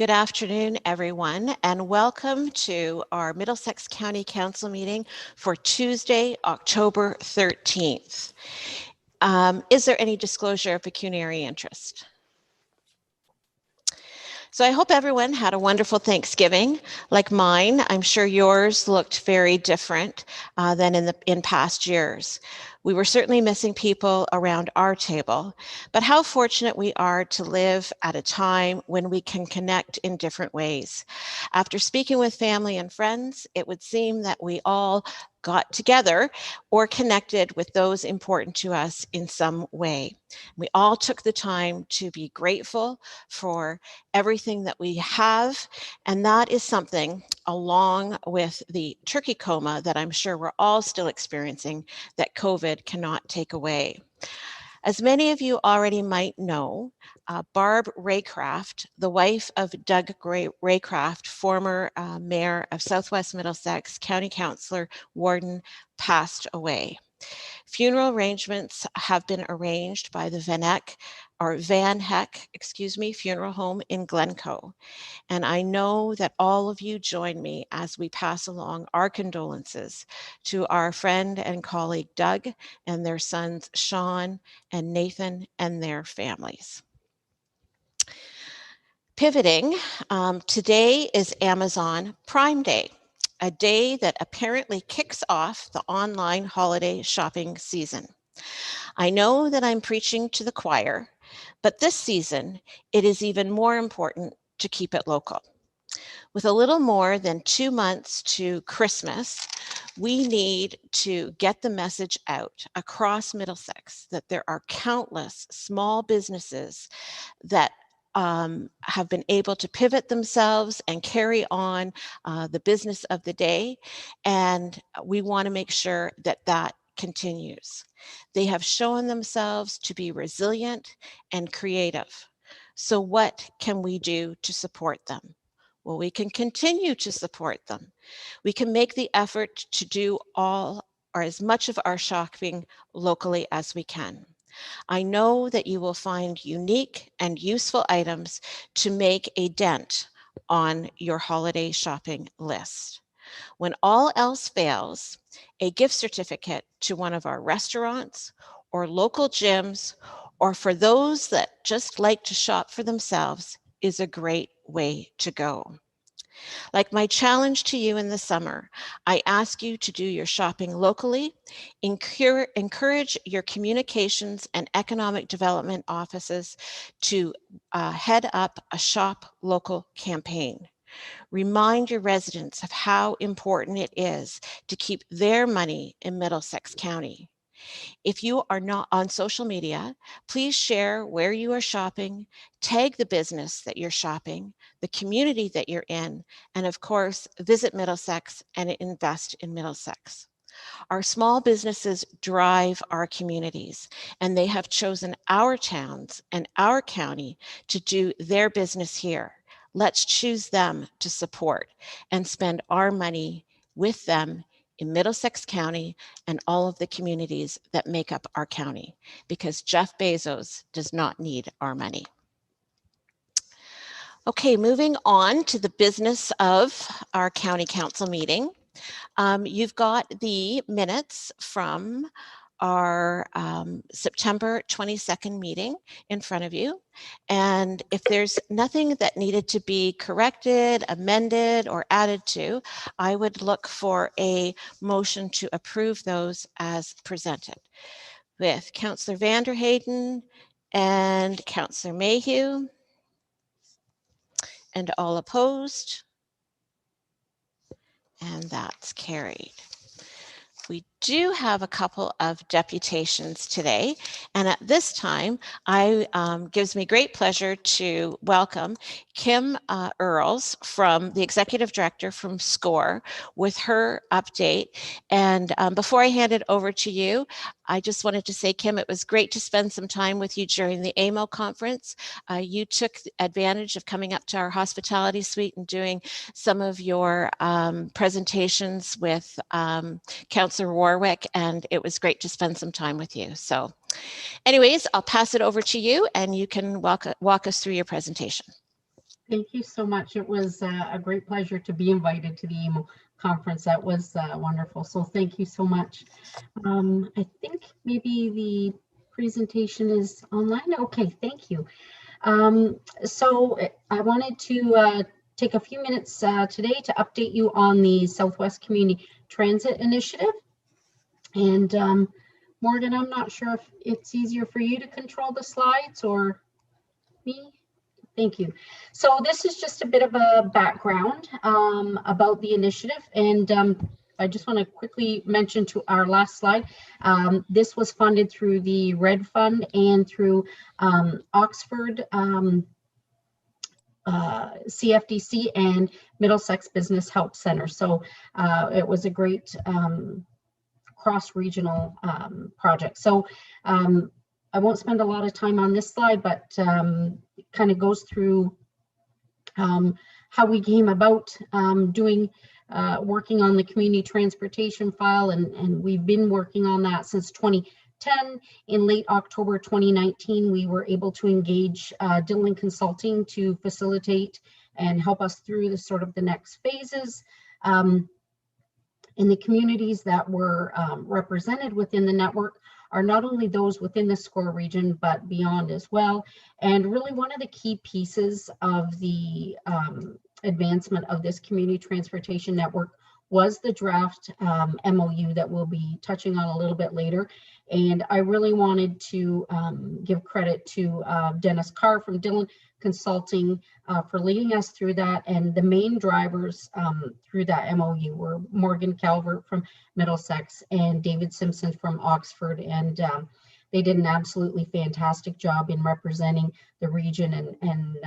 Good afternoon, everyone, and welcome to our Middlesex County Council meeting for Tuesday, October 13th. Is there any disclosure of pecuniary interest? So I hope everyone had a wonderful Thanksgiving. Like mine, I'm sure yours looked very different than in past years. We were certainly missing people around our table, but how fortunate we are to live at a time when we can connect in different ways. After speaking with family and friends, it would seem that we all got together or connected with those important to us in some way. We all took the time to be grateful for everything that we have, and that is something, along with the turkey coma that I'm sure we're all still experiencing, that COVID cannot take away. As many of you already might know, Barb Raycraft, the wife of Doug Raycraft, former mayor of Southwest Middlesex, county councillor, warden, passed away. Funeral arrangements have been arranged by the Van Heck, funeral home in Glencoe. And I know that all of you join me as we pass along our condolences to our friend and colleague Doug and their sons Sean and Nathan and their families. Pivoting, today is Amazon Prime Day, a day that apparently kicks off the online holiday shopping season. I know that I'm preaching to the choir, but this season, it is even more important to keep it local. With a little more than 2 months to Christmas, we need to get the message out across Middlesex that there are countless small businesses that have been able to pivot themselves and carry on the business of the day. And we want to make sure that that continues. They have shown themselves to be resilient and creative. So what can we do to support them? Well, we can continue to support them. We can make the effort to do all or as much of our shopping locally as we can. I know that you will find unique and useful items to make a dent on your holiday shopping list. When all else fails, a gift certificate to one of our restaurants or local gyms, or for those that just like to shop for themselves, is a great way to go. Like my challenge to you in the summer, I ask you to do your shopping locally, encourage your communications and economic development offices to head up a shop local campaign. Remind your residents of how important it is to keep their money in Middlesex County. If you are not on social media, please share where you are shopping, tag the business that you're shopping, the community that you're in, and of course, visit Middlesex and invest in Middlesex. Our small businesses drive our communities, and they have chosen our towns and our county to do their business here. Let's choose them to support and spend our money with them in Middlesex County and all of the communities that make up our county, because Jeff Bezos does not need our money. Okay, moving on to the business of our county council meeting. You've got the minutes from our September 22nd meeting in front of you. And if there's nothing that needed to be corrected, amended, or added to, I would look for a motion to approve those as presented. With Councillor Vanderheyden and Councillor Mayhew, and all opposed, and that's carried. We do have a couple of deputations today, and at this time, gives me great pleasure to welcome Kim Earls, from the Executive Director from SCORE, with her update. And before I hand it over to you, I just wanted to say, Kim, it was great to spend some time with you during the AMO conference. You took advantage of coming up to our hospitality suite and doing some of your presentations with Councillor Warwick, and it was great to spend some time with you. So anyways, I'll pass it over to you and you can walk us through your presentation. Thank you so much. It was a great pleasure to be invited to the EMO conference. That was wonderful. So thank you so much. I think maybe the presentation is online. Okay, thank you. So I wanted to take a few minutes today to update you on the Southwest Community Transit Initiative. And Morgan, I'm not sure if it's easier for you to control the slides or me. Thank you. So this is just a bit of a background about the initiative, and I just want to quickly mention to our last slide, this was funded through the RED Fund and through Oxford CFDC and Middlesex Business Help Center. So it was a great cross-regional project. So I won't spend a lot of time on this slide, but it kind of goes through how we came about working on the community transportation file, and we've been working on that since 2010. In late October 2019, we were able to engage Dillon Consulting to facilitate and help us through the next phases. In the communities that were represented within the network are not only those within the SCORE region, but beyond as well. And really one of the key pieces of the advancement of this community transportation network was the draft MOU that we'll be touching on a little bit later. And I really wanted to give credit to Dennis Carr from Dillon Consulting for leading us through that. And the main drivers through that MOU were Morgan Calvert from Middlesex and David Simpson from Oxford. And they did an absolutely fantastic job in representing the region and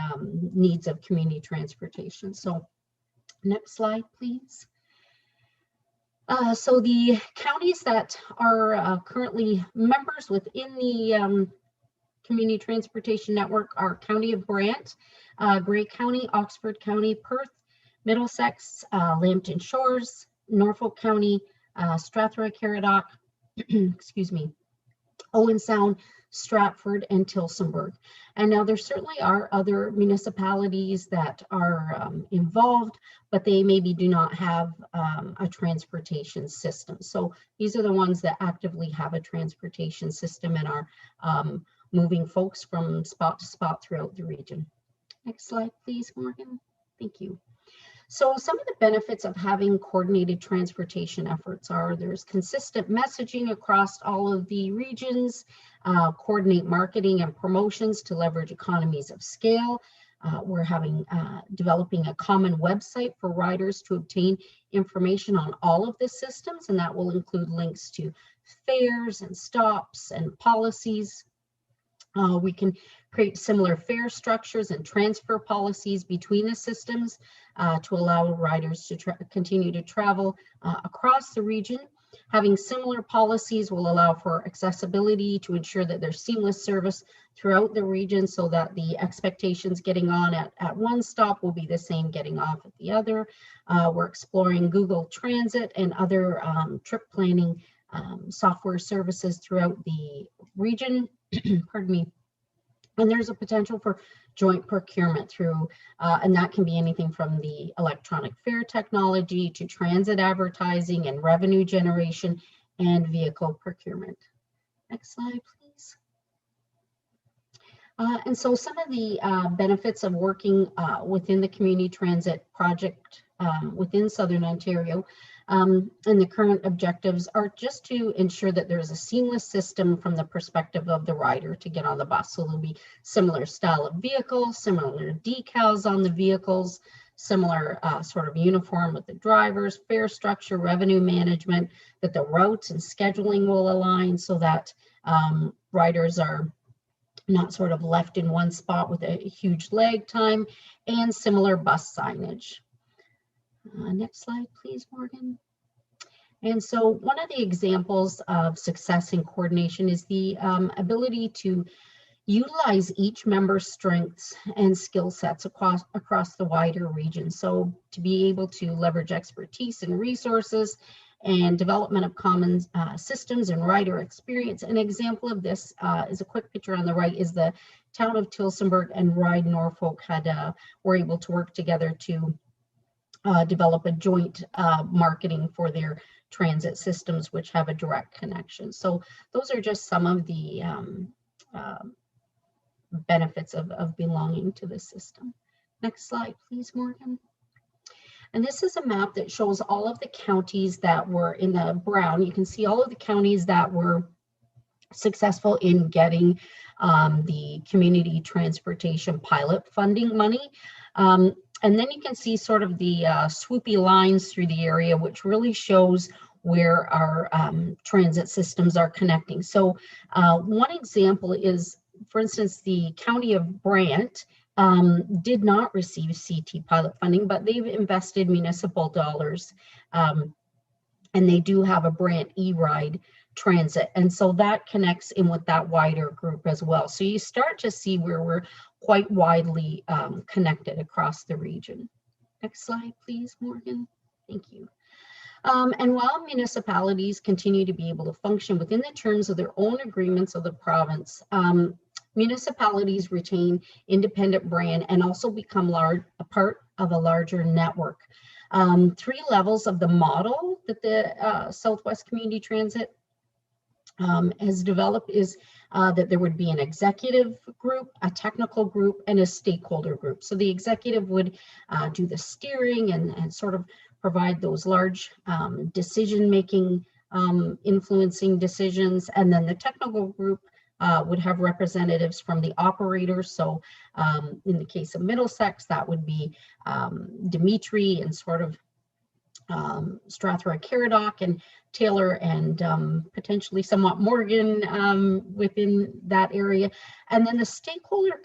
needs of community transportation. So next slide, please. So the counties that are currently members within the Community Transportation Network are County of Brant, Grey County, Oxford County, Perth, Middlesex, Lambton Shores, Norfolk County, Strathroy-Caradoc, excuse me, Owen Sound, Stratford, and Tillsonburg. And now there certainly are other municipalities that are involved, but they maybe do not have a transportation system. So these are the ones that actively have a transportation system and are moving folks from spot to spot throughout the region. Next slide, please, Morgan. Thank you. So some of the benefits of having coordinated transportation efforts are there's consistent messaging across all of the regions, coordinate marketing and promotions to leverage economies of scale. We're developing a common website for riders to obtain information on all of the systems, and that will include links to fares and stops and policies. We can create similar fare structures and transfer policies between the systems to allow riders to continue to travel across the region. Having similar policies will allow for accessibility to ensure that there's seamless service throughout the region so that the expectations getting on at one stop will be the same getting off at the other. We're exploring Google Transit and other trip planning software services throughout the region. Pardon me. And there's a potential for joint procurement through, and that can be anything from the electronic fare technology to transit advertising and revenue generation and vehicle procurement. Next slide, please. And so some of the benefits of working within the community transit project within Southern Ontario and the current objectives are just to ensure that there's a seamless system from the perspective of the rider to get on the bus. So there'll be similar style of vehicles, similar decals on the vehicles, similar sort of uniform with the drivers, fare structure, revenue management, that the routes and scheduling will align so that riders are not sort of left in one spot with a huge lag time, and similar bus signage. Next slide, please, Morgan. And so one of the examples of success in coordination is the ability to utilize each member's strengths and skill sets across the wider region. So to be able to leverage expertise and resources and development of common systems and rider experience. An example of this is a quick picture on the right is the town of Tillsonburg and Ride Norfolk were able to work together to develop a joint marketing for their transit systems, which have a direct connection. So those are just some of the benefits of belonging to the system. Next slide, please, Morgan. And this is a map that shows all of the counties that were in the brown. You can see all of the counties that were successful in getting the community transportation pilot funding money. And then you can see sort of the swoopy lines through the area, which really shows where our transit systems are connecting. So one example is, for instance, the county of Brant did not receive CT pilot funding, but they've invested municipal dollars, and they do have a Brant E-Ride transit. And so that connects in with that wider group as well. So you start to see where we're quite widely connected across the region. Next slide, please, Morgan. Thank you. And while municipalities continue to be able to function within the terms of their own agreements of the province, municipalities retain independent brand and also become a part of a larger network. 3 levels of the model that the Southwest Community Transit has developed is that there would be an executive group, a technical group, and a stakeholder group. So the executive would do the steering and sort of provide those large decision-making, influencing decisions. And then the technical group would have representatives from the operators. So in the case of Middlesex, that would be Dimitri and sort of Strathroy Caradoc and Taylor and potentially somewhat Morgan within that area. And then the stakeholder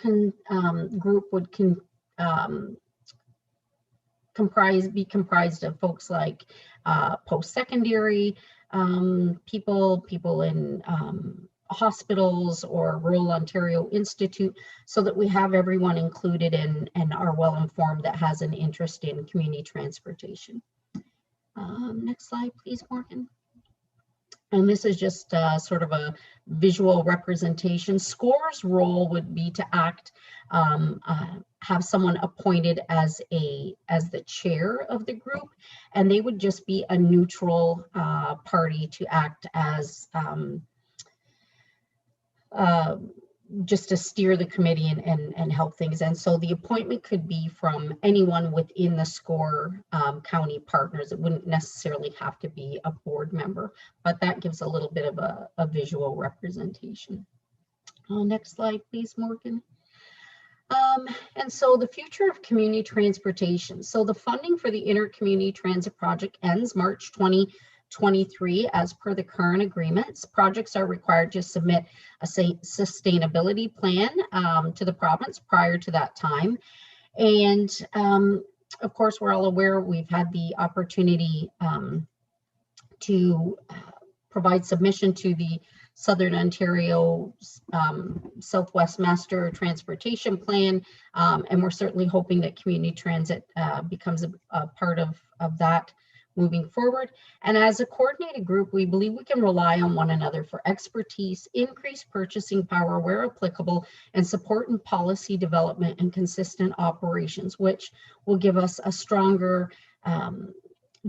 group would be comprised of folks like post-secondary people in hospitals or Rural Ontario Institute, so that we have everyone included and are well informed that has an interest in community transportation. Next slide, please, Morgan. And this is just sort of a visual representation. SCORE's role would be to act, have someone appointed as the chair of the group, and they would just be a neutral party to act as just to steer the committee and help things. And so the appointment could be from anyone within the SCORE county partners. It wouldn't necessarily have to be a board member, but that gives a little bit of a visual representation. Next slide, please, Morgan. And so the future of community transportation. So the funding for the Intercommunity Transit Project ends March 2023 as per the current agreements. Projects are required to submit a sustainability plan to the province prior to that time. And of course, we're all aware we've had the opportunity to provide submission to the Southern Ontario Southwest Master Transportation Plan, and we're certainly hoping that community transit becomes a part of that moving forward. And as a coordinated group, we believe we can rely on one another for expertise, increased purchasing power where applicable, and support in policy development and consistent operations, which will give us a stronger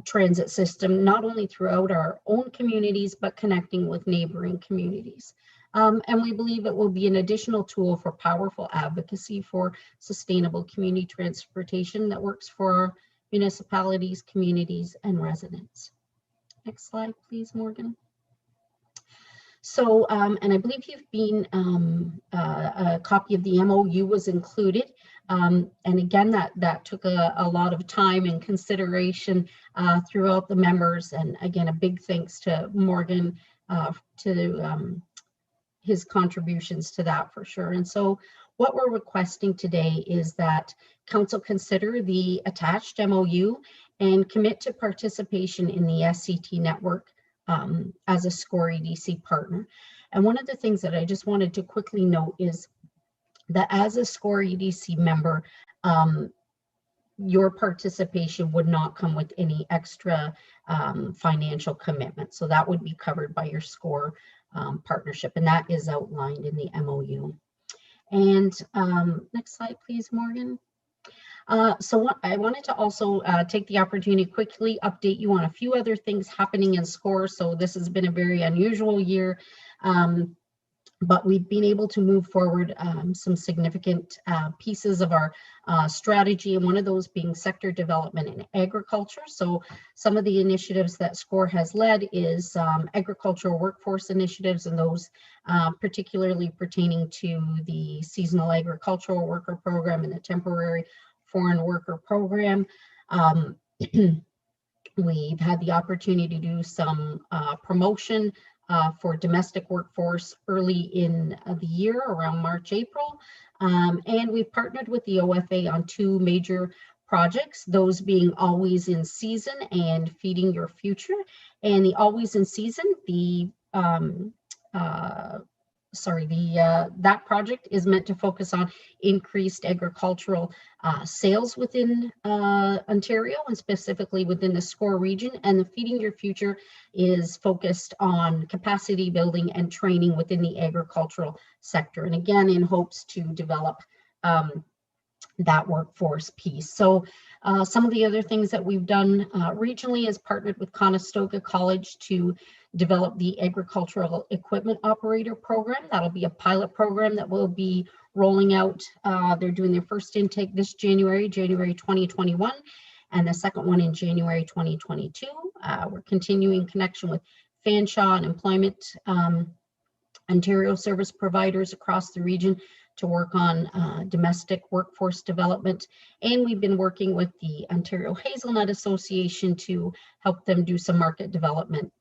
transit system, not only throughout our own communities, but connecting with neighboring communities. And we believe it will be an additional tool for powerful advocacy for sustainable community transportation that works for municipalities, communities, and residents. Next slide, please, Morgan. So, and I believe you've been, a copy of the MOU was included. And again, that took a lot of time and consideration throughout the members. And again, a big thanks to Morgan to his contributions to that for sure. And so what we're requesting today is that Council consider the attached MOU and commit to participation in the SCT network as a SCORE EDC partner. And one of the things that I just wanted to quickly note is that as a SCORE EDC member, your participation would not come with any extra financial commitment. So that would be covered by your SCORE partnership, and that is outlined in the MOU. And next slide, please, Morgan. So what I wanted to also take the opportunity to quickly update you on a few other things happening in SCORE. So this has been a very unusual year, but we've been able to move forward some significant pieces of our strategy, and one of those being sector development in agriculture. So some of the initiatives that SCORE has led is agricultural workforce initiatives, and those particularly pertaining to the seasonal agricultural worker program and the temporary foreign worker program. We've had the opportunity to do some promotion for domestic workforce early in the year, around March, April. And we've partnered with the OFA on two major projects, those being Always in Season and Feeding Your Future. And the Always in Season, that project is meant to focus on increased agricultural sales within Ontario, and specifically within the SCORE region. And the Feeding Your Future is focused on capacity building and training within the agricultural sector, and again in hopes to develop that workforce piece. So some of the other things that we've done regionally is partnered with Conestoga College to develop the Agricultural Equipment Operator Program. That'll be a pilot program that will be rolling out. They're doing their first intake this January 2021, and the second one in January 2022. We're continuing connection with Fanshawe and Employment Ontario service providers across the region to work on domestic workforce development. And we've been working with the Ontario Hazelnut Association to help them do some market development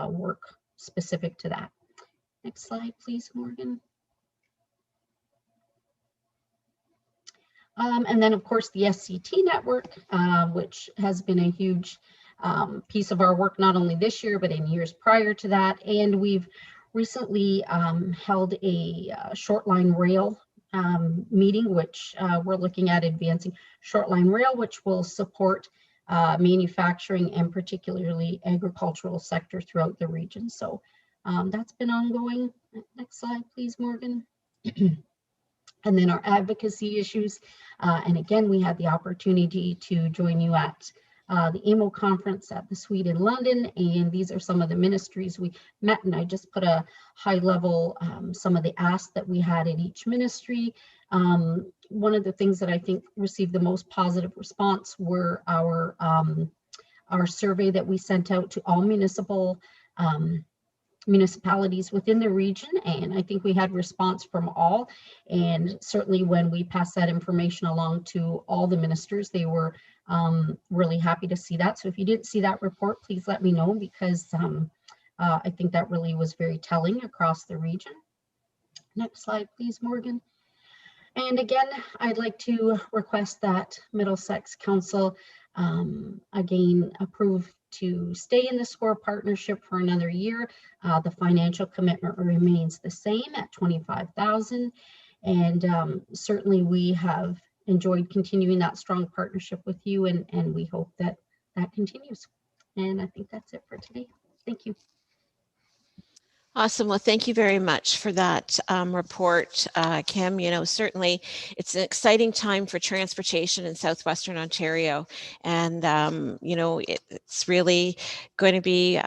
work specific to that. Next slide, please, Morgan. And then, of course, the SCT network, which has been a huge piece of our work, not only this year, but in years prior to that. And we've recently held a short line rail meeting, which we're looking at advancing short line rail, which will support manufacturing and particularly agricultural sector throughout the region. So that's been ongoing. Next slide, please, Morgan. And then our advocacy issues. And again, we had the opportunity to join you at the AMO conference at the Suite in London, and these are some of the ministries we met, and I just put a high level some of the asks that we had in each ministry. One of the things that I think received the most positive response were our survey that we sent out to all municipalities within the region, and I think we had response from all, and certainly when we passed that information along to all the ministers, they were really happy to see that. So if you didn't see that report, please let me know, because I think that really was very telling across the region. Next slide, please, Morgan. And again, I'd like to request that Middlesex Council again approve to stay in the SCORE partnership for another year. The financial commitment remains the same at $25,000, and certainly we have enjoyed continuing that strong partnership with you, and we hope that that continues. And I think that's it for today. Thank you. Awesome. Well, thank you very much for that report, Kim. You know, certainly it's an exciting time for transportation in Southwestern Ontario. And, you know, it's really going to be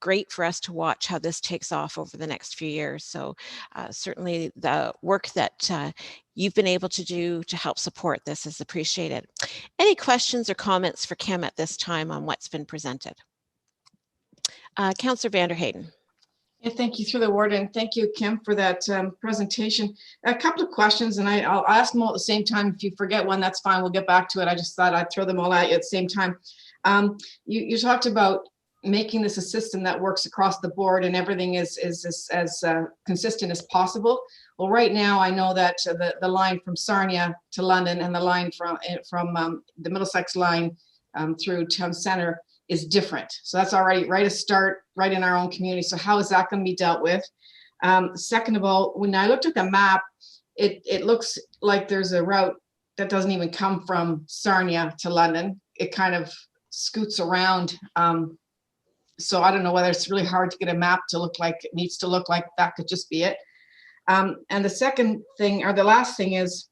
great for us to watch how this takes off over the next few years. So certainly the work that you've been able to do to help support this is appreciated. Any questions or comments for Kim at this time on what's been presented? Councillor Vanderheyden. Yeah, thank you through the word, and thank you, Kim, for that presentation. A couple of questions, and I'll ask them all at the same time. If you forget one, that's fine. We'll get back to it. I just thought I'd throw them all at you at the same time. You talked about making this a system that works across the board and everything is as consistent as possible. Well, right now, I know that the line from Sarnia to London and the line from the Middlesex line through town center is different. So that's already right to start right in our own community. So how is that going to be dealt with? Second of all, when I looked at the map, it looks like there's a route that doesn't even come from Sarnia to London. It kind of scoots around. So I don't know whether it's really hard to get a map to look like it needs to look like. That could just be it. And the second thing, or the last thing, is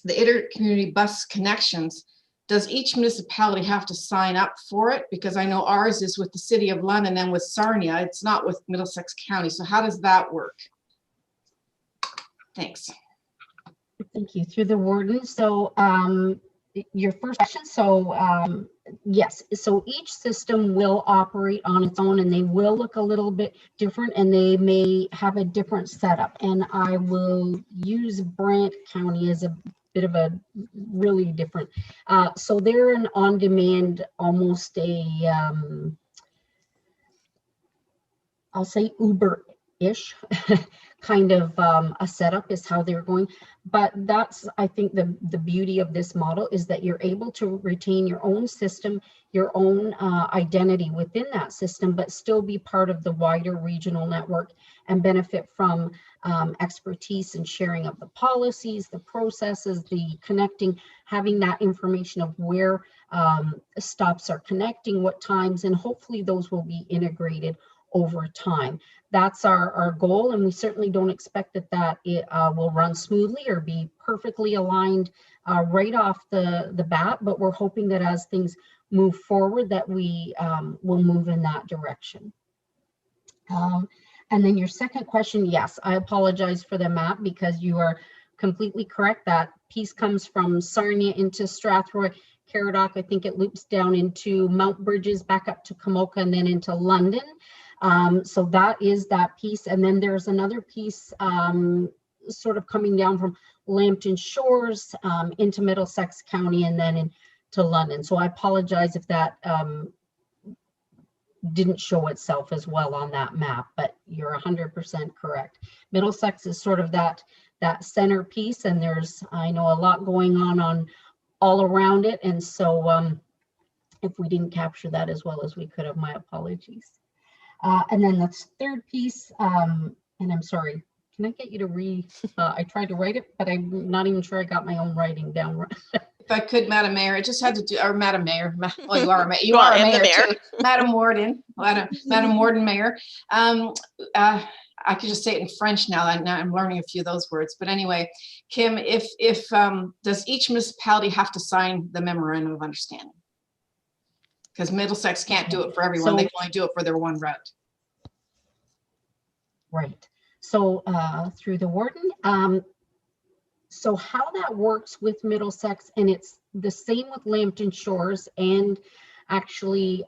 the inter-community bus connections. Does each municipality have to sign up for it? Because I know ours is with the City of London and with Sarnia. It's not with Middlesex County. So how does that work? Thanks. Thank you. Through the warden. So your first question. So yes, so each system will operate on its own, and they will look a little bit different, and they may have a different setup. And I will use Brant County as a bit of a really different. So they're an on-demand, almost a, I'll say Uber-ish kind of a setup is how they're going. But that's, I think, the beauty of this model is that you're able to retain your own system, your own identity within that system, but still be part of the wider regional network and benefit from expertise and sharing of the policies, the processes, the connecting, having that information of where stops are connecting, what times, and hopefully those will be integrated over time. That's our goal, and we certainly don't expect that it will run smoothly or be perfectly aligned right off the bat, but we're hoping that as things move forward that we will move in that direction. And then your second question, yes, I apologize for the map because you are completely correct. That piece comes from Sarnia into Strathroy, Caradoc. I think it loops down into Mount Bridges, back up to Kamoka, and then into London. So that is that piece. And then there's another piece sort of coming down from Lambton Shores into Middlesex County and then into London. So I apologize if that didn't show itself as well on that map, but you're 100% correct. Middlesex is sort of that center piece, and there's, I know, a lot going on all around it. And so if we didn't capture that as well as we could have, my apologies. And then the third piece, and I'm sorry, can I get you to I tried to write it, but I'm not even sure I got my own writing down right. If I could, Madam Mayor, it just had to do, or Madam Mayor, well, you are a mayor, you are a mayor too, Madam Warden, Madam Warden Mayor. I could just say it in French now. I'm learning a few of those words, but anyway, Kim, if does each municipality have to sign the memorandum of understanding? Because Middlesex can't do it for everyone. They can only do it for their one route. Right. So through the warden. So how that works with Middlesex, and it's the same with Lambton Shores and actually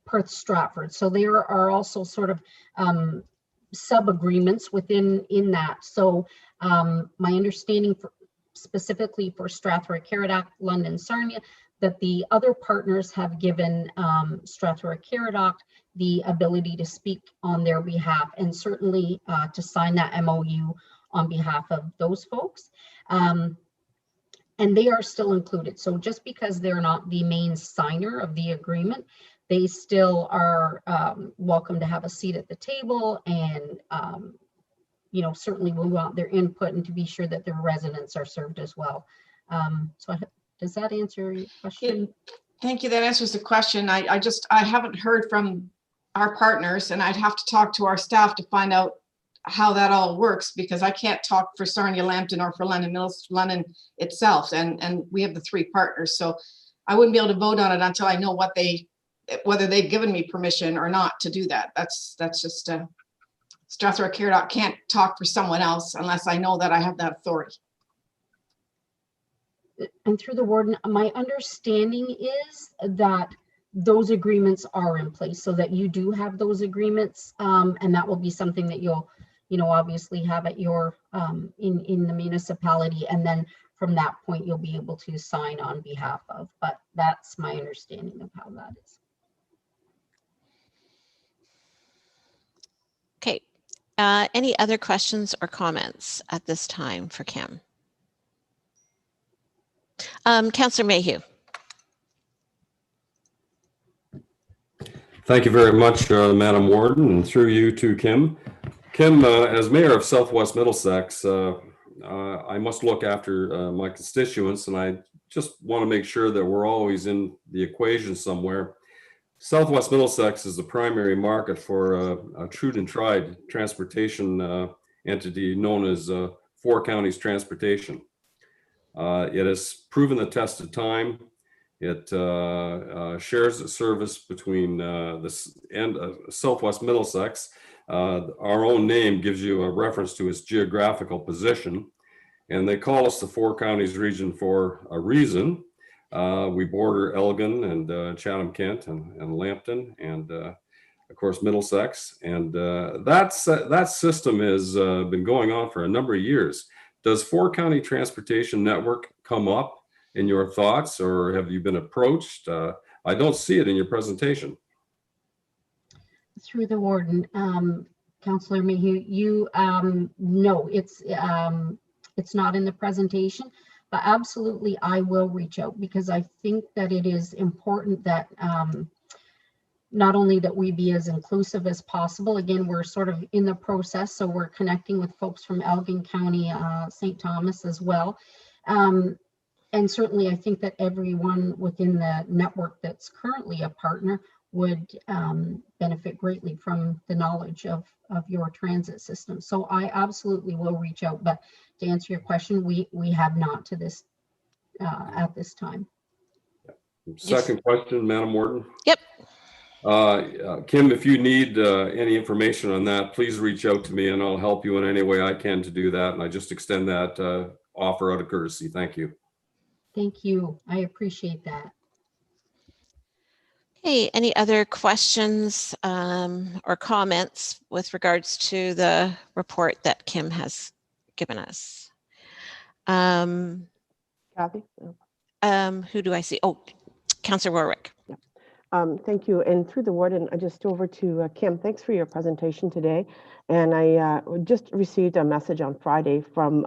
Perth Stratford. So there are also sort of sub-agreements within that. So my understanding specifically for Strathroy, Caradoc, London, Sarnia, that the other partners have given Strathroy, Caradoc the ability to speak on their behalf, and certainly to sign that MOU on behalf of those folks. And they are still included. So just because they're not the main signer of the agreement, they still are welcome to have a seat at the table, and you know, certainly we want their input and to be sure that their residents are served as well. So does that answer your question? Thank you. That answers the question. I haven't heard from our partners, and I'd have to talk to our staff to find out how that all works, because I can't talk for Sarnia, Lambton, or for London itself, and we have the three partners. So I wouldn't be able to vote on it until I know whether they've given me permission or not to do that. That's just Strathroy, Caradoc can't talk for someone else unless I know that I have that authority. And through the warden, my understanding is that those agreements are in place, so that you do have those agreements, and that will be something that you'll, you know, obviously have at your in the municipality, and then from that point you'll be able to sign on behalf of. But that's my understanding of how that is. Okay. Any other questions or comments at this time for Kim? Councillor Mayhew. Thank you very much, Madam Warden, and through you to Kim. Kim, as Mayor of Southwest Middlesex, I must look after my constituents, and I just want to make sure that we're always in the equation somewhere. Southwest Middlesex is the primary market for a true and tried transportation entity known as Four Counties Transportation. It has proven the test of time. It shares a service between this and Southwest Middlesex. Our own name gives you a reference to its geographical position, and they call us the Four Counties region for a reason. We border Elgin and Chatham-Kent and Lambton and of course Middlesex, and that system has been going on for a number of years. Does Four County Transportation Network come up in your thoughts, or have you been approached? I don't see it in your presentation. Through the warden, Councillor Mayhew, no, it's not in the presentation, but absolutely I will reach out, because I think that it is important that not only that we be as inclusive as possible. Again, we're sort of in the process, so we're connecting with folks from Elgin County, St. Thomas as well. And certainly I think that everyone within the network that's currently a partner would benefit greatly from the knowledge of your transit system. So I absolutely will reach out, but to answer your question, we have not to this at this time. Second question, Madam Warden. Yep. Kim, if you need any information on that, please reach out to me and I'll help you in any way I can to do that. And I just extend that offer out of courtesy. Thank you. Thank you. I appreciate that. Hey, any other questions or comments with regards to the report that Kim has given us? Kathy? Who do I see? Oh, Councillor Warwick. Thank you. And through the warden, just over to Kim, thanks for your presentation today. And I just received a message on Friday from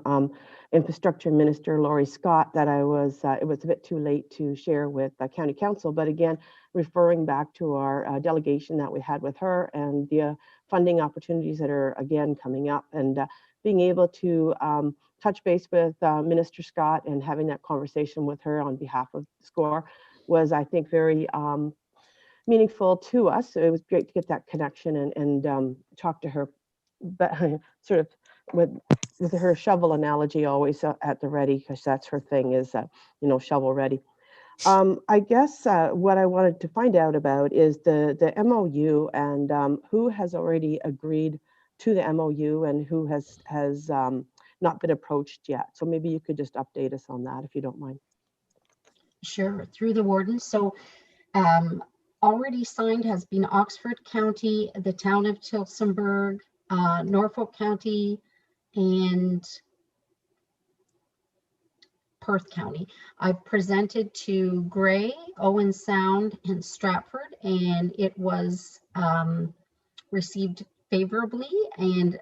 Infrastructure Minister Laurie Scott that it was a bit too late to share with County Council, but again, referring back to our delegation that we had with her and the funding opportunities that are again coming up, and being able to touch base with Minister Scott and having that conversation with her on behalf of SCORE was, I think, very meaningful to us. So it was great to get that connection and talk to her, but sort of with her shovel analogy always at the ready, because that's her thing, is shovel ready. I guess what I wanted to find out about is the MOU and who has already agreed to the MOU and who has not been approached yet. So maybe you could just update us on that if you don't mind. Sure, through the warden. So already signed has been Oxford County, the town of Tillsonburg, Norfolk County, and Perth County. I've presented to Gray, Owen Sound, and Stratford, and it was received favorably. And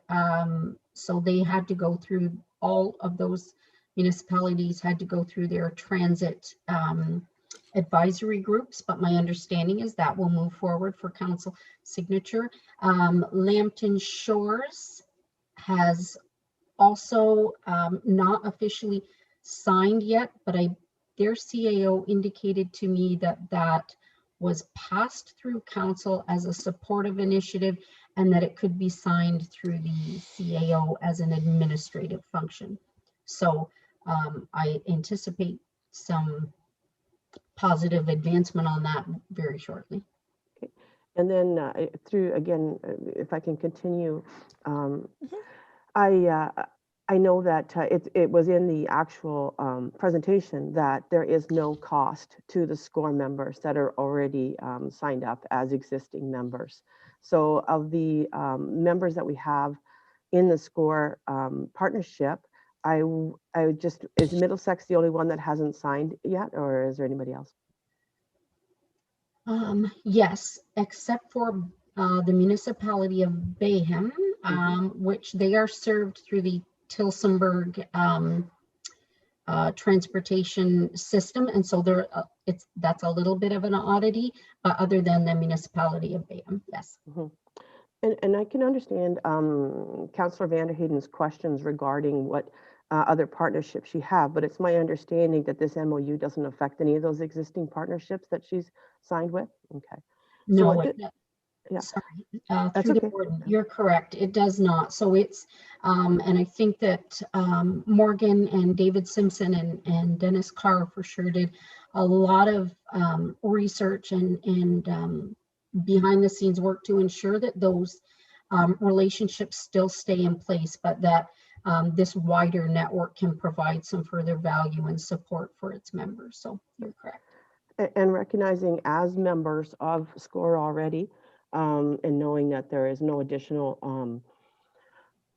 so they had to go through, all of those municipalities had to go through their transit advisory groups, but my understanding is that will move forward for council signature. Lambton Shores has also not officially signed yet, but their CAO indicated to me that was passed through council as a supportive initiative and that it could be signed through the CAO as an administrative function. So I anticipate some positive advancement on that very shortly. Okay. And then through, again, if I can continue, I know that it was in the actual presentation that there is no cost to the SCORE members that are already signed up as existing members. So of the members that we have in the SCORE partnership, I just, is Middlesex the only one that hasn't signed yet, or is there anybody else? Yes, except for the municipality of Bayham, which they are served through the Tillsonburg transportation system, and so there that's a little bit of an oddity, but other than the municipality of Bayham, yes. And I can understand Councillor Vanderheyden's questions regarding what other partnerships you have, but it's my understanding that this MOU doesn't affect any of those existing partnerships that she's signed with. Okay. No, yeah. sorry, That's through the okay. board, you're correct. It does not. So it's, and I think that Morgan and David Simpson and Dennis Carr for sure did a lot of research and behind the scenes work to ensure that those relationships still stay in place, but that this wider network can provide some further value and support for its members. So you're correct. And recognizing as members of SCORE already, and knowing that there is no additional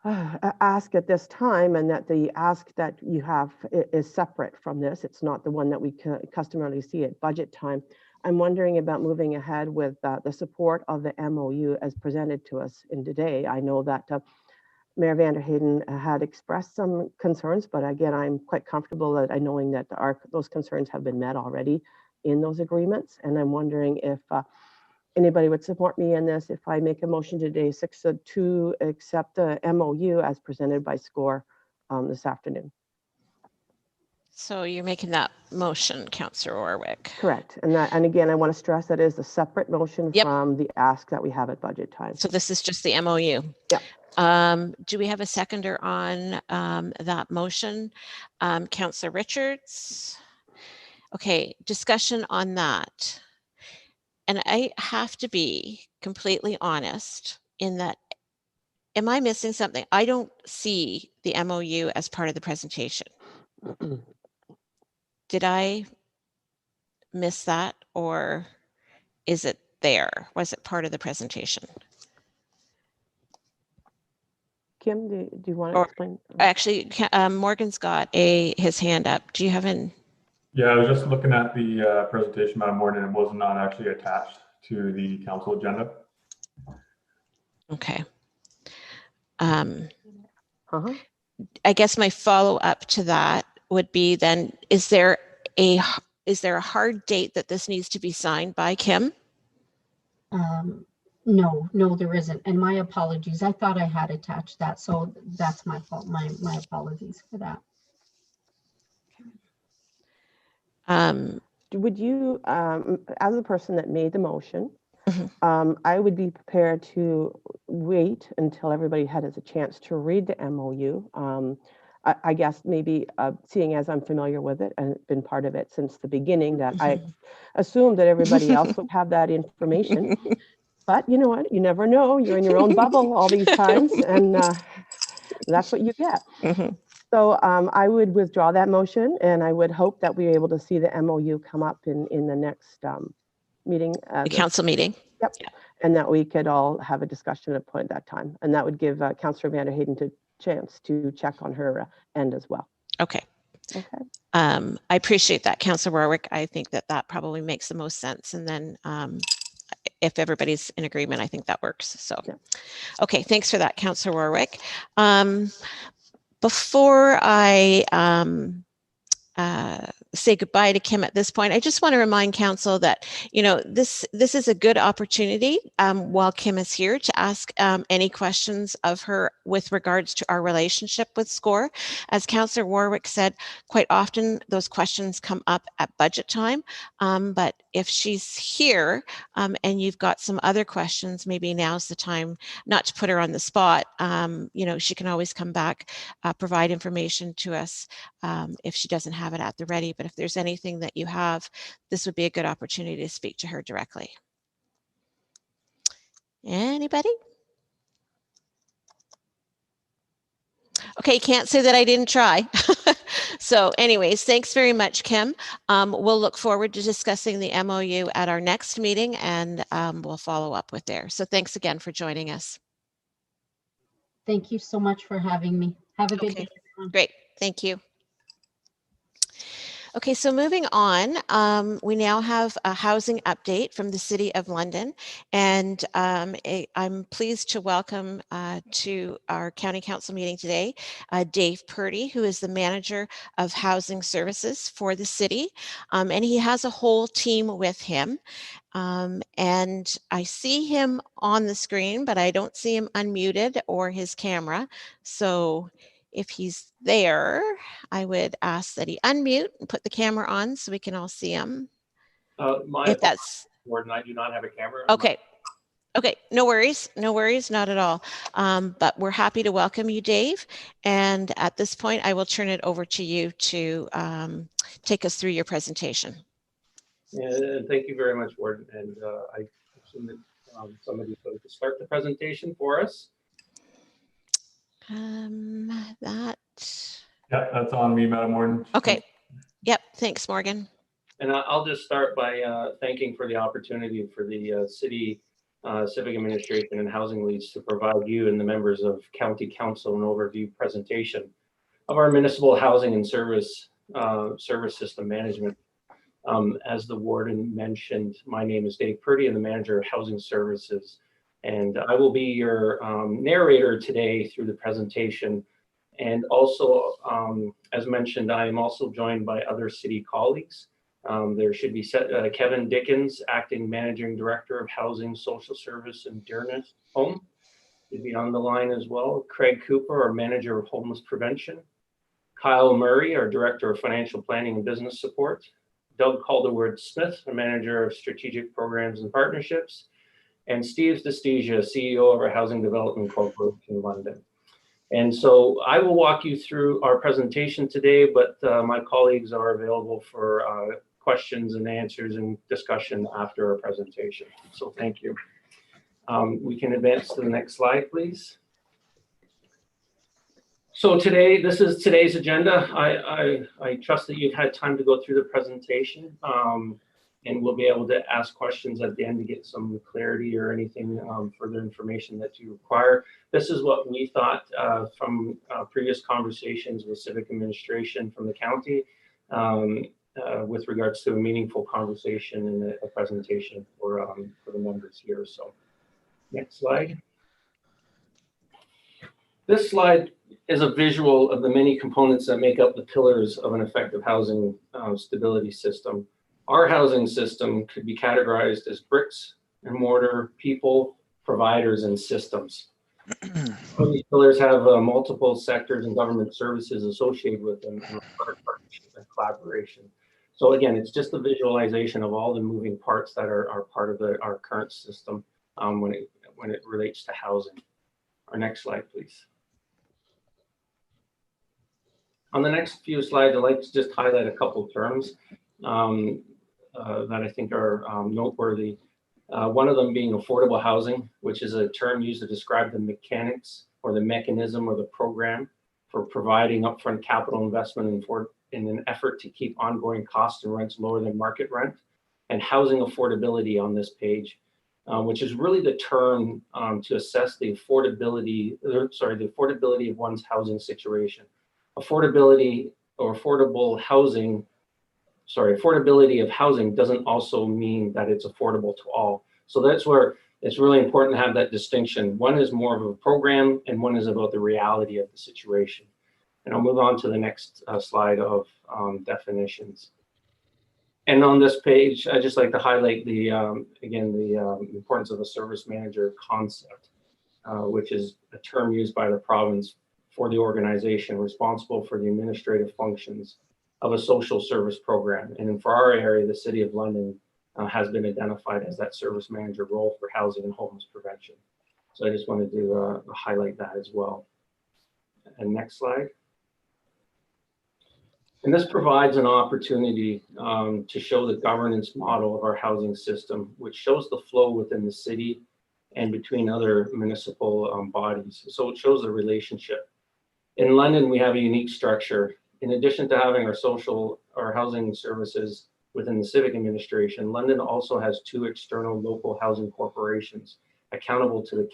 ask at this time, and that the ask that you have is separate from this. It's not the one that we customarily see at budget time. I'm wondering about moving ahead with the support of the MOU as presented to us in today. I know that Mayor Vanderheyden had expressed some concerns, but again, I'm quite comfortable that knowing that those concerns have been met already in those agreements. And I'm wondering if anybody would support me in this if I make a motion today, 6 to accept the MOU as presented by SCORE this afternoon. So you're making that motion, Councillor Warwick. Correct. And again, I want to stress that is a separate motion Yep. from the ask that we have at budget time. So this is just the MOU. Yeah. Do we have a seconder on that motion? Councillor Richards. Okay, discussion on that. And I have to be completely honest in that, am I missing something? I don't see the MOU as part of the presentation. Did I miss that, or is it there? Was it part of the presentation? Kim, do you want to explain? Actually, Morgan's got his hand up. Do you have an? Yeah, I was just looking at the presentation, Madam Warden, and it was not actually attached to the council agenda. Okay. I guess my follow up to that would be then, is there a hard date that this needs to be signed by, Kim? No, there isn't. And my apologies. I thought I had attached that. So that's my fault. My apologies for that. Would you, as a person that made the motion, I would be prepared to wait until everybody had a chance to read the MOU. I guess maybe seeing as I'm familiar with it and been part of it since the beginning, that I assumed that everybody else would have that information. But you know what? You never know. You're in your own bubble all these times, and that's what you get. So I would withdraw that motion, and I would hope that we're able to see the MOU come up in the next meeting. The council meeting. Yep. Yeah. And that we could all have a discussion at point that time. And that would give Councillor Vanderheyden a chance to check on her end as well. Okay. Okay. I appreciate that, Councillor Warwick. I think that probably makes the most sense. And then if everybody's in agreement, I think that works. So, yeah. Okay. Thanks for that, Councillor Warwick. Before I say goodbye to Kim at this point, I just want to remind council that, you know, this is a good opportunity while Kim is here to ask any questions of her with regards to our relationship with SCORE. As Councillor Warwick said, quite often those questions come up at budget time, but if she's here and you've got some other questions, maybe now's the time, not to put her on the spot, you know, she can always come back, provide information to us if she doesn't have it at the ready. But if there's anything that you have, this would be a good opportunity to speak to her directly. Anybody? Okay, can't say that I didn't try. So anyways, thanks very much, Kim. We'll look forward to discussing the MOU at our next meeting, and we'll follow up with there. So thanks again for joining us. Thank you so much for having me. Have a good day, everyone. Great, thank you. Okay, so moving on, we now have a housing update from the City of London, and I'm pleased to welcome to our County Council meeting today, Dave Purdy, who is the Manager of Housing Services for the city, and he has a whole team with him. And I see him on the screen, but I don't see him unmuted or his camera. So If he's there, I would ask that he unmute and put the camera on so we can all see him. If that's Warden, I do not have a camera. okay. Okay, no worries, not at all. But we're happy to welcome you, Dave. And at this point, I will turn it over to you to take us through your presentation. And thank you very much, Warden. And I assume that somebody's going to start the presentation for us. That. Yeah, that's on me, Madam Warden. Okay. Yep. Thanks, Morgan. And I'll just start by thanking for the opportunity for the City Civic Administration and Housing Leads to provide you and the members of County Council an overview presentation of our municipal housing and service system management. As the Warden mentioned, my name is Dave Purdy. I'm the Manager of Housing Services, and I will be your narrator today through the presentation. And also, as mentioned, I am also joined by other city colleagues. There should be Kevin Dickens, Acting Managing Director of Housing, Social Service, and Dearness Home, should be on the line as well. Craig Cooper, our Manager of Homelessness Prevention. Kyle Murray, our Director of Financial Planning and Business Support. Doug Calderwood-Smith, our Manager of Strategic Programs and Partnerships. And Steve Destesia, CEO of our Housing Development Corporation in London. And so I will walk you through our presentation today, but my colleagues are available for questions and answers and discussion after our presentation. So thank you. We can advance to the next slide, please. So today, this is today's agenda. I trust that you've had time to go through the presentation, and we'll be able to ask questions at the end to get some clarity or anything further information that you require. This is what we thought from previous conversations with civic administration from the county with regards to a meaningful conversation and a presentation for the members here. So next slide. This slide is a visual of the many components that make up the pillars of an effective housing stability system. Our housing system could be categorized as bricks and mortar, people, providers, and systems. These pillars have multiple sectors and government services associated with them and partnership and collaboration. So again, it's just a visualization of all the moving parts that are part of our current system when it relates to housing. Our next slide, please. On the next few slides, I'd like to just highlight a couple of terms that I think are noteworthy. One of them being affordable housing, which is a term used to describe the mechanics or the mechanism or the program for providing upfront capital investment in an effort to keep ongoing costs and rents lower than market rent, and housing affordability on this page, which is really the term to assess the affordability of one's housing situation. Affordability or affordability of housing doesn't also mean that it's affordable to all. So that's where it's really important to have that distinction. One is more of a program and one is about the reality of the situation. And I'll move on to the next slide of definitions. And on this page, I just like to highlight the importance of a service manager concept, which is a term used by the province for the organization responsible for the administrative functions of a social service program. And for our area, the City of London has been identified as that service manager role for housing and homeless prevention. So I just wanted to highlight that as well. And next slide. And this provides an opportunity to show the governance model of our housing system, which shows the flow within the city and between other municipal bodies. So it shows the relationship. In London, we have a unique structure. In addition to having our housing services within the civic administration, London also has two external local housing corporations accountable to the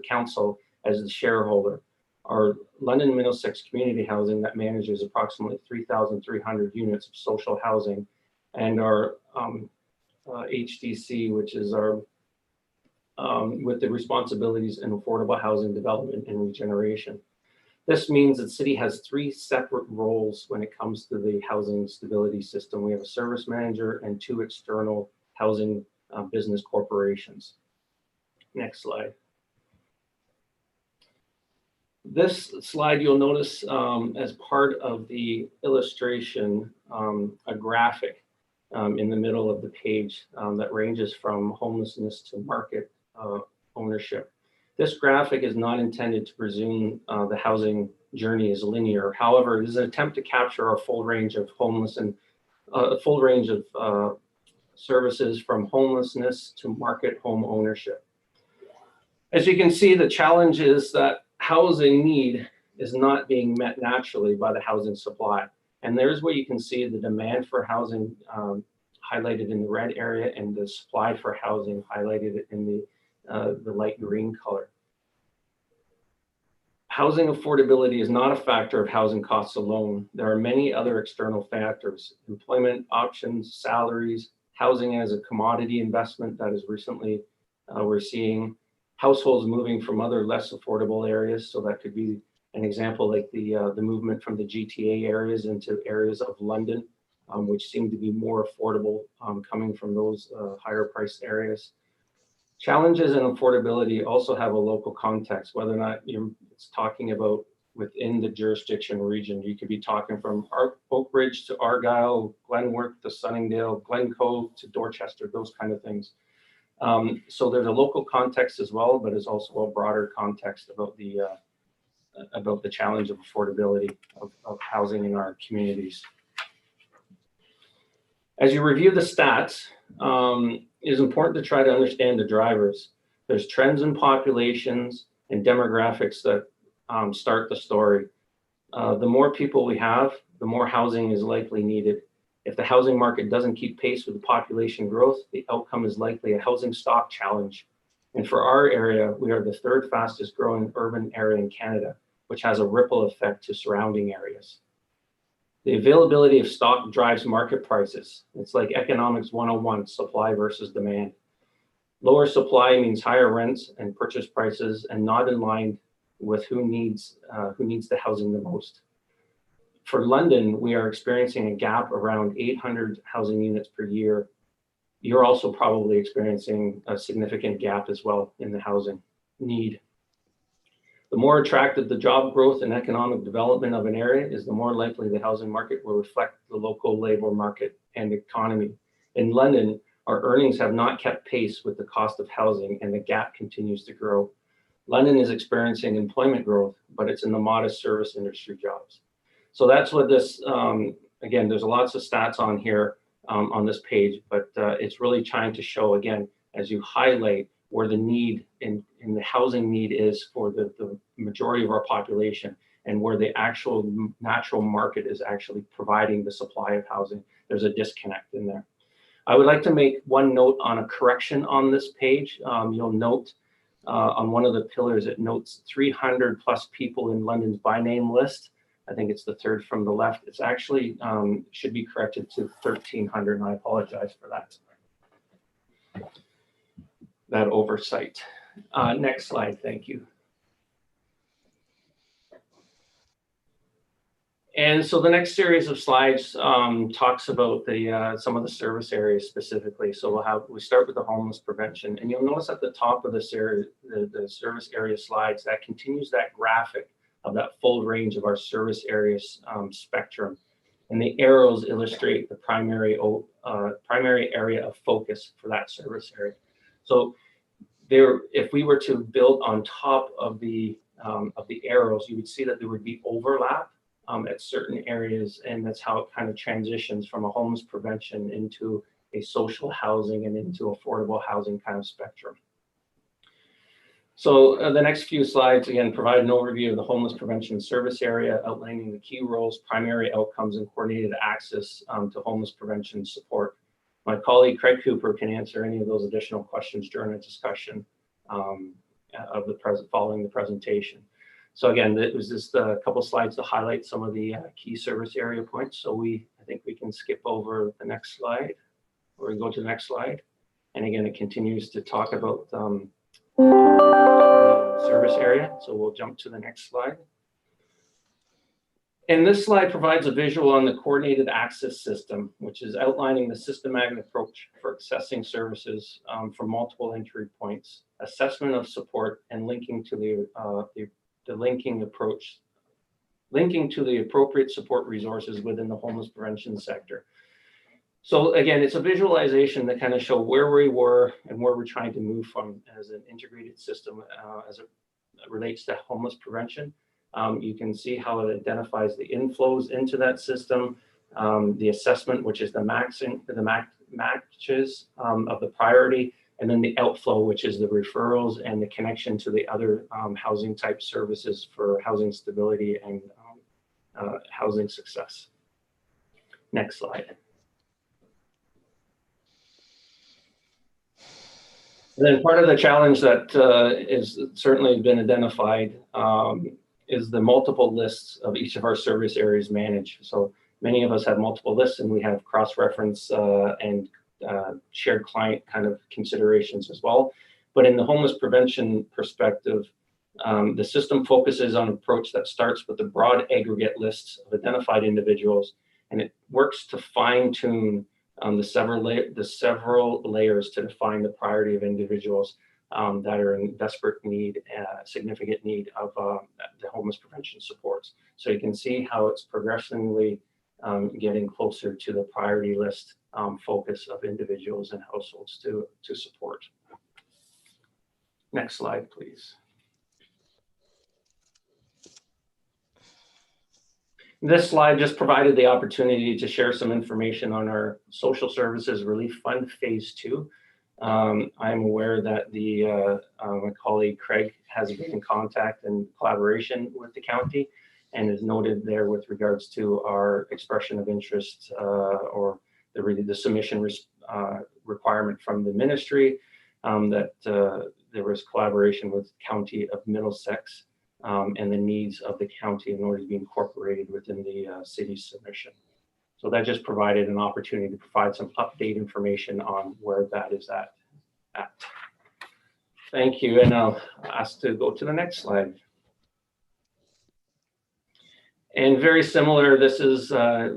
council as the shareholder. Our London Middlesex Community Housing that manages approximately 3,300 units of social housing, and our HDC, which is our with the responsibilities in affordable housing development and regeneration. This means that the city has three separate roles when it comes to the housing stability system. We have a service manager and two external housing business corporations. Next slide. This slide, you'll notice as part of the illustration, a graphic in the middle of the page that ranges from homelessness to market ownership. This graphic is not intended to presume the housing journey is linear. However, it is an attempt to capture our full range of a full range of services from homelessness to market home ownership. As you can see, the challenge is that housing need is not being met naturally by the housing supply. And there's where you can see the demand for housing highlighted in the red area and the supply for housing highlighted in the light green color. Housing affordability is not a factor of housing costs alone. There are many other external factors: employment options, salaries, housing as a commodity investment that is recently we're seeing, households moving from other less affordable areas. So that could be an example like the movement from the GTA areas into areas of London, which seem to be more affordable coming from those higher priced areas. Challenges and affordability also have a local context, whether or not it's talking about within the jurisdiction region. You could be talking from Oak Ridge to Argyle, Glenworth to Sunningdale, Glencoe to Dorchester, those kind of things. So there's a local context as well, but there's also a broader context about the challenge of affordability of housing in our communities. As you review the stats, it is important to try to understand the drivers. There's trends in populations and demographics that start the story. The more people we have, the more housing is likely needed. If the housing market doesn't keep pace with the population growth, the outcome is likely a housing stock challenge. And for our area, we are the third fastest growing urban area in Canada, which has a ripple effect to surrounding areas. The availability of stock drives market prices. It's like economics 101, supply versus demand. Lower supply means higher rents and purchase prices, and not in line with who needs the housing the most. For London, we are experiencing a gap around 800 housing units per year. You're also probably experiencing a significant gap as well in the housing need. The more attractive the job growth and economic development of an area is, the more likely the housing market will reflect the local labor market and economy. In London, our earnings have not kept pace with the cost of housing, and the gap continues to grow. London is experiencing employment growth, but it's in the modest service industry jobs. So that's what this, again, there's lots of stats on here on this page, but it's really trying to show, again, as you highlight where the need in the housing need is for the majority of our population, and where the actual natural market is actually providing the supply of housing. There's a disconnect in there. I would like to make one note on a correction on this page. You'll note on one of the pillars, it notes 300 plus people in London's by name list. I think it's the third from the left. It's actually should be corrected to 1,300, and I apologize for that oversight. Next slide, thank you. And so the next series of slides talks about some of the service areas specifically. So we start with the homeless prevention, and you'll notice at the top of this area, the service area slides, that continues that graphic of that full range of our service areas spectrum. And the arrows illustrate the primary area of focus for that service area. So if we were to build on top of the arrows, you would see that there would be overlap at certain areas, and that's how it kind of transitions from a homeless prevention into a social housing and into affordable housing kind of spectrum. So the next few slides, again, provide an overview of the homeless prevention service area, outlining the key roles, primary outcomes, and coordinated access to homeless prevention support. My colleague, Craig Cooper, can answer any of those additional questions during a discussion following the presentation. So again, it was just a couple slides to highlight some of the key service area points. So I think we can skip over the next slide, or we go to the next slide. And again, it continues to talk about service area. So we'll jump to the next slide. And this slide provides a visual on the coordinated access system, which is outlining the systematic approach for accessing services from multiple entry points, assessment of support, and linking to the linking approach, linking to the appropriate support resources within the homeless prevention sector. So again, it's a visualization that kind of show where we were and where we're trying to move from as an integrated system as it relates to homeless prevention. You can see how it identifies the inflows into that system, the assessment, which is the matches of the priority, and then the outflow, which is the referrals and the connection to the other housing type services for housing stability and housing success. Next slide. And then part of the challenge that is certainly been identified is the multiple lists of each of our service areas managed. So many of us have multiple lists, and we have cross-reference and shared client kind of considerations as well. But in the homeless prevention perspective, the system focuses on an approach that starts with the broad aggregate lists of identified individuals, and it works to fine-tune the several layers to define the priority of individuals that are in desperate need, significant need of the homeless prevention supports. So you can see how it's progressively getting closer to the priority list focus of individuals and households to support. Next slide, please. This slide just provided the opportunity to share some information on our Social Services Relief Fund Phase 2. I'm aware that my colleague Craig has been in contact and collaboration with the county and is noted there with regards to our expression of interest or the submission requirement from the ministry, that there was collaboration with County of Middlesex and the needs of the county in order to be incorporated within the city's submission. So that just provided an opportunity to provide some update information on where that is at. Thank you, and I'll ask to go to the next slide. And very similar, this is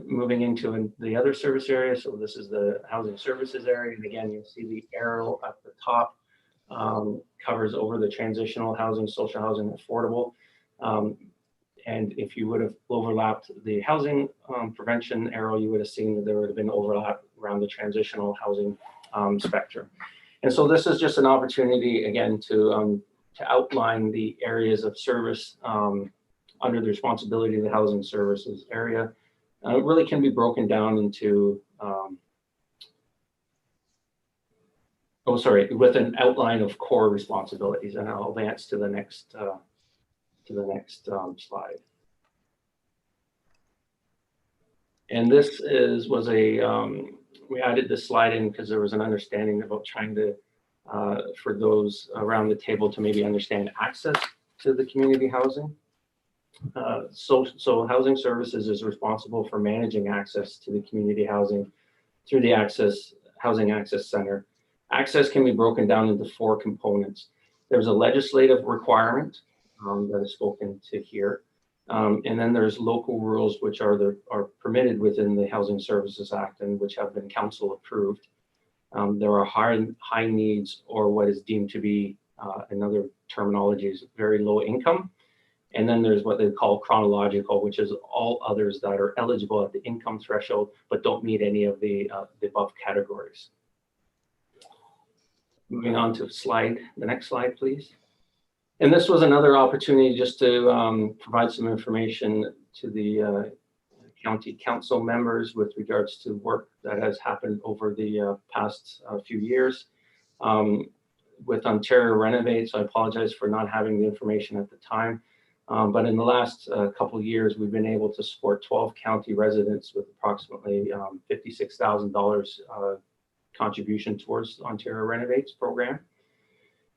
moving into the other service area. So this is the housing services area. And again, you'll see the arrow at the top covers over the transitional housing, social housing, affordable. And if you would have overlapped the housing prevention arrow, you would have seen that there would have been overlap around the transitional housing spectrum. And so this is just an opportunity, again, to outline the areas of service under the responsibility of the housing services area. It really can be broken down into, with an outline of core responsibilities, and I'll advance to the next slide. And this was we added this slide in because there was an understanding about trying to, for those around the table to maybe understand access to the community housing. So housing services is responsible for managing access to the community housing through the Housing Access Center. Access can be broken down into 4 components. There's a legislative requirement that is spoken to here. And then there's local rules which are permitted within the Housing Services Act and which have been council approved. There are high needs, or what is deemed to be, another terminology is very low income. And then there's what they call chronological, which is all others that are eligible at the income threshold, but don't meet any of the above categories. Moving on to the next slide, please. And this was another opportunity just to provide some information to the county council members with regards to work that has happened over the past few years. With Ontario Renovates, I apologize for not having the information at the time. But in the last couple of years, we've been able to support 12 county residents with approximately $56,000 contribution towards Ontario Renovates program.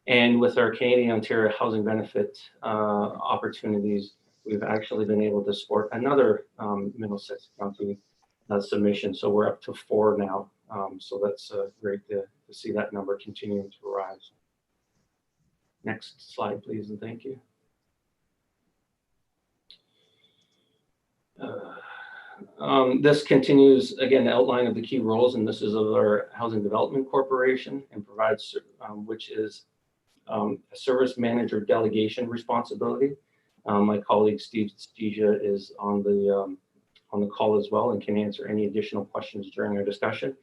And with our Canadian Ontario Housing Benefit opportunities, we've actually been able to support another Middlesex County submission. So we're up to 4 now. So that's great to see that number continuing to rise. Next slide, please, and thank you. This continues, again, the outline of the key roles, and this is of our Housing Development Corporation, and provides, which is a service manager delegation responsibility. My colleague Steve Stesia is on the call as well and can answer any additional questions during our discussion.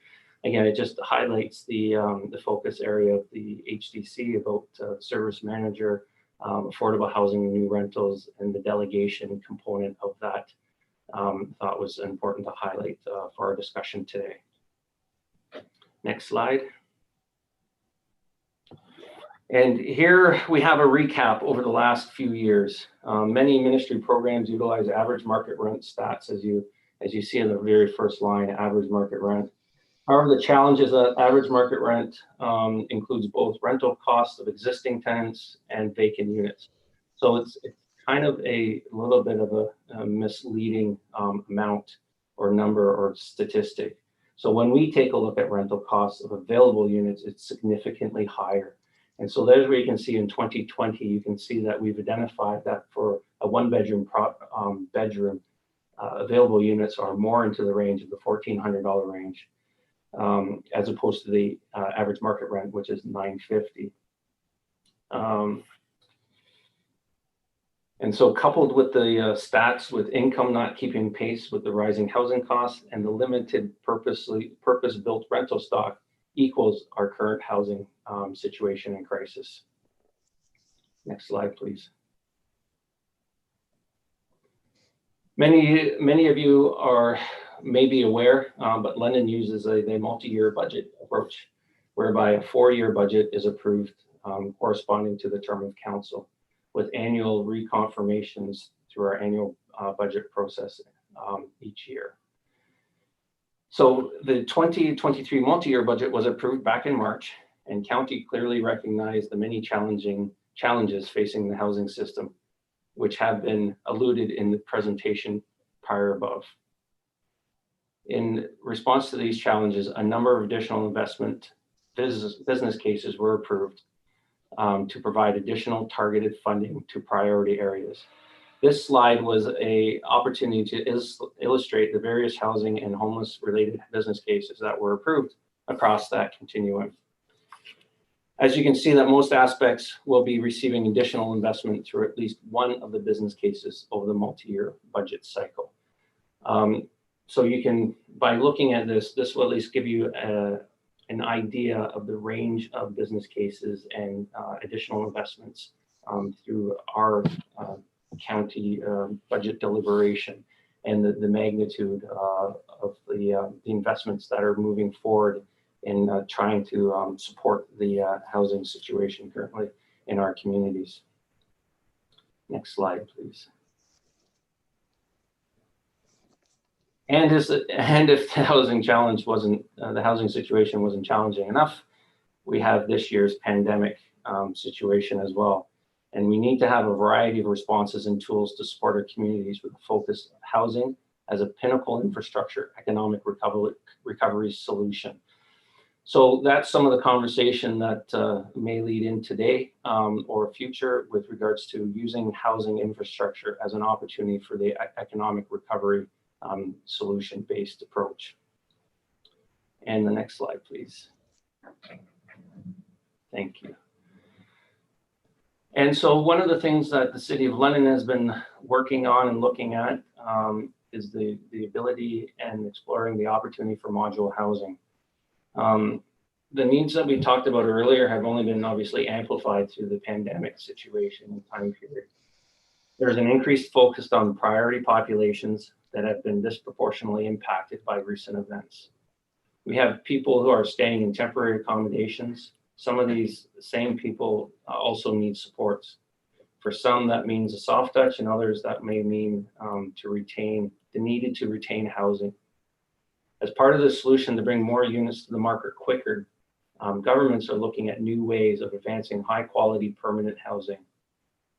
Again, it just highlights the focus area of the HDC about service manager, affordable housing and new rentals, and the delegation component of that. Thought was important to highlight for our discussion today. Next slide. And here we have a recap over the last few years. Many ministry programs utilize average market rent stats, as you see in the very first line, average market rent. However, the challenge is that average market rent includes both rental costs of existing tenants and vacant units. So it's kind of a little bit of a misleading amount or number or statistic. So when we take a look at rental costs of available units, it's significantly higher. And so there's where you can see in 2020, you can see that we've identified that for a one-bedroom bedroom, available units are more into the range of the $1,400 range. As opposed to the average market rent, which is $950. And so coupled with the stats with income not keeping pace with the rising housing costs and the limited purpose-built rental stock equals our current housing situation and crisis. Next slide, please. Many of you are maybe aware, but London uses a multi-year budget approach, whereby a 4-year budget is approved corresponding to the term of council, with annual reconfirmations through our annual budget process each year. So the 2023 multi-year budget was approved back in March, and County clearly recognized the many challenges facing the housing system, which have been alluded in the presentation prior above. In response to these challenges, a number of additional investment business cases were approved to provide additional targeted funding to priority areas. This slide was an opportunity to illustrate the various housing and homeless related business cases that were approved across that continuum. As you can see, that most aspects will be receiving additional investment through at least one of the business cases over the multi-year budget cycle. So you can, by looking at this will at least give you an idea of the range of business cases and additional investments through our county budget deliberation and the magnitude of the investments that are moving forward in trying to support the housing situation currently in our communities. Next slide, please. And if the housing challenge wasn't, the housing situation wasn't challenging enough, we have this year's pandemic situation as well. And we need to have a variety of responses and tools to support our communities with a focus of housing as a pinnacle infrastructure economic recovery solution. So that's some of the conversation that may lead in today or future with regards to using housing infrastructure as an opportunity for the economic recovery solution-based approach. And the next slide, please. Thank you. And so one of the things that the City of London has been working on and looking at is the ability and exploring the opportunity for modular housing. The needs that we talked about earlier have only been obviously amplified through the pandemic situation and time period. There's an increased focus on priority populations that have been disproportionately impacted by recent events. We have people who are staying in temporary accommodations. Some of these same people also need supports. For some, that means a soft touch, and others that may mean needed to retain housing. As part of the solution to bring more units to the market quicker, governments are looking at new ways of advancing high quality permanent housing.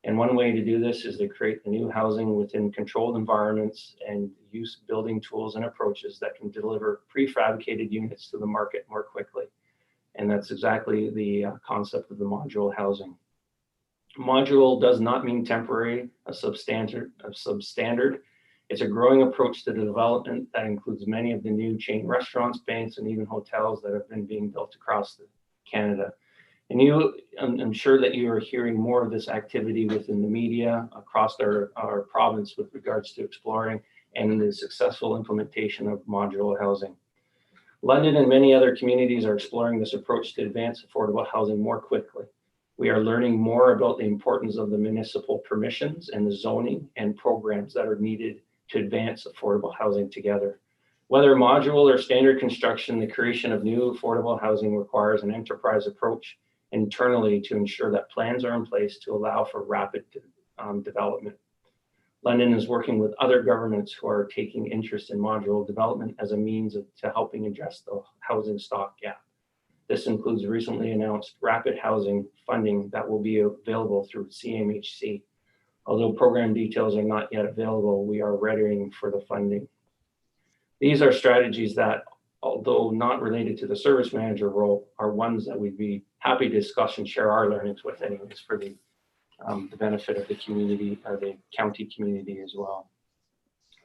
And one way to do this is to create the new housing within controlled environments and use building tools and approaches that can deliver prefabricated units to the market more quickly. And that's exactly the concept of the modular housing. Modular does not mean temporary, a substandard. It's a growing approach to the development that includes many of the new chain restaurants, banks, and even hotels that have been being built across Canada. And I'm sure that you are hearing more of this activity within the media across our province with regards to exploring and the successful implementation of modular housing. London and many other communities are exploring this approach to advance affordable housing more quickly. We are learning more about the importance of the municipal permissions and the zoning and programs that are needed to advance affordable housing together. Whether modular or standard construction, the creation of new affordable housing requires an enterprise approach internally to ensure that plans are in place to allow for rapid development. London is working with other governments who are taking interest in modular development as a means to helping address the housing stock gap. This includes recently announced rapid housing funding that will be available through CMHC. Although program details are not yet available, we are readying for the funding. These are strategies that, although not related to the service manager role, are ones that we'd be happy to discuss and share our learnings with anyways for the benefit of the community or the county community as well.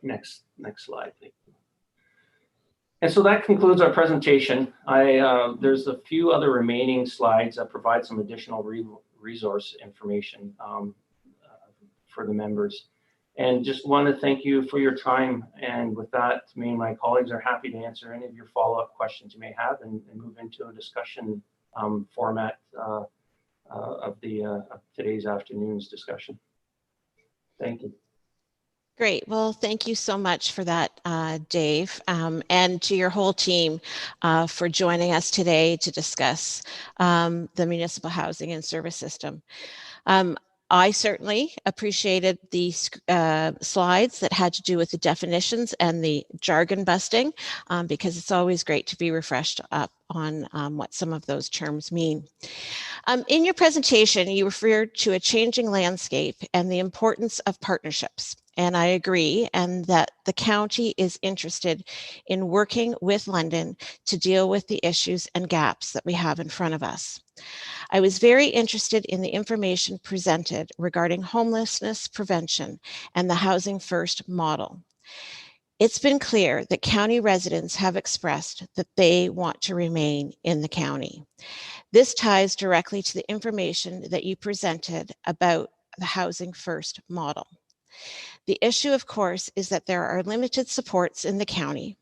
Next slide, please. And so that concludes our presentation. There's a few other remaining slides that provide some additional resource information for the members. And just want to thank you for your time. And with that, me and my colleagues are happy to answer any of your follow-up questions you may have and move into a discussion format of today's afternoon's discussion. Thank you. Great. Well, thank you so much for that, Dave, and to your whole team for joining us today to discuss the municipal housing and service system. I certainly appreciated the slides that had to do with the definitions and the jargon busting, because it's always great to be refreshed up on what some of those terms mean. In your presentation, you referred to a changing landscape and the importance of partnerships. And I agree, and that the county is interested in working with London to deal with the issues and gaps that we have in front of us. I was very interested in the information presented regarding homelessness prevention and the Housing First model. It's been clear that county residents have expressed that they want to remain in the county. This ties directly to the information that you presented about the Housing First model. The issue, of course, is that there are limited supports in the county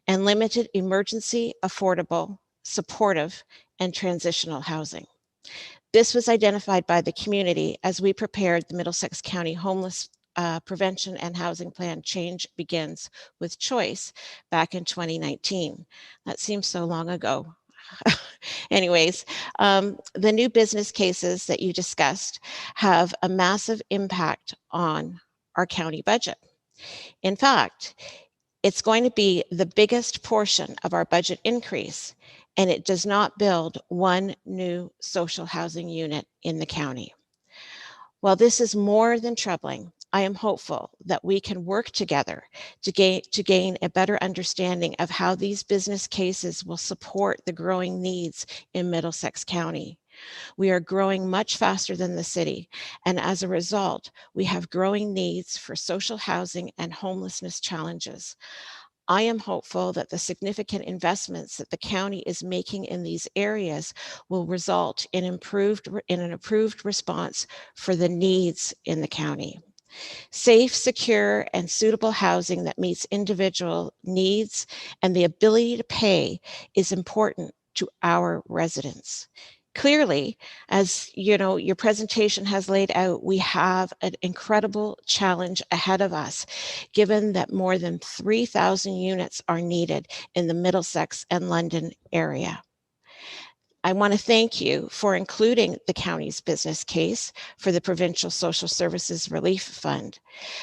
and limited emergency, affordable, supportive, and transitional housing. This was identified by the community as we prepared the Middlesex County Homeless Prevention and Housing Plan Change Begins with Choice back in 2019. That seems so long ago. Anyways, the new business cases that you discussed have a massive impact on our county budget. In fact, it's going to be the biggest portion of our budget increase, and it does not build one new social housing unit in the county. While this is more than troubling, I am hopeful that we can work together to gain a better understanding of how these business cases will support the growing needs in Middlesex County. We are growing much faster than the city, and as a result, we have growing needs for social housing and homelessness challenges. I am hopeful that the significant investments that the county is making in these areas will result in an improved response for the needs in the county. Safe, secure, and suitable housing that meets individual needs and the ability to pay is important to our residents. Clearly, as you know, your presentation has laid out, we have an incredible challenge ahead of us, given that more than 3,000 units are needed in the Middlesex and London area. I want to thank you for including the county's business case for the Provincial Social Services Relief Fund.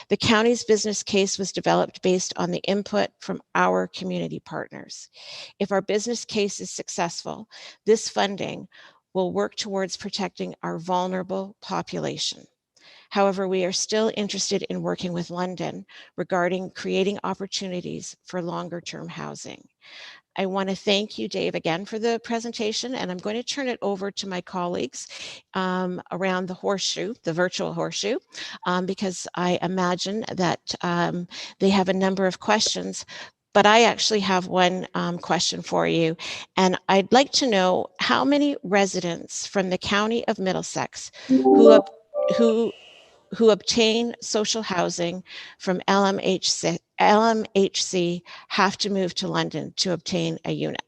The county's business case was developed based on the input from our community partners. If our business case is successful, this funding will work towards protecting our vulnerable population. However, we are still interested in working with London regarding creating opportunities for longer-term housing. I want to thank you, Dave, again for the presentation, and I'm going to turn it over to my colleagues around the horseshoe, the virtual horseshoe, because I imagine that they have a number of questions. but I actually have one question for you. And I'd like to know how many residents from the county of Middlesex who obtain social housing from LMHC have to move to London to obtain a unit.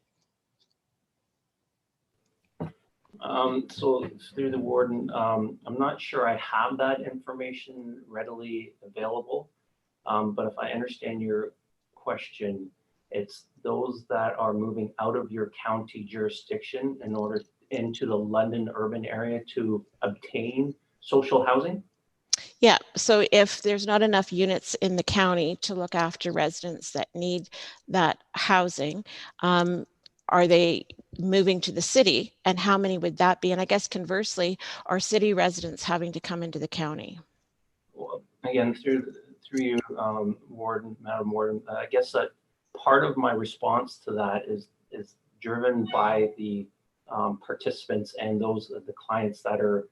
So through the warden, I'm not sure I have that information readily available, but if I understand your question, it's those that are moving out of your county jurisdiction in order into the London urban area to obtain social housing. Yeah, so if there's not enough units in the county to look after residents that need that housing, are they moving to the city, and how many would that be? And I guess conversely, are city residents having to come into the county? Well, again, through you, Warden, Madam Warden, I guess that part of my response to that is driven by the participants and the clients that are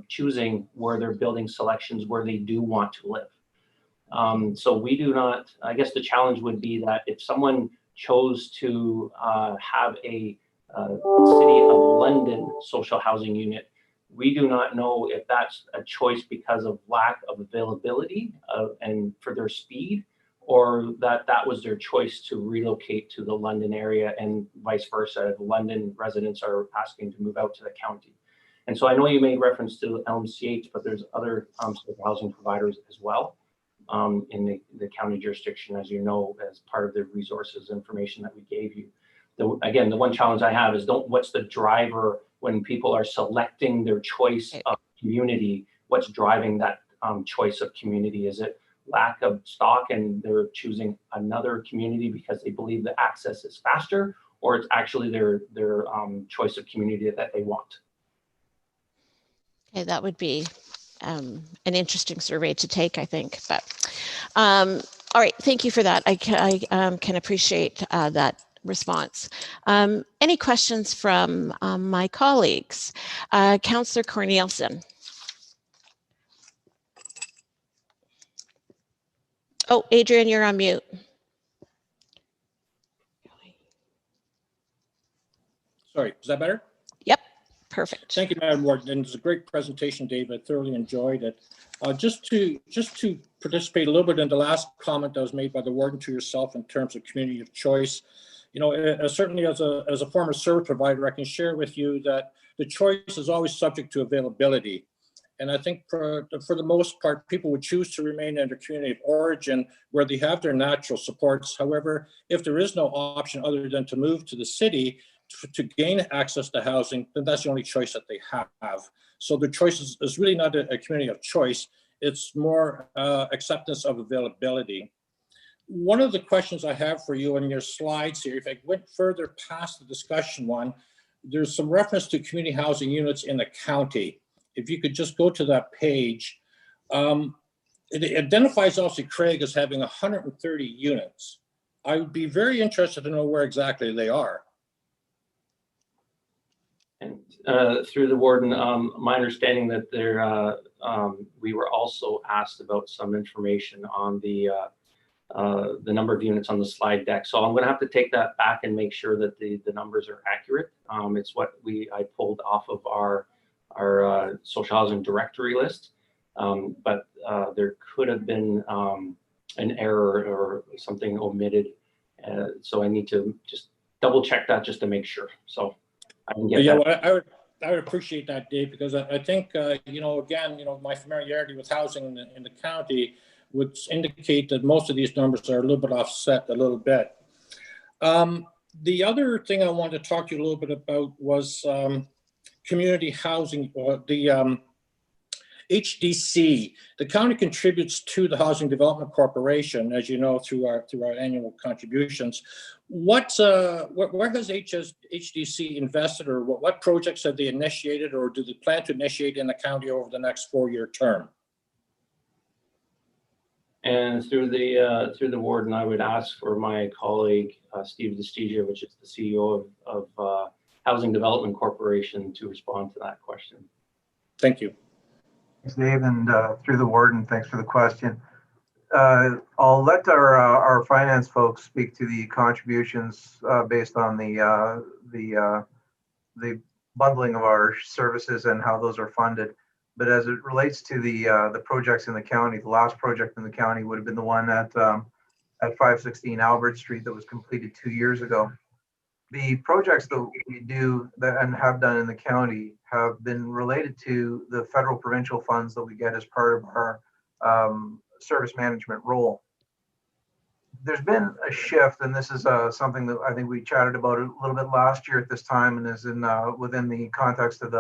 choosing where their building selections, where they do want to live. So we do not, I guess the challenge would be that if someone chose to have a City of London social housing unit, we do not know if that's a choice because of lack of availability and for their speed, or that was their choice to relocate to the London area, and vice versa. If London residents are asking to move out to the county. And so I know you made reference to LMCH, but there's other social housing providers as well in the county jurisdiction, as you know, as part of the resources information that we gave you. Again, the one challenge I have is what's the driver when people are selecting their choice of community? What's driving that choice of community? Is it lack of stock and they're choosing another community because they believe the access is faster, or it's actually their choice of community that they want? Okay, that would be an interesting survey to take, I think. But all right, thank you for that. I can appreciate that response. Any questions from my colleagues? Councillor Cornelissen. Oh, Adrian, you're on mute. Sorry, is that better? Yep, perfect. Thank you, Madam Warden. And it was a great presentation, Dave. I thoroughly enjoyed it. Just to participate a little bit in the last comment that was made by the warden to yourself in terms of community of choice. You know, certainly as a former service provider, I can share with you that the choice is always subject to availability. And I think for the most part, people would choose to remain in their community of origin where they have their natural supports. However, if there is no option other than to move to the city to gain access to housing, then that's the only choice that they have. So the choice is really not a community of choice. It's more acceptance of availability. One of the questions I have for you on your slides here, if I went further past the discussion one, there's some reference to community housing units in the county. If you could just go to that page, it identifies also Craig as having 130 units. I would be very interested to know where exactly they are. And through the warden, my understanding that we were also asked about some information on the number of units on the slide deck. So I'm going to have to take that back and make sure that the numbers are accurate. It's what I pulled off of our social housing directory list, but there could have been an error or something omitted. So I need to just double check that just to make sure. So I can get that. Well, I would appreciate that, Dave, because I think, you know, again, you know, my familiarity with housing in the county would indicate that most of these numbers are a little bit offset a little bit. The other thing I wanted to talk to you a little bit about was community housing, or the HDC. The county contributes to the Housing Development Corporation, as you know, through our annual contributions. Where has HDC invested, or what projects have they initiated, or do they plan to initiate in the county over the next 4-year term? And through the warden, I would ask for my colleague Steve Destigia, which is the CEO of Housing Development Corporation, to respond to that question. Thank you. Thanks, Dave, and through the warden, thanks for the question. I'll let our finance folks speak to the contributions based on the bundling of our services and how those are funded. But as it relates to the projects in the county, the last project in the county would have been the one at 516 Albert Street that was completed 2 years ago. The projects that we do and have done in the county have been related to the federal provincial funds that we get as part of our service management role. There's been a shift, and this is something that I think we chatted about a little bit last year at this time, and is in within the context of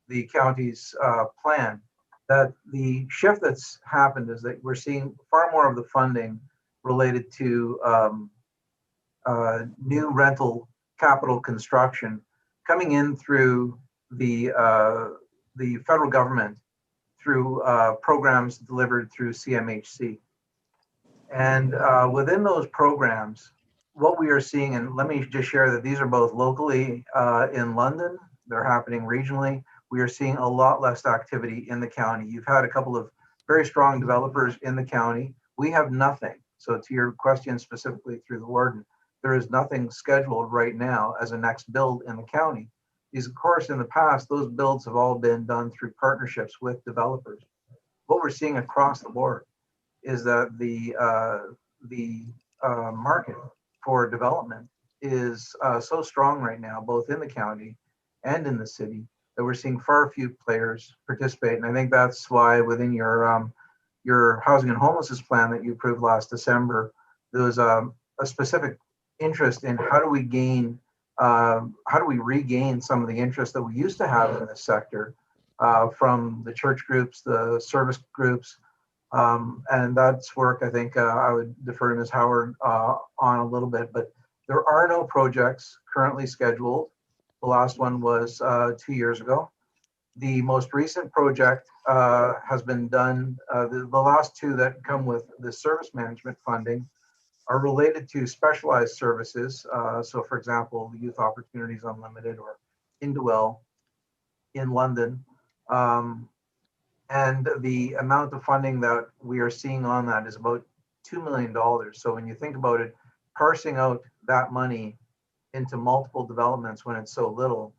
the county's plan. That the shift that's happened is that we're seeing far more of the funding related to new rental capital construction coming in through the federal government through programs delivered through CMHC. And within those programs, what we are seeing, and let me just share that these are both locally in London, they're happening regionally. We are seeing a lot less activity in the county. You've had a couple of very strong developers in the county. We have nothing. So to your question specifically through the warden, there is nothing scheduled right now as a next build in the county. Because of course, in the past, those builds have all been done through partnerships with developers. What we're seeing across the board is that the market for development is so strong right now, both in the county and in the city, that we're seeing far few players participate. And I think that's why within your housing and homelessness plan that you approved last December, there was a specific interest in how do we regain some of the interest that we used to have in this sector from the church groups, the service groups, and that's work I think I would defer to Ms. Howard on a little bit, but there are no projects currently scheduled. The last one was 2 years ago. The most recent project has been done. The last two that come with the service management funding are related to specialized services. So for example, the Youth Opportunities Unlimited or Indwell in London. And the amount of funding that we are seeing on that is about $2 million. So when you think about it, parsing out that money into multiple developments when it's so little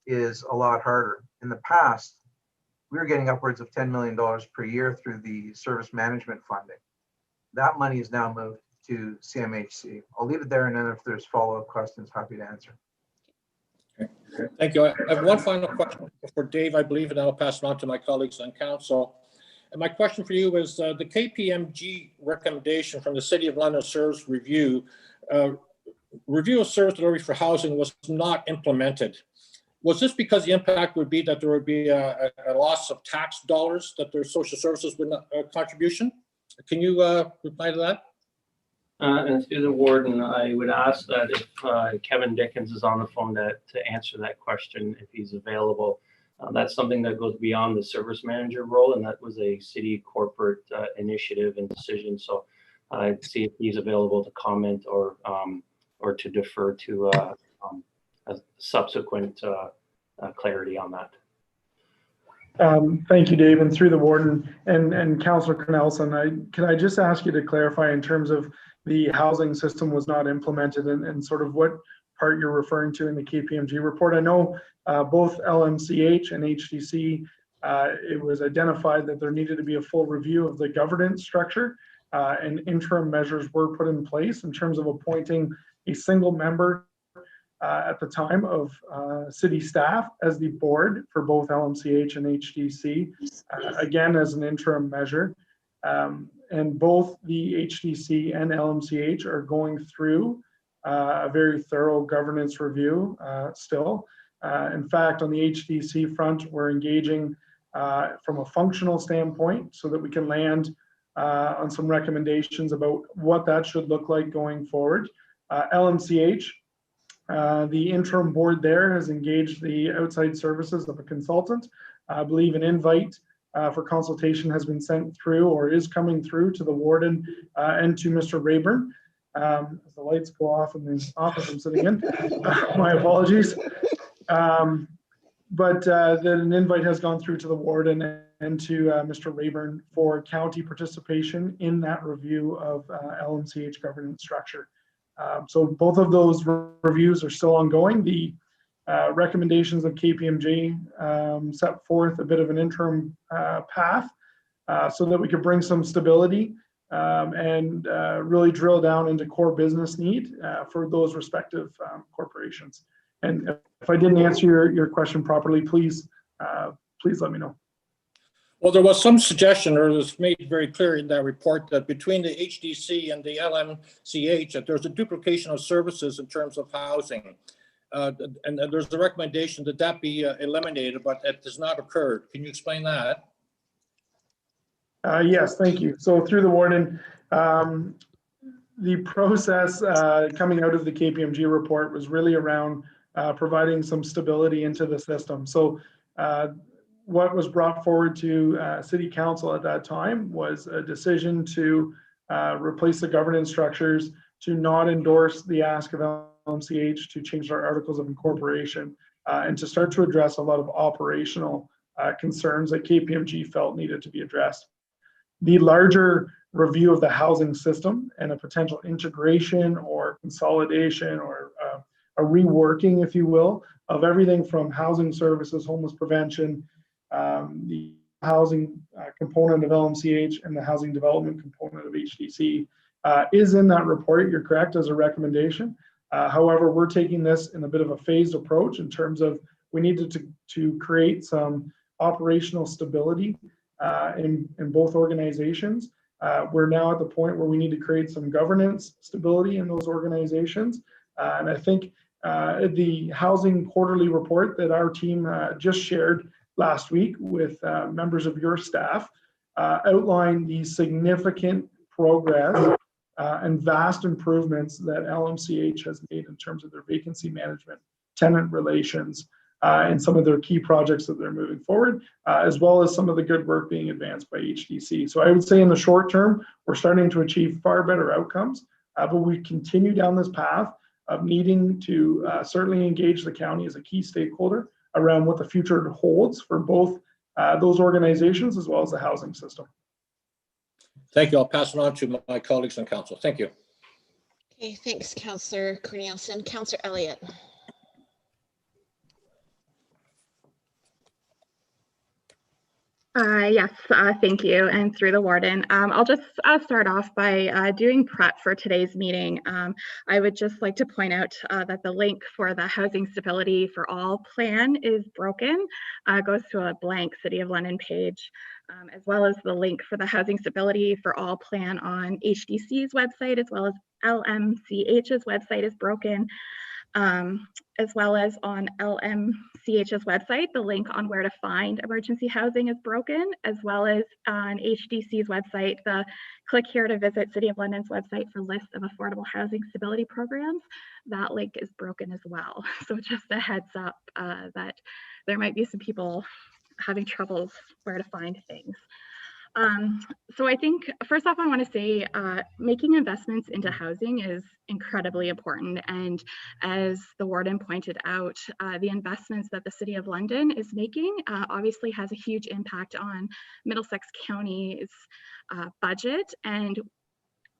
is a lot harder. In the past, we were getting upwards of $10 million per year through the service management funding. That money is now moved to CMHC. I'll leave it there, and then if there's follow-up questions, happy to answer. Okay. Thank you. I have one final question for Dave, I believe, and I'll pass it on to my colleagues on council. And my question for you is the KPMG recommendation from the City of London Service Review, review of service delivery for housing was not implemented. Was this because the impact would be that there would be a loss of tax dollars that their social services would not contribution? Can you reply to that? And through the warden, I would ask that if Kevin Dickens is on the phone to answer that question, if he's available. That's something that goes beyond the service manager role, and that was a city corporate initiative and decision. So I'd see if he's available to comment or to defer to a subsequent clarity on that. Thank you, Dave, and through the warden and Councillor Cornelison, can I just ask you to clarify in terms of the housing system was not implemented and sort of what part you're referring to in the KPMG report? I know both LMCH and HDC, it was identified that there needed to be a full review of the governance structure and interim measures were put in place in terms of appointing a single member at the time of city staff as the board for both LMCH and HDC, again, as an interim measure. And both the HDC and LMCH are going through a very thorough governance review still. In fact, on the HDC front, we're engaging from a functional standpoint so that we can land on some recommendations about what that should look like going forward. LMCH, the interim board there has engaged the outside services of a consultant. I believe an invite for consultation has been sent through or is coming through to the warden and to Mr. Rayburn. As the lights go off in the office I'm sitting in, my apologies. But then an invite has gone through to the warden and to Mr. Rayburn for county participation in that review of LMCH governance structure. So both of those reviews are still ongoing. The recommendations of KPMG set forth a bit of an interim path so that we could bring some stability and really drill down into core business need for those respective corporations. And if I didn't answer your question properly, please let me know. Well, there was some suggestion, or it was made very clear in that report, that between the HDC and the LMCH, that there's a duplication of services in terms of housing. And there's the recommendation that that be eliminated, but that has not occurred. Can you explain that? Yes, thank you. So through the warden, the process coming out of the KPMG report was really around providing some stability into the system. So what was brought forward to City Council at that time was a decision to replace the governance structures, to not endorse the ask of LMCH to change our articles of incorporation, and to start to address a lot of operational concerns that KPMG felt needed to be addressed. The larger review of the housing system and a potential integration or consolidation or a reworking, if you will, of everything from housing services, homeless prevention, the housing component of LMCH and the housing development component of HDC is in that report. You're correct, as a recommendation. However, we're taking this in a bit of a phased approach in terms of we needed to create some operational stability in both organizations. We're now at the point where we need to create some governance stability in those organizations. And I think the housing quarterly report that our team just shared last week with members of your staff outlined the significant progress and vast improvements that LMCH has made in terms of their vacancy management, tenant relations, and some of their key projects that they're moving forward, as well as some of the good work being advanced by HDC. So I would say in the short term, we're starting to achieve far better outcomes, but we continue down this path of needing to certainly engage the county as a key stakeholder around what the future holds for both those organizations as well as the housing system. Thank you. I'll pass it on to my colleagues on council. Thank you. Okay, thanks, Councillor Cornelius. Councillor Elliott. Yes, thank you. And through the warden, I'll just start off by doing prep for today's meeting. I would just like to point out that the link for the Housing Stability for All plan is broken. Goes to a blank City of London page, as well as the link for the Housing Stability for All plan on HDC's website, as well as LMCH's website is broken. As well as on LMCH's website, the link on where to find emergency housing is broken, as well as on HDC's website, the click here to visit City of London's website for lists of affordable housing stability programs. That link is broken as well. So just a heads up that there might be some people having troubles where to find things. So I think first off, I want to say making investments into housing is incredibly important. And as the warden pointed out, the investments that the City of London is making obviously has a huge impact on Middlesex County's budget. And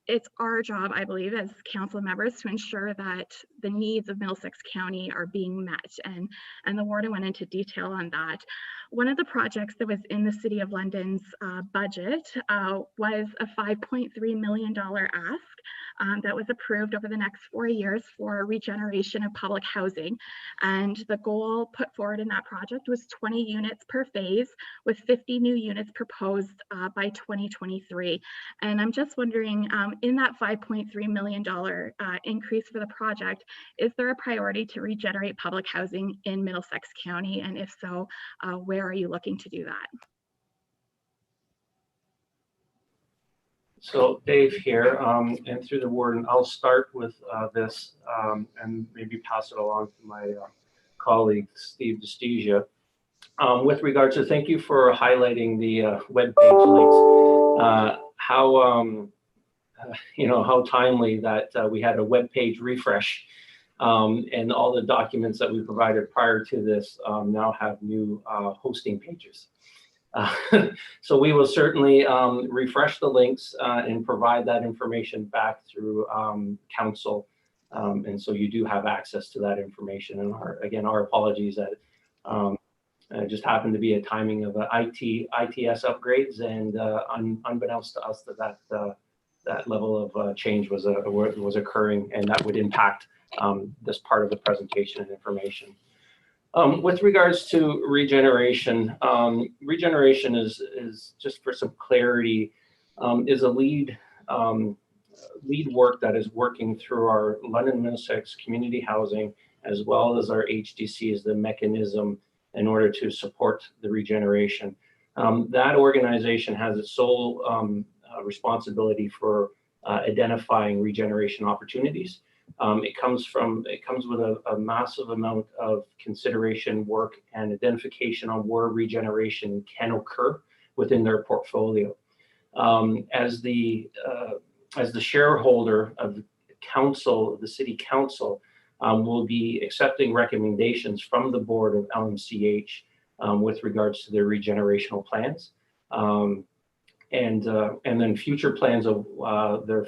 it's our job, I believe, as council members to ensure that the needs of Middlesex County are being met. And the warden went into detail on that. One of the projects that was in the City of London's budget was a $5.3 million ask that was approved over the next 4 years for regeneration of public housing. And the goal put forward in that project was 20 units per phase, with 50 new units proposed by 2023. And I'm just wondering, in that $5.3 million increase for the project, is there a priority to regenerate public housing in Middlesex County? And if so, where are you looking to do that? So Dave here, and through the warden, I'll start with this and maybe pass it along to my colleague, Steve Destesia. With regards to, thank you for highlighting the webpage links. How timely that we had a webpage refresh, and all the documents that we provided prior to this now have new hosting pages. So we will certainly refresh the links and provide that information back through council. And so you do have access to that information. And our apologies that it just happened to be a timing of ITS upgrades, and unbeknownst to us that level of change was occurring, and that would impact this part of the presentation and information. With regards to regeneration, regeneration is just for some clarity, is a lead work that is working through our London Middlesex community housing, as well as our HDC as the mechanism in order to support the regeneration. That organization has its sole responsibility for identifying regeneration opportunities. It comes with a massive amount of consideration, work, and identification on where regeneration can occur within their portfolio. As the shareholder of council, the city council, will be accepting recommendations from the board of LMCH with regards to their regenerational plans, and then future plans of their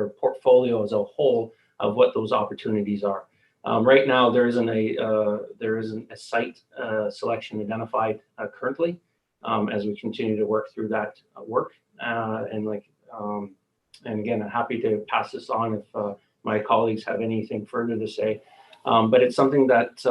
portfolio as a whole of what those opportunities are. Right now, there isn't a site selection identified currently, as we continue to work through that work. And again, I'm happy to pass this on if my colleagues have anything further to say. But it's something that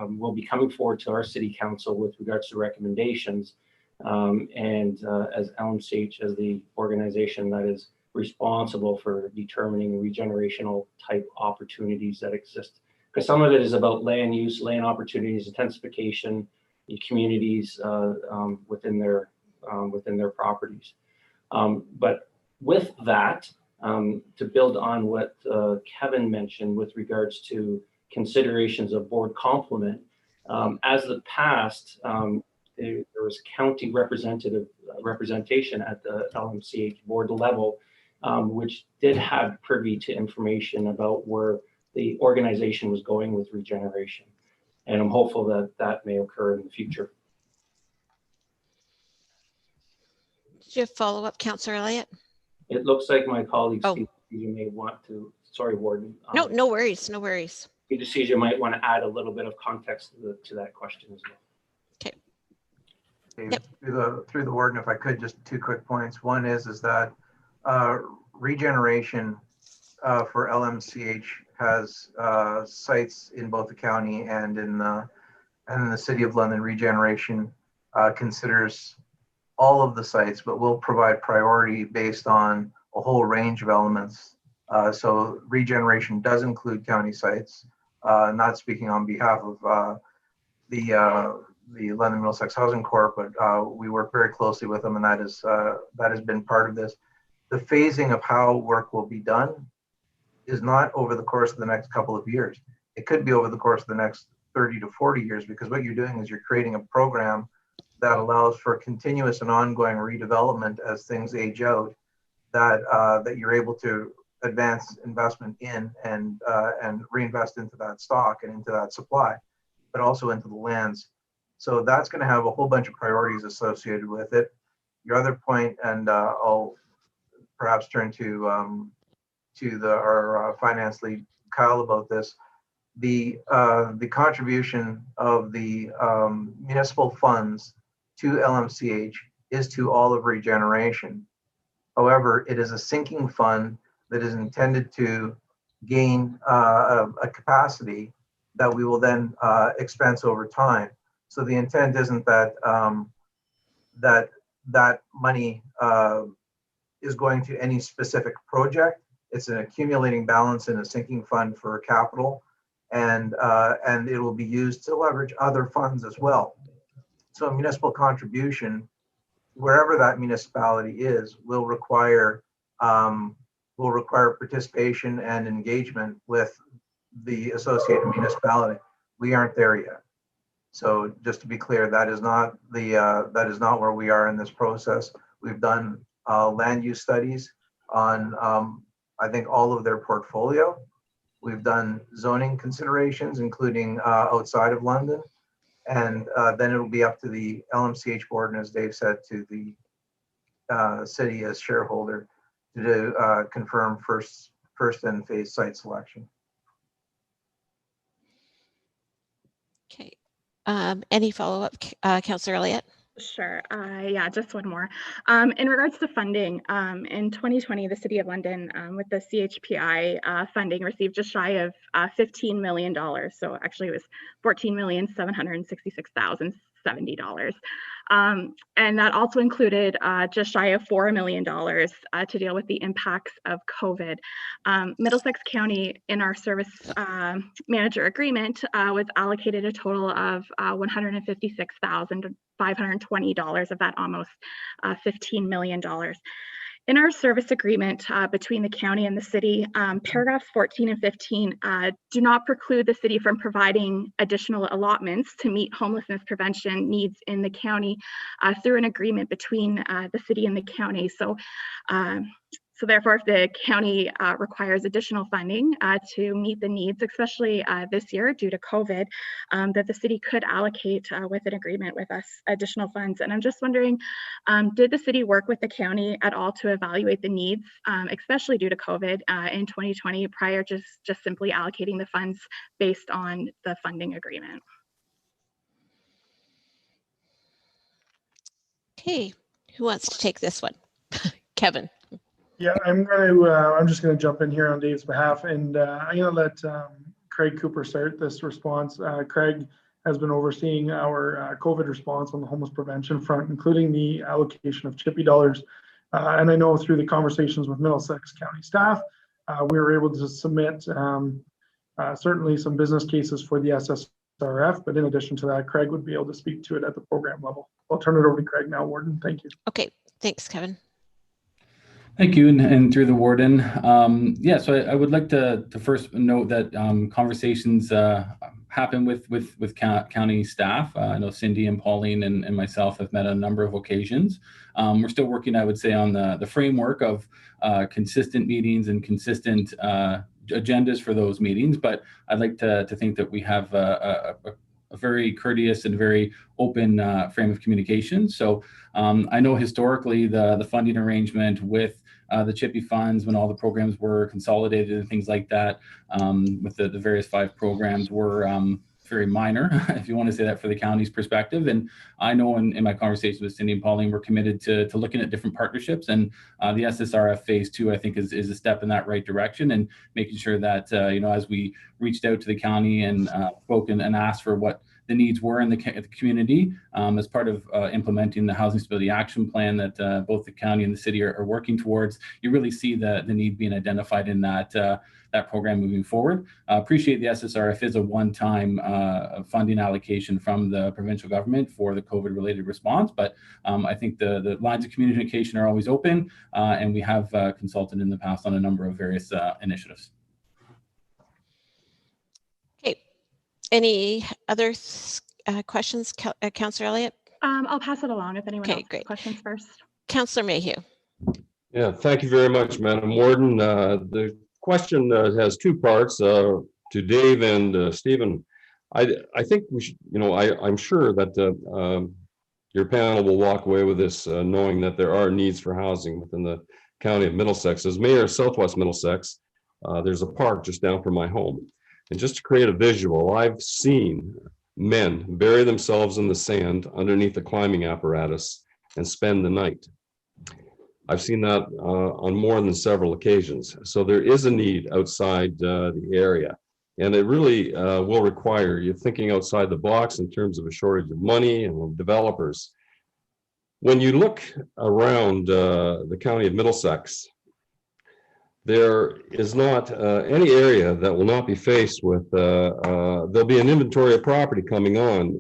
will be coming forward to our city council with regards to recommendations. And as LMCH, as the organization that is responsible for determining regenerational type opportunities that exist, because some of it is about land use, land opportunities, intensification, communities within their properties. But with that, to build on what Kevin mentioned with regards to considerations of board complement, as the past, there was county representation at the LMCH board level, which did have privy to information about where the organization was going with regeneration. And I'm hopeful that that may occur in the future. Did you have follow-up, Councillor Elliott? It looks like my colleague, Oh. Steve, you may want to, sorry, Warden. No, no worries, no worries. You might want to add a little bit of context to that question as well. Okay. Yep. Through the warden, if I could, just two quick points. One is that regeneration for LMCH has sites in both the county and in the City of London. Regeneration considers all of the sites, but will provide priority based on a whole range of elements. So regeneration does include county sites. Not speaking on behalf of the London Middlesex Housing Corp, but we work very closely with them, and that has been part of this. The phasing of how work will be done is not over the course of the next couple of years. It could be over the course of the next 30 to 40 years, because what you're doing is you're creating a program that allows for continuous and ongoing redevelopment as things age out, that you're able to advance investment in and reinvest into that stock and into that supply, but also into the lands. So that's going to have a whole bunch of priorities associated with it. Your other point, and I'll perhaps turn to our finance lead, Kyle, about this. The contribution of the municipal funds to LMCH is to all of regeneration. However, it is a sinking fund that is intended to gain a capacity that we will then expense over time. So the intent isn't that that money is going to any specific project. It's an accumulating balance in a sinking fund for capital, and it will be used to leverage other funds as well. So a municipal contribution, wherever that municipality is, will require participation and engagement with the associated municipality. We aren't there yet. So just to be clear, that is not where we are in this process. We've done land use studies on I think all of their portfolio. We've done zoning considerations, including outside of London, And then it'll be up to the LMCH board, and as Dave said, to the city as shareholder to confirm first and phase site selection. Okay. Any follow-up, Councillor Elliott? Sure. Yeah, just one more. In regards to funding, in 2020, the City of London, with the CHPI funding, received just shy of $15 million. So actually, it was $14,766,070. And that also included just shy of $4 million to deal with the impacts of COVID. Middlesex County, in our service manager agreement, was allocated a total of $156,520 of that almost $15 million. In our service agreement between the county and the city, paragraphs 14 and 15 do not preclude the city from providing additional allotments to meet homelessness prevention needs in the county through an agreement between the city and the county. So therefore, if the county requires additional funding to meet the needs, especially this year due to COVID, that the city could allocate with an agreement with us additional funds. And I'm just wondering, did the city work with the county at all to evaluate the needs, especially due to COVID in 2020, prior just simply allocating the funds based on the funding agreement? Okay, who wants to take this one? Kevin. Yeah, I'm just going to jump in here on Dave's behalf, and I'm going to let Craig Cooper start this response. Craig has been overseeing our COVID response on the homeless prevention front, including the allocation of CHIPI dollars. And I know through the conversations with Middlesex County staff, we were able to submit certainly some business cases for the SSRF, but in addition to that, Craig would be able to speak to it at the program level. I'll turn it over to Craig now, Warden. Thank you. Okay, thanks, Kevin. Thank you, and through the warden. Yeah, so I would like to first note that conversations happen with county staff. I know Cindy and Pauline and myself have met on a number of occasions. We're still working, I would say, on the framework of consistent meetings and consistent agendas for those meetings, but I'd like to think that we have a very courteous and very open frame of communication. So I know historically the funding arrangement with the CHIPI funds, when all the programs were consolidated and things like that, with the various 5 programs, were very minor, if you want to say that, for the county's perspective. And I know in my conversations with Cindy and Pauline, we're committed to looking at different partnerships, and the SSRF phase 2, I think, is a step in that right direction, and making sure that as we reached out to the county and spoken and asked for what the needs were in the community as part of implementing the Housing Stability Action Plan that both the county and the city are working towards. You really see the need being identified in that program moving forward. Appreciate the SSRF is a one-time funding allocation from the provincial government for the COVID-related response, but I think the lines of communication are always open, and we have consulted in the past on a number of various initiatives. Any other questions, Councillor Elliott? I'll pass it along if anyone else has questions first. Councillor Mayhew. Yeah, thank you very much, Madam Warden. The question has 2 parts to Dave and Stephen. I think we should, I'm sure that your panel will walk away with this knowing that there are needs for housing within the county of Middlesex. As mayor of Southwest Middlesex, there's a park just down from my home. And just to create a visual, I've seen men bury themselves in the sand underneath a climbing apparatus and spend the night. I've seen that on more than several occasions. So there is a need outside the area. And it really will require you thinking outside the box in terms of a shortage of money and developers. When you look around the county of Middlesex, there is not any area that will not be faced with, there'll be an inventory of property coming on.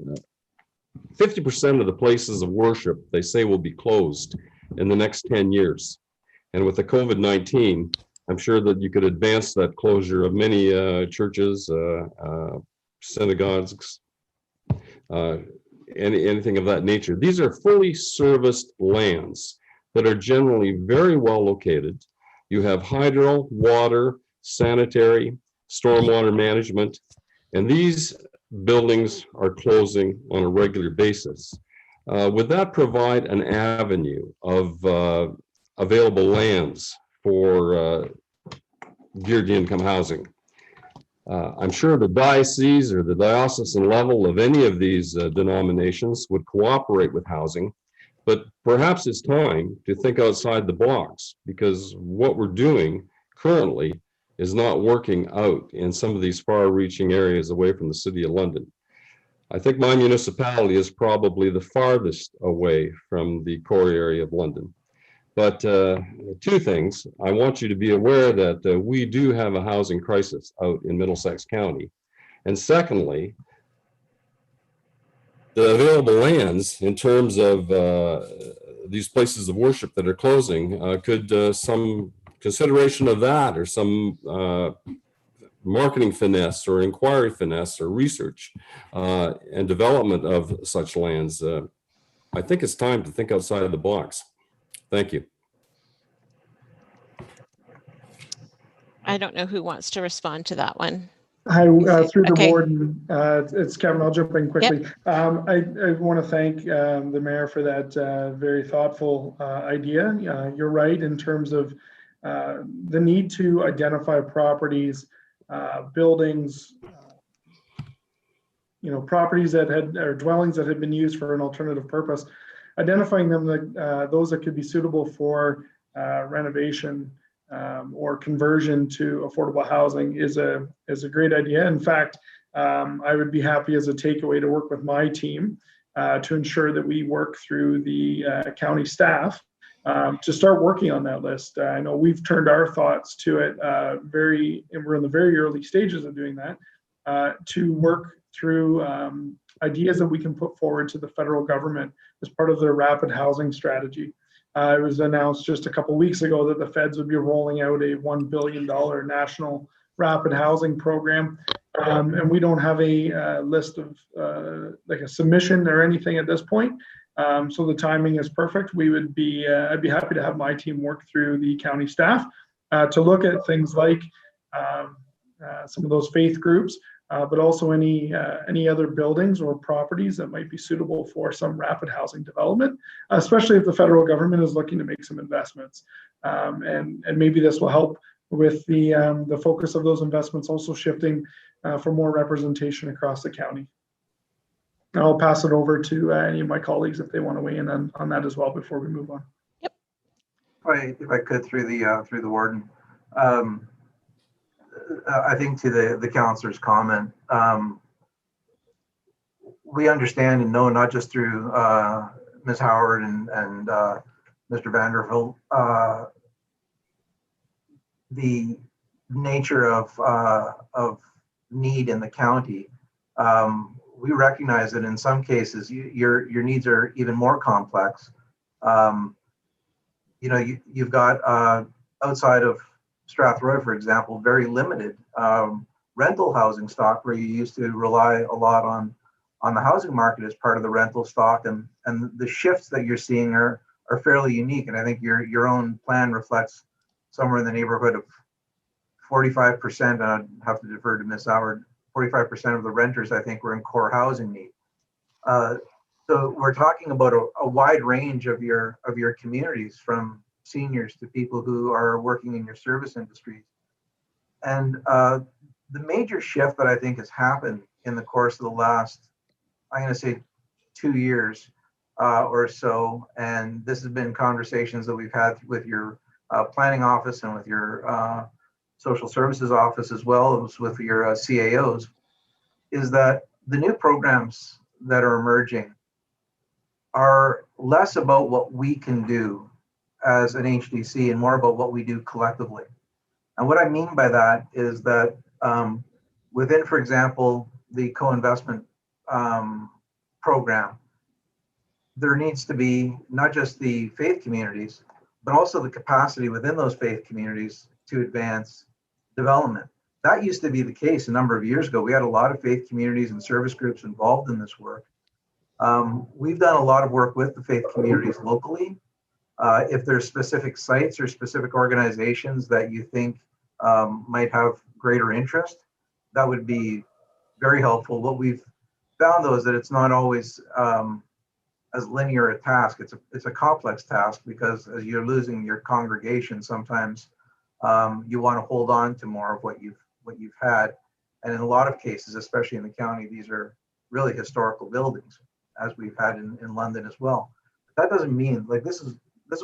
50% of the places of worship, they say, will be closed in the next 10 years. And with the COVID-19, I'm sure that you could advance that closure of many churches, synagogues, anything of that nature. These are fully serviced lands that are generally very well located. You have hydro, water, sanitary, stormwater management, and these buildings are closing on a regular basis. Would that provide an avenue of available lands for geared income housing? I'm sure the diocese or the diocesan level of any of these denominations would cooperate with housing, but perhaps it's time to think outside the box, because what we're doing currently is not working out in some of these far-reaching areas away from the City of London. I think my municipality is probably the farthest away from the core area of London. But two things. I want you to be aware that we do have a housing crisis out in Middlesex County. And secondly, the available lands in terms of these places of worship that are closing, could some consideration of that, or some marketing finesse or inquiry finesse or research and development of such lands, I think it's time to think outside of the box. Thank you. I don't know who wants to respond to that one. Hi, through the Okay. warden, it's Kevin. I'll jump in quickly. I want to thank the mayor for that very thoughtful idea. You're right in terms of the need to identify properties, buildings, properties that had, or dwellings that had been used for an alternative purpose, identifying them, that those that could be suitable for renovation or conversion to affordable housing is a great idea. In fact, I would be happy as a takeaway to work with my team to ensure that we work through the county staff to start working on that list. I know we've turned our thoughts to it and we're in the very early stages of doing that, to work through ideas that we can put forward to the federal government as part of their rapid housing strategy. It was announced just a couple of weeks ago that the feds would be rolling out a $1 billion national rapid housing program. And we don't have a list of like a submission or anything at this point. So the timing is perfect. We would be, I'd be happy to have my team work through the county staff to look at things like some of those faith groups, but also any other buildings or properties that might be suitable for some rapid housing development, especially if the federal government is looking to make some investments. And maybe this will help with the focus of those investments also shifting for more representation across the county. I'll pass it over to any of my colleagues if they want to weigh in on that as well before we move on. Yep. If I could, through the warden. I think to the councillor's comment, we understand and know, not just through Ms. Howard and Mr. Vanderveld, the nature of need in the county. We recognize that in some cases your needs are even more complex. You've got outside of Strathroy, for example, very limited rental housing stock, where you used to rely a lot on the housing market as part of the rental stock, and the shifts that you're seeing are fairly unique. And I think your own plan reflects somewhere in the neighborhood of 45%. I'd have to defer to Ms. Howard. 45% of the renters, I think, were in core housing need. So we're talking about a wide range of your communities, from seniors to people who are working in your service industries. And the major shift that I think has happened in the course of the last, I'm going to say 2 years or so, and this has been conversations that we've had with your planning office and with your social services office, as well as with your CAOs, is that the new programs that are emerging are less about what we can do as an HDC and more about what we do collectively. And what I mean by that is that within, for example, the co-investment program, there needs to be not just the faith communities, but also the capacity within those faith communities to advance development. That used to be the case a number of years ago. We had a lot of faith communities and service groups involved in this work. We've done a lot of work with the faith communities locally. If there's specific sites or specific organizations that you think might have greater interest, that would be very helpful. What we've found though is that it's not always as linear a task. It's a complex task, because as you're losing your congregation, sometimes you want to hold on to more of what you've had. And in a lot of cases, especially in the county, these are really historical buildings, as we've had in London as well. But that doesn't mean, like, this is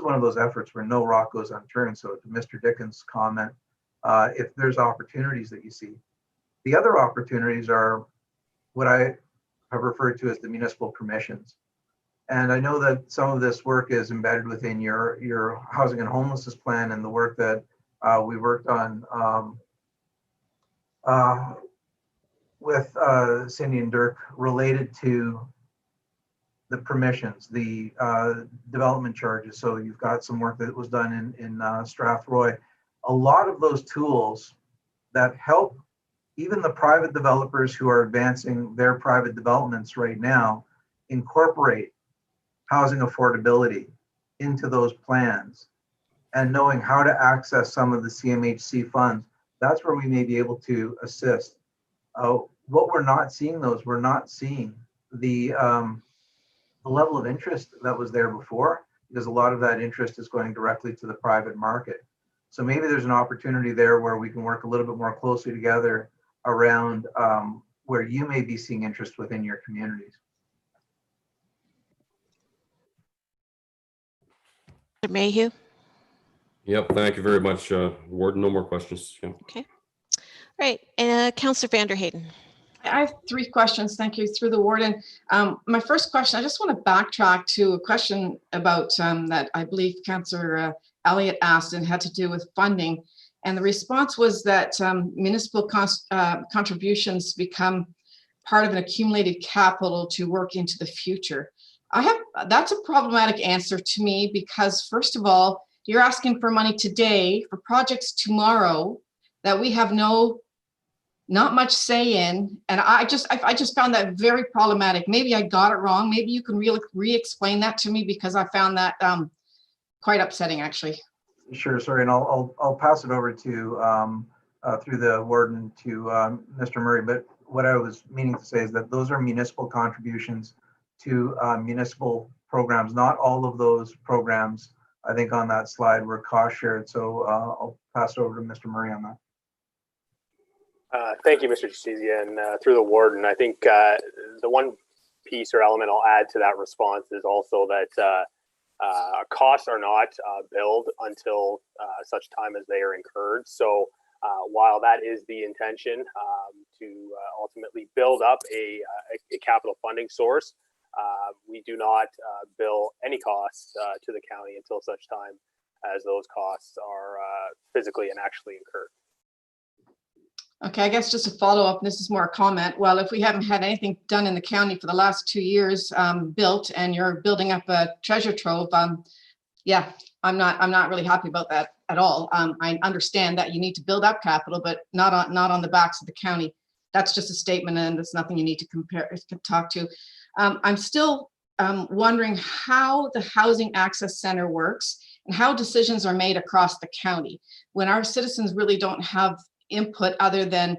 one of those efforts where no rock goes unturned. So to Mr. Dickens' comment, if there's opportunities that you see, the other opportunities are what I have referred to as the municipal permissions. And I know that some of this work is embedded within your housing and homelessness plan, and the work that we worked on with Cindy and Dirk related to the permissions, the development charges. So you've got some work that was done in Strathroy. A lot of those tools that help even the private developers who are advancing their private developments right now incorporate housing affordability into those plans, and knowing how to access some of the CMHC funds. That's where we may be able to assist. What we're not seeing though is we're not seeing the level of interest that was there before, because a lot of that interest is going directly to the private market. So maybe there's an opportunity there where we can work a little bit more closely together around where you may be seeing interest within your communities. Mr. Mayhew? Yep, thank you very much, Warden. No more questions. Yeah. Okay. All right, Councillor Vanderheyden. I have 3 questions. Thank you, through the warden. My first question, I just want to backtrack to a question about that I believe Councillor Elliott asked, and had to do with funding. And the response was that municipal contributions become part of an accumulated capital to work into the future. That's a problematic answer to me, because first of all, you're asking for money today for projects tomorrow that we have not much say in. And I just found that very problematic. Maybe I got it wrong. Maybe you can re-explain that to me, because I found that quite upsetting, actually. Sure, sorry, and I'll pass it over to through the warden to Mr. Murray. But what I was meaning to say is that those are municipal contributions to municipal programs. Not all of those programs, I think, on that slide were cost shared. So I'll pass it over to Mr. Murray on that. Thank you, Mr. Justicia, and through the warden. I think the one piece or element I'll add to that response is also that costs are not billed until such time as they are incurred. So while that is the intention to ultimately build up a capital funding source, we do not bill any costs to the county until such time as those costs are physically and actually incurred. Okay, I guess just a follow-up, this is more a comment. Well, if we haven't had anything done in the county for the last 2 years built, and you're building up a treasure trove, yeah, I'm not really happy about that at all. I understand that you need to build up capital, but not on the backs of the county. That's just a statement, and it's nothing you need to talk to. I'm still wondering how the Housing Access Center works and how decisions are made across the county when our citizens really don't have input other than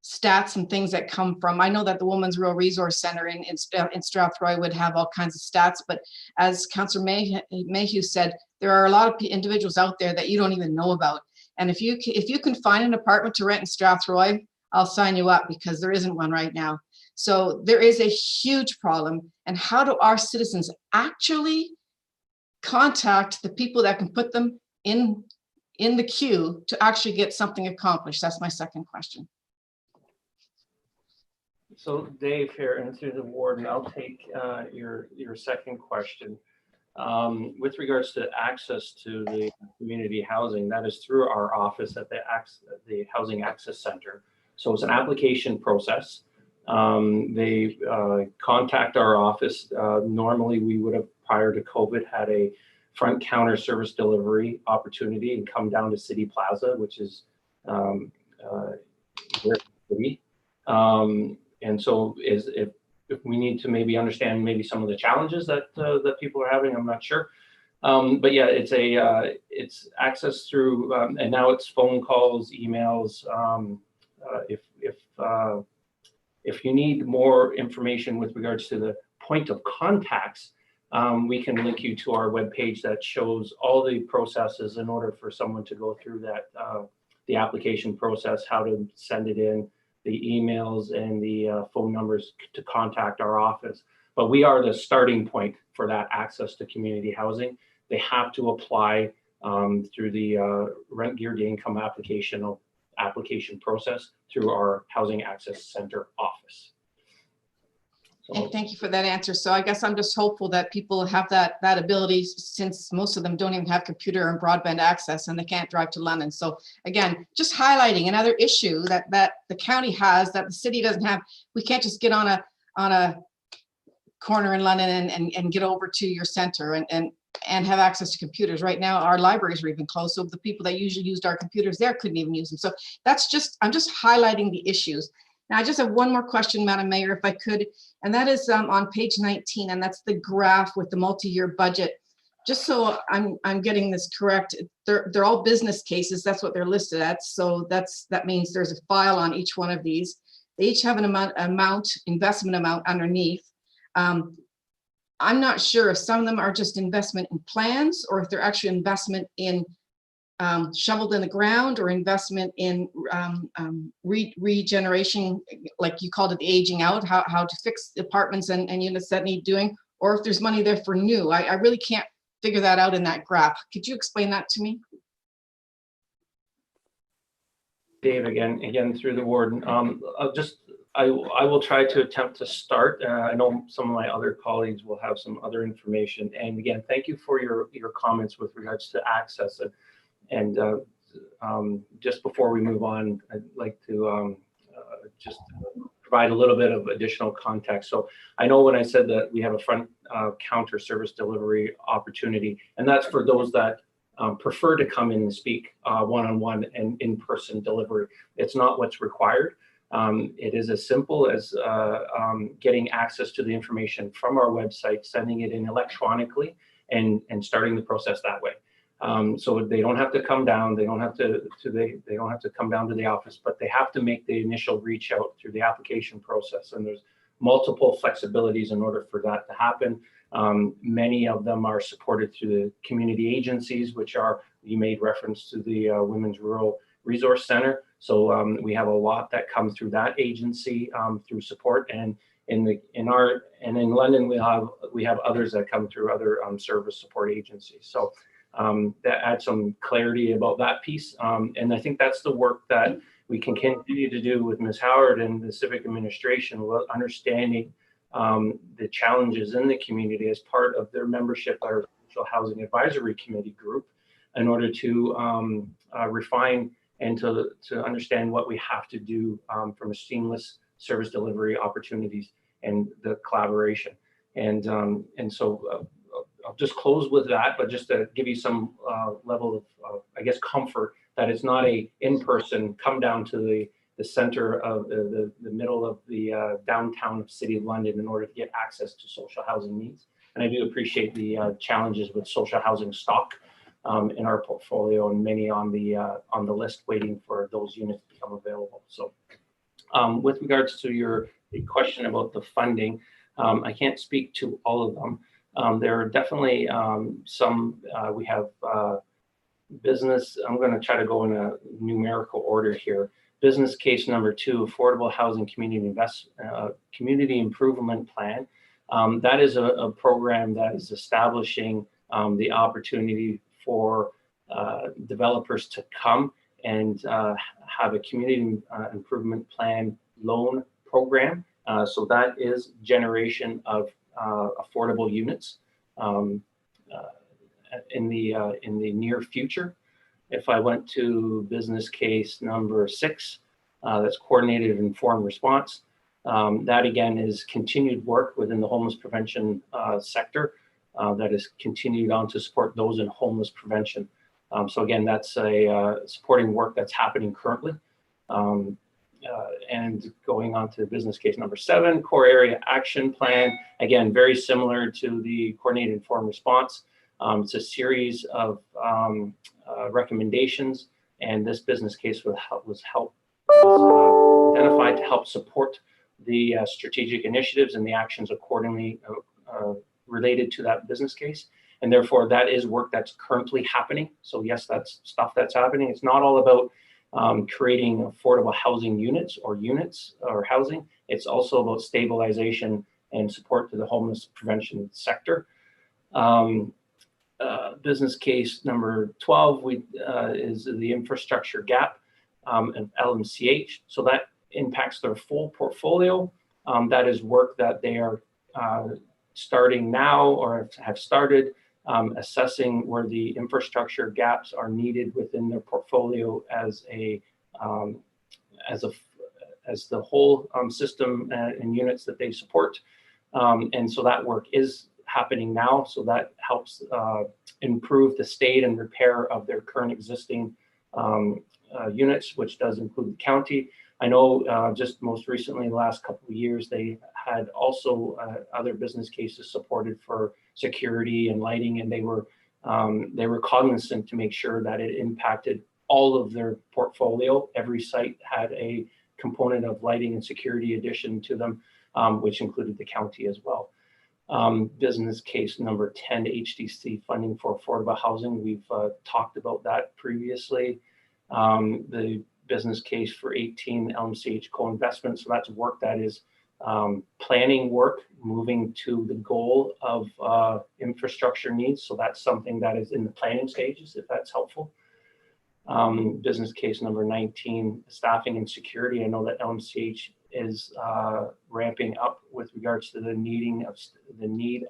stats and things that come from. I know that the Women's Rural Resource Center in Strathroy would have all kinds of stats, but as Councillor Mayhew said, there are a lot of individuals out there that you don't even know about. And if you can find an apartment to rent in Strathroy, I'll sign you up, because there isn't one right now. So there is a huge problem. And how do our citizens actually contact the people that can put them in the queue to actually get something accomplished? That's my second question. So Dave here, and through the warden, I'll take your second question. With regards to access to the community housing, that is through our office at the Housing Access Center. So it's an application process. They contact our office. Normally we would have, prior to COVID, had a front counter service delivery opportunity and come down to City Plaza, which is city. And so if we need to maybe understand maybe some of the challenges that that people are having, I'm not sure. But yeah, it's access through, and now it's phone calls, emails. If If you need more information with regards to the point of contacts, we can link you to our webpage that shows all the processes in order for someone to go through that, the application process, how to send it in, the emails and the phone numbers to contact our office. But we are the starting point for that access to community housing. They have to apply through the rent geared income application process through our Housing Access Center office. And thank you for that answer. So I guess I'm just hopeful that people have that ability, since most of them don't even have computer and broadband access and they can't drive to London. So again, just highlighting another issue that the county has that the city doesn't have. We can't just get on a corner in London and get over to your center and have access to computers. Right now, our libraries are even closed, so the people that usually used our computers there couldn't even use them. So I'm just highlighting the issues. Now, I just have one more question, Madam Mayor, if I could, and that is on page 19, and that's the graph with the multi-year budget. Just so I'm getting this correct, they're all business cases. That's what they're listed at. So that means there's a file on each one of these. They each have an investment amount underneath. I'm not sure if some of them are just investment in plans or if they're actually investment in shoveled in the ground or investment in regeneration, like you called it, the aging out, how to fix apartments and units that need doing, or if there's money there for new. I really can't figure that out in that graph. Could you explain that to me? Dave, again through the warden. I will try to attempt to start. I know some of my other colleagues will have some other information. And again, thank you for your comments with regards to access. And just before we move on, I'd like to just provide a little bit of additional context. So I know when I said that we have a front counter service delivery opportunity, and that's for those that prefer to come in and speak one-on-one and in-person delivery. It's not what's required. It is as simple as getting access to the information from our website, sending it in electronically, and starting the process that way. So they don't have to come down. They don't have to come down to the office, but they have to make the initial reach out through the application process. And there's multiple flexibilities in order for that to happen. Many of them are supported through the community agencies, which are, you made reference to the Women's Rural Resource Center. So we have a lot that come through that agency through support, and in London we have others that come through other service support agencies. So that adds some clarity about that piece, and I think that's the work that we can continue to do with Ms. Howard and the civic administration, understanding the challenges in the community as part of their membership, our Social Housing Advisory Committee group, in order to refine and to understand what we have to do from a seamless service delivery opportunities and the collaboration. And so I'll just close with that, but just to give you some level of, I guess, comfort that it's not a in-person come down to the center of the middle of the downtown of City of London in order to get access to social housing needs. And I do appreciate the challenges with social housing stock in our portfolio, and many on the list waiting for those units to become available. So with regards to your question about the funding, I can't speak to all of them. There are definitely some, we have business, I'm going to try to go in a numerical order here. Business case number 2, Affordable Housing Community Improvement Plan. That is a program that is establishing the opportunity for developers to come and have a community improvement plan loan program. So that is generation of affordable units in the near future. If I went to business case number 6, that's coordinated informed response. That again is continued work within the homeless prevention sector that is continued on to support those in homeless prevention. So again, that's a supporting work that's happening currently. And going on to business case number 7, core area action plan. Again, very similar to the coordinated informed response. It's a series of recommendations, and this business case was identified to help support the strategic initiatives and the actions accordingly related to that business case. And therefore, that is work that's currently happening. So yes, that's stuff that's happening. It's not all about creating affordable housing units or housing. It's also about stabilization and support to the homeless prevention sector. Business case number 12 is the infrastructure gap and LMCH. So that impacts their full portfolio. That is work that they are starting now or have started assessing where the infrastructure gaps are needed within their portfolio as the whole system and units that they support. And so that work is happening now. So that helps improve the state and repair of their current existing units, which does include the county. I know just most recently, the last couple of years, they had also other business cases supported for security and lighting, and they were cognizant to make sure that it impacted all of their portfolio. Every site had a component of lighting and security addition to them, which included the county as well. Business case number 10, HDC funding for affordable housing. We've talked about that previously. The business case for 18, LMCH co-investment. So that's work that is planning work, moving to the goal of infrastructure needs. So that's something that is in the planning stages, if that's helpful. Business case number 19, staffing and security. I know that LMCH is ramping up with regards to the need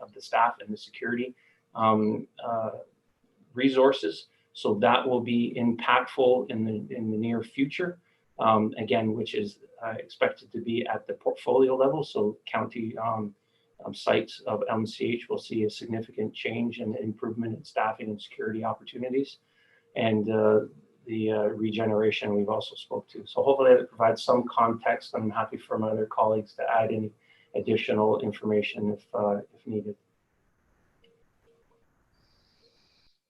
of the staff and the security resources. So that will be impactful in the near future, again, which is expected to be at the portfolio level. So county sites of LMCH will see a significant change and improvement in staffing and security opportunities. And the regeneration we've also spoke to. So hopefully that provides some context. I'm happy for my other colleagues to add any additional information if needed.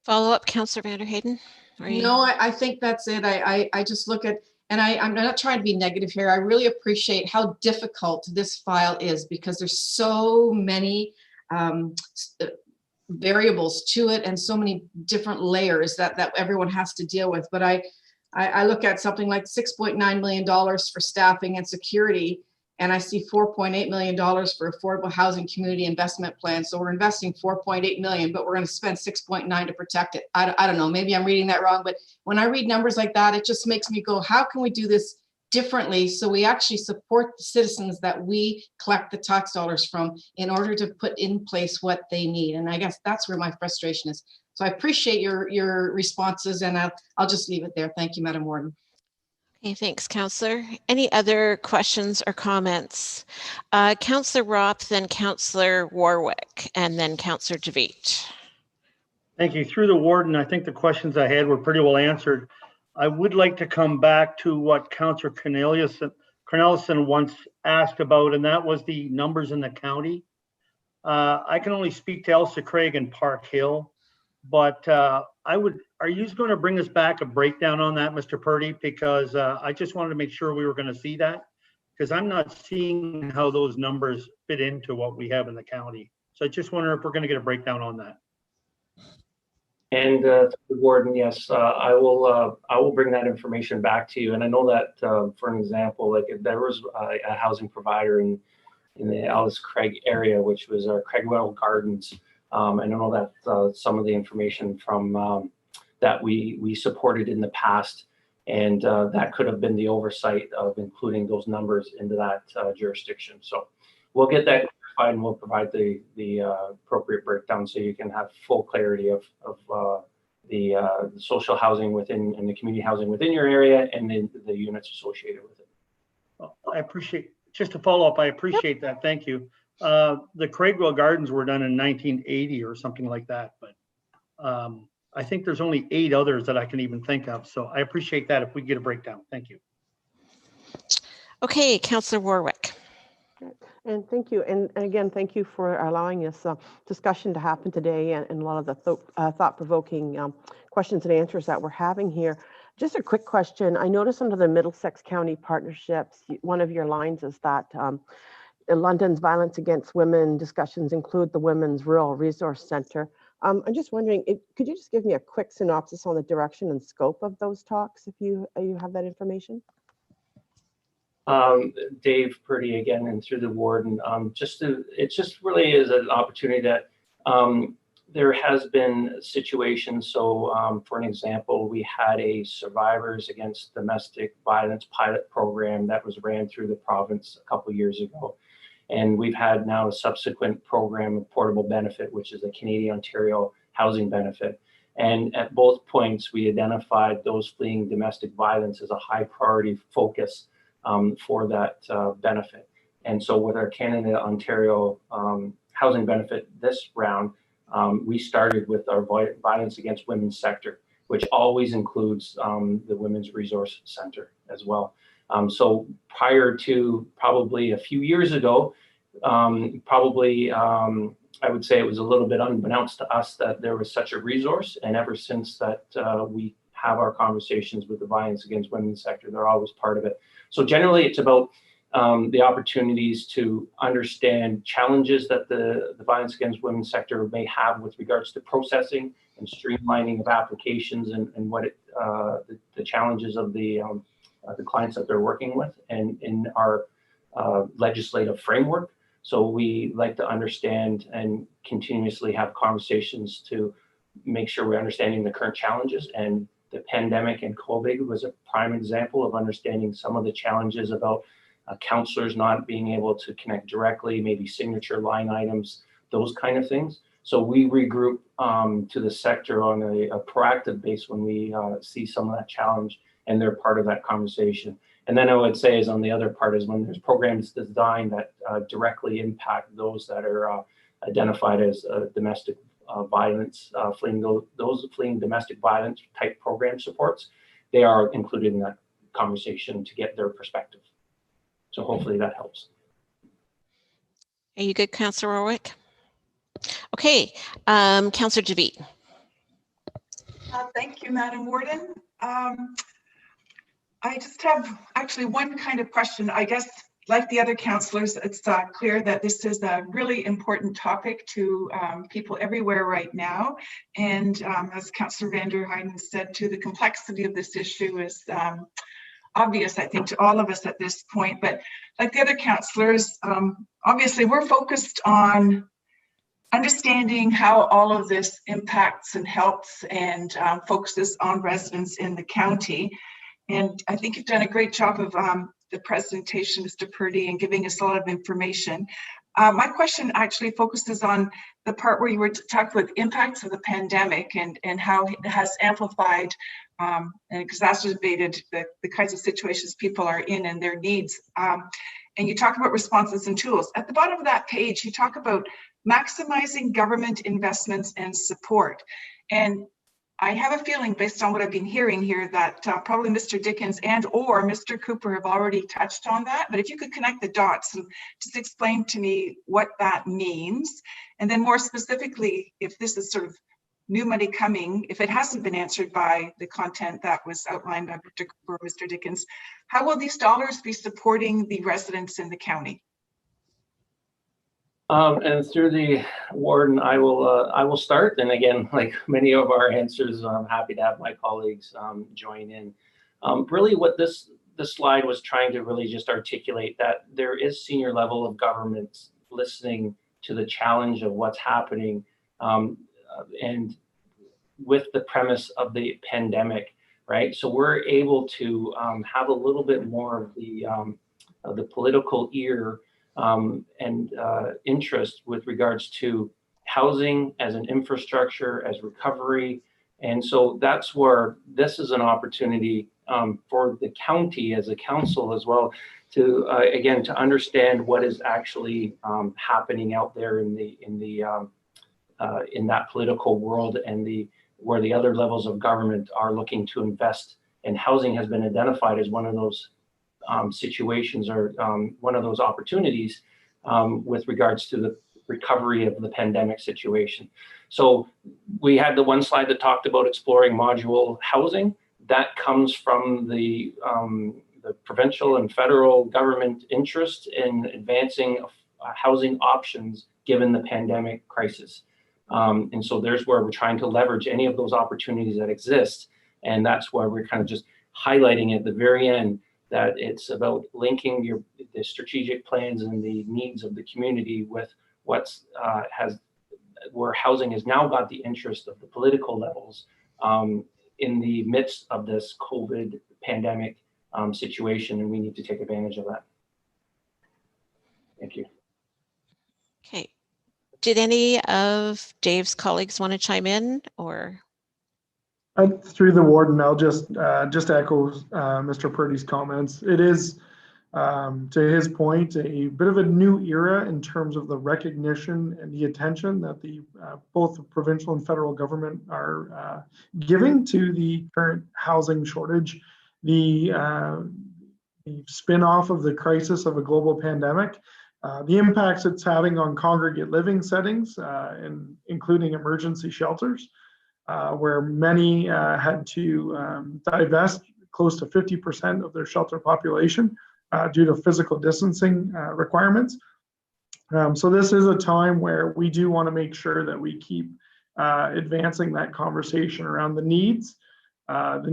Follow up, Councillor Vanderheyden? No, I think that's it. I just look at, and I'm not trying to be negative here. I really appreciate how difficult this file is because there's so many variables to it and so many different layers that everyone has to deal with. But I look at something like $6.9 million for staffing and security, and I see $4.8 million for affordable housing community investment plan. So we're investing $4.8 million, but we're going to spend $6.9 to protect it. I don't know, maybe I'm reading that wrong, but when I read numbers like that, it just makes me go, how can we do this differently so we actually support the citizens that we collect the tax dollars from in order to put in place what they need? And I guess that's where my frustration is. So I appreciate your responses, and I'll just leave it there. Thank you, Madam Warden. Okay, thanks, Councillor. Any other questions or comments? Councillor Roth, then Councillor Warwick, and then Councillor DeVete. Thank you. Through the warden, I think the questions I had were pretty well answered. I would like to come back to what Councillor Cornelison once asked about, and that was the numbers in the county. I can only speak to Elsa Craig and Park Hill, but are you going to bring us back a breakdown on that, Mr. Purdy? Because I just wanted to make sure we were going to see that, because I'm not seeing how those numbers fit into what we have in the county. So I just wonder if we're going to get a breakdown on that. And the warden, yes, I will bring that information back to you. And I know that, for an example, like if there was a housing provider in the Alice Craig area, which was Craigwell Gardens. I know that some of the information from that we supported in the past, and that could have been the oversight of including those numbers into that jurisdiction. So we'll get that clarified, and we'll provide the appropriate breakdown so you can have full clarity of the social housing within and the community housing within your area and then the units associated with it. Well, I appreciate, just to follow up, I appreciate that. Thank you. The Craigwell Gardens were done in 1980 or something like that, but I think there's only 8 others that I can even think of. So I appreciate that if we get a breakdown. Thank you. Okay, Councillor Warwick. And thank you. And again, thank you for allowing this discussion to happen today and a lot of the thought-provoking questions and answers that we're having here. Just a quick question. I noticed under the Middlesex County partnerships, one of your lines is that London's violence against women discussions include the Women's Rural Resource Center. I'm just wondering, could you just give me a quick synopsis on the direction and scope of those talks, if you have that information? Dave Purdy again, and through the warden, it just really is an opportunity that there has been situations. So for an example, we had a Survivors Against Domestic Violence pilot program that was ran through the province a couple years ago. And we've had now a subsequent program of portable benefit, which is a Canadian Ontario housing benefit. And at both points, we identified those fleeing domestic violence as a high priority focus for that benefit. And so with our Canada Ontario housing benefit this round, we started with our violence against women sector, which always includes the Women's Resource Center as well. So prior to probably a few years ago, I would say it was a little bit unbeknownst to us that there was such a resource. And ever since that, we have our conversations with the violence against women sector, they're always part of it. So generally it's about the opportunities to understand challenges that the violence against women sector may have with regards to processing and streamlining of applications and what the challenges of the clients that they're working with and in our legislative framework. So we like to understand and continuously have conversations to make sure we're understanding the current challenges. And the pandemic and COVID was a prime example of understanding some of the challenges about counselors not being able to connect directly, maybe signature line items, those kind of things. So we regroup to the sector on a proactive base when we see some of that challenge, and they're part of that conversation. And then I would say is on the other part is when there's programs designed that directly impact those that are identified as domestic violence, those fleeing domestic violence type program supports, they are included in that conversation to get their perspective. So hopefully that helps. Are you good, Councillor Warwick? Okay, Councillor Javid. Thank you, Madam Warden. I just have actually one kind of question. I guess, like the other councillors, it's clear that this is a really important topic to people everywhere right now. And as Councillor van der Heijden said, too, the complexity of this issue is obvious, I think, to all of us at this point. But like the other councillors, obviously we're focused on understanding how all of this impacts and helps and focuses on residents in the county. And I think you've done a great job of the presentation, Mr. Purdy, and giving us a lot of information. My question actually focuses on the part where you were talking about impacts of the pandemic and how it has amplified and exacerbated the kinds of situations people are in and their needs. And you talk about responses and tools. At the bottom of that page, you talk about maximizing government investments and support. And I have a feeling, based on what I've been hearing here, that probably Mr. Dickens and or Mr. Cooper have already touched on that. But if you could connect the dots and just explain to me what that means. And then more specifically, if this is sort of new money coming, if it hasn't been answered by the content that was outlined by Mr. Cooper or Mr. Dickens, how will these dollars be supporting the residents in the county? And through the warden, I will start. And again, like many of our answers, I'm happy to have my colleagues join in. Really, what this slide was trying to really just articulate that there is senior level of government listening to the challenge of what's happening, and with the premise of the pandemic, right? So we're able to have a little bit more of the political ear and interest with regards to housing as an infrastructure, as recovery. And so that's where this is an opportunity for the county as a council as well to, again, to understand what is actually happening out there in that political world and where the other levels of government are looking to invest. And housing has been identified as one of those situations or one of those opportunities with regards to the recovery of the pandemic situation. So we had the one slide that talked about exploring modular housing. that comes from the provincial and federal government interest in advancing housing options given the pandemic crisis. And so there's where we're trying to leverage any of those opportunities that exist. And that's why we're kind of just highlighting at the very end that it's about linking the strategic plans and the needs of the community with what's where housing has now got the interest of the political levels in the midst of this COVID pandemic situation, and we need to take advantage of that. Thank you. Okay. Did any of Dave's colleagues want to chime in, or? Through the warden, I'll just echo Mr. Purdy's comments. It is, to his point, a bit of a new era in terms of the recognition and the attention that both the provincial and federal government are giving to the current housing shortage. The spin-off of the crisis of a global pandemic, the impacts it's having on congregate living settings, and including emergency shelters, where many had to divest close to 50% of their shelter population due to physical distancing requirements. So this is a time where we do want to make sure that we keep advancing that conversation around the needs of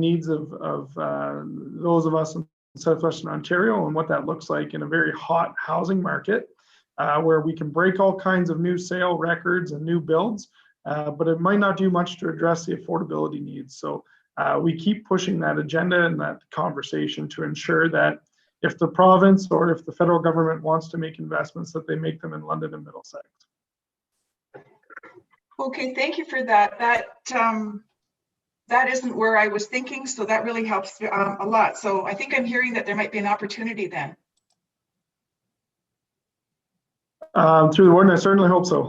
those of us in Southwestern Ontario, and what that looks like in a very hot housing market, where we can break all kinds of new sale records and new builds, but it might not do much to address the affordability needs. So we keep pushing that agenda and that conversation to ensure that if the province or if the federal government wants to make investments, that they make them in London and Middlesex. Okay, thank you for that. That isn't where I was thinking, so that really helps a lot. So I think I'm hearing that there might be an opportunity then. Through the warden, I certainly hope so.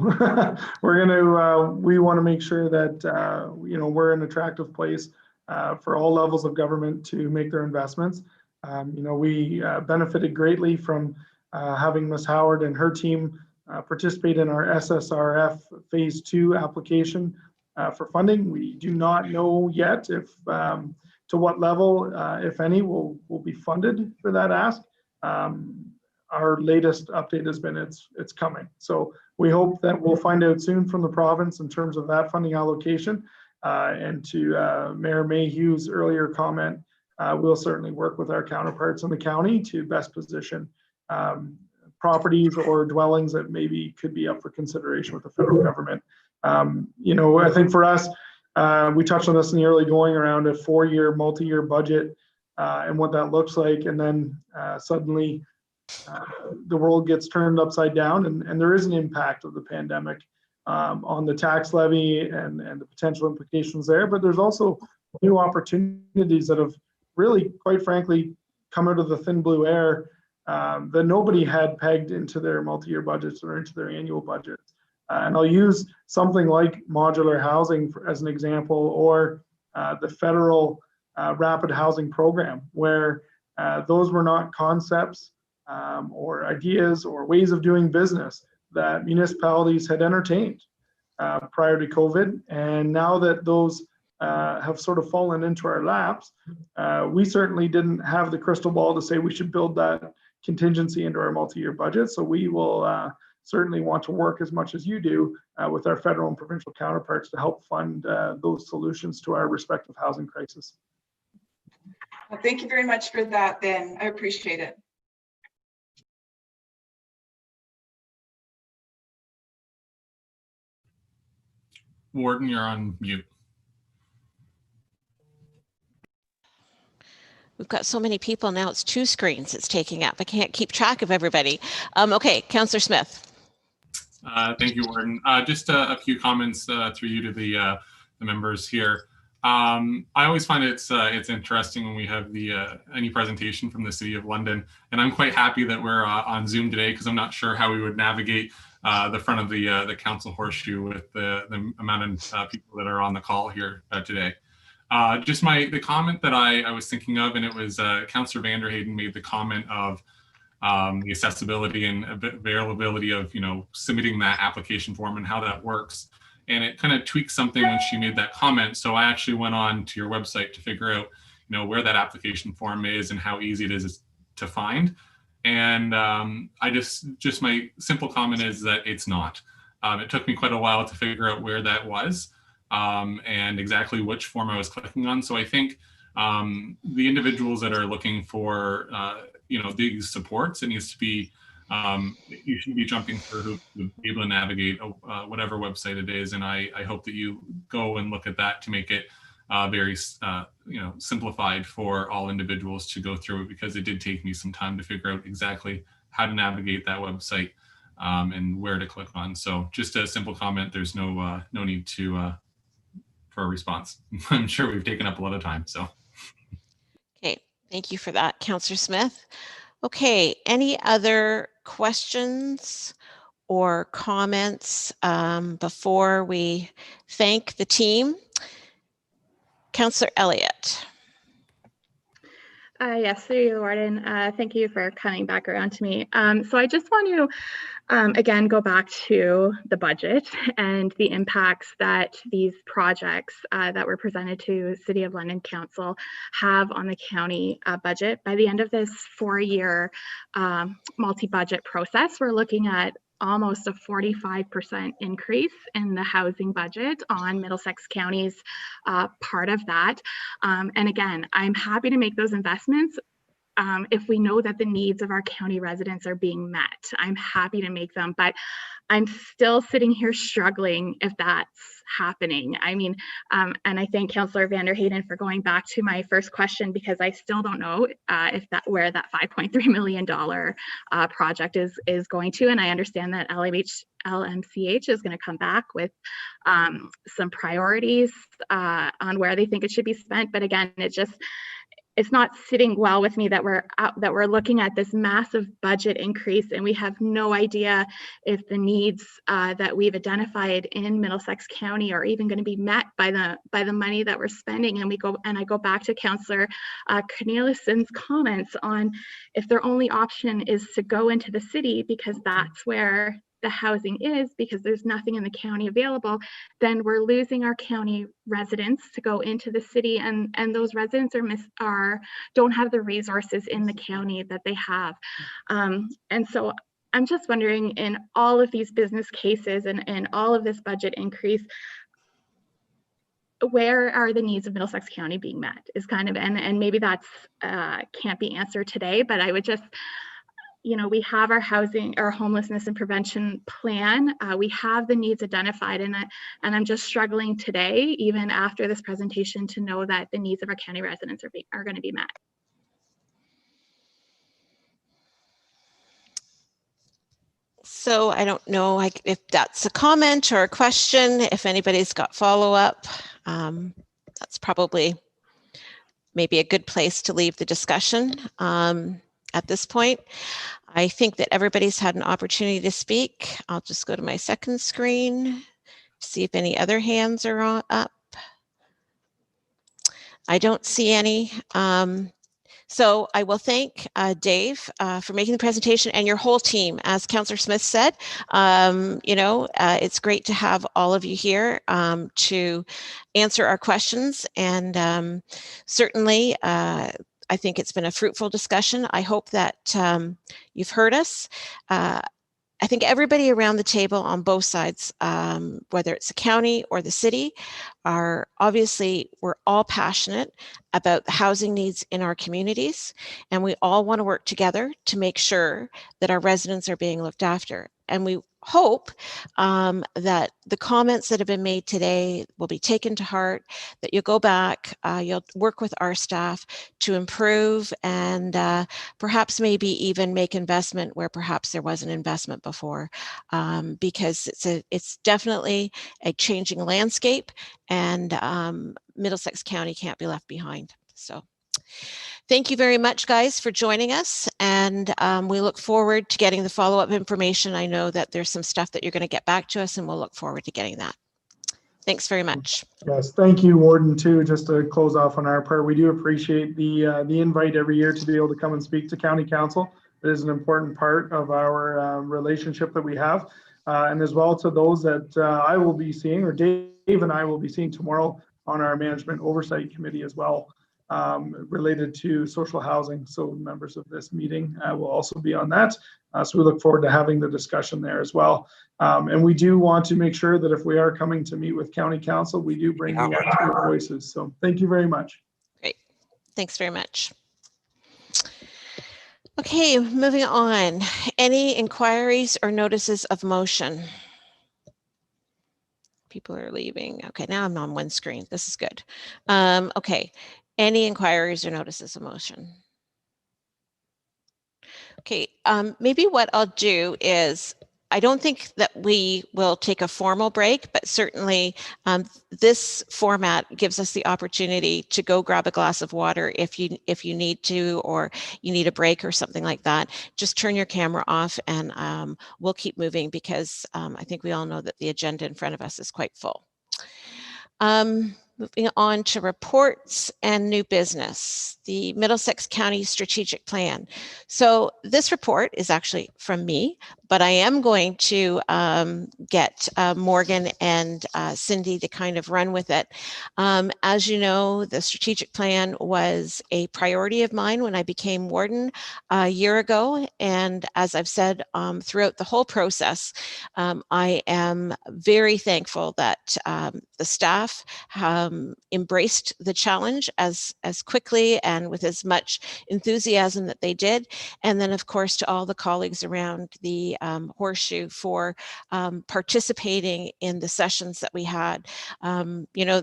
We want to make sure that we're an attractive place for all levels of government to make their investments. We benefited greatly from having Ms. Howard and her team participate in our SSRF Phase 2 application for funding. We do not know yet if to what level, if any, will be funded for that ask. Our latest update has been it's coming. So we hope that we'll find out soon from the province in terms of that funding allocation. And to Mayor Mayhew's earlier comment, we'll certainly work with our counterparts in the county to best position properties or dwellings that maybe could be up for consideration with the federal government. I think for us, we touched on this in the early going around a 4-year, multi-year budget and what that looks like. And then suddenly the world gets turned upside down, and there is an impact of the pandemic on the tax levy and the potential implications there. But there's also new opportunities that have really, quite frankly, come out of the thin blue air that nobody had pegged into their multi-year budgets or into their annual budgets. And I'll use something like modular housing as an example, or the federal rapid housing program, where those were not concepts or ideas or ways of doing business that municipalities had entertained prior to COVID. And now that those have sort of fallen into our laps, we certainly didn't have the crystal ball to say we should build that contingency into our multi-year budget. So we will certainly want to work as much as you do with our federal and provincial counterparts to help fund those solutions to our respective housing crisis. Well, thank you very much for that, Ben. I appreciate it. Warden, you're on mute. We've got so many people now, it's 2 screens it's taking up. I can't keep track of everybody. Okay, Councillor Smith. Thank you, Warden. Just a few comments through you to the members here. I always find it's interesting when we have any presentation from the City of London, and I'm quite happy that we're on Zoom today, because I'm not sure how we would navigate the front of the council horseshoe with the amount of people that are on the call here today. Just the comment that I was thinking of, and it was Councillor Vanderheyden made the comment of the accessibility and availability of submitting that application form and how that works. And it kind of tweaked something when she made that comment. So I actually went on to your website to figure out where that application form is and how easy it is to find. And I just my simple comment is that it's not. It took me quite a while to figure out where that was and exactly which form I was clicking on. So I think the individuals that are looking for these supports, it needs to be you should be jumping through hoops to be able to navigate whatever website it is. And I hope that you go and look at that to make it very simplified for all individuals to go through it, because it did take me some time to figure out exactly how to navigate that website and where to click on. So just a simple comment. There's no need to for a response. I'm sure we've taken up a lot of time. So. Okay, thank you for that, Councillor Smith. Okay, any other questions or comments before we thank the team? Councillor Elliott. Yes, through the warden. Thank you for coming back around to me. So I just want to again go back to the budget and the impacts that these projects that were presented to City of London Council have on the county budget. By the end of this 4-year multi-budget process, we're looking at almost a 45% increase in the housing budget on Middlesex County's part of that. And again, I'm happy to make those investments if we know that the needs of our county residents are being met. I'm happy to make them, but I'm still sitting here struggling if that's happening. I mean, and I thank Councillor Vanderheyden for going back to my first question, because I still don't know where that $5.3 million project is going to. And I understand that LMCH is going to come back with some priorities on where they think it should be spent. But again, it's not sitting well with me that we're looking at this massive budget increase and we have no idea if the needs that we've identified in Middlesex County are even going to be met by the money that we're spending. And I go back to Councillor Corneliuson's comments on if their only option is to go into the city because that's where the housing is, because there's nothing in the county available, then we're losing our county residents to go into the city, and those residents don't have the resources in the county that they have. And so I'm just wondering, in all of these business cases and all of this budget increase, where are the needs of Middlesex County being met is kind of, and maybe that's can't be answered today, but I would just, we have our homelessness and prevention plan. We have the needs identified, and I'm just struggling today, even after this presentation, to know that the needs of our county residents are going to be met. So I don't know if that's a comment or a question. If anybody's got follow-up, that's probably maybe a good place to leave the discussion at this point. I think that everybody's had an opportunity to speak. I'll just go to my second screen, see if any other hands are up. I don't see any. So I will thank Dave for making the presentation, and your whole team. As Councillor Smith said, it's great to have all of you here to answer our questions, and certainly I think it's been a fruitful discussion. I hope that you've heard us. I think everybody around the table on both sides, whether it's the county or the city, we're all passionate about the housing needs in our communities, and we all want to work together to make sure that our residents are being looked after. And we hope that the comments that have been made today will be taken to heart, that you'll go back, you'll work with our staff to improve, and perhaps maybe even make investment where perhaps there wasn't investment before, because it's definitely a changing landscape, and Middlesex County can't be left behind. So thank you very much, guys, for joining us, and we look forward to getting the follow-up information. I know that there's some stuff that you're going to get back to us, and we'll look forward to getting that. Thanks very much. Yes, thank you, Warden, too. Just to close off on our part, we do appreciate the invite every year to be able to come and speak to County Council. It is an important part of our relationship that we have, and as well to those that I will be seeing, or Dave and I will be seeing tomorrow on our Management Oversight Committee as well. related to social housing. So members of this meeting will also be on that. So we look forward to having the discussion there as well. And we do want to make sure that if we are coming to meet with County Council, we do bring the expert voices. So thank you very much. Great. Thanks very much. Okay, moving on. Any inquiries or notices of motion? People are leaving. Okay, now I'm on one screen. This is good. Okay, any inquiries or notices of motion? Okay, maybe what I'll do is, I don't think that we will take a formal break, but certainly this format gives us the opportunity to go grab a glass of water if you need to, or you need a break or something like that. Just turn your camera off and we'll keep moving, because I think we all know that the agenda in front of us is quite full. Moving on to reports and new business, the Middlesex County Strategic Plan. So this report is actually from me, but I am going to get Morgan and Cindy to kind of run with it. As you know, the strategic plan was a priority of mine when I became warden a year ago. And as I've said throughout the whole process, I am very thankful that the staff embraced the challenge as quickly and with as much enthusiasm that they did. And then, of course, to all the colleagues around the Horseshoe for participating in the sessions that we had. You know,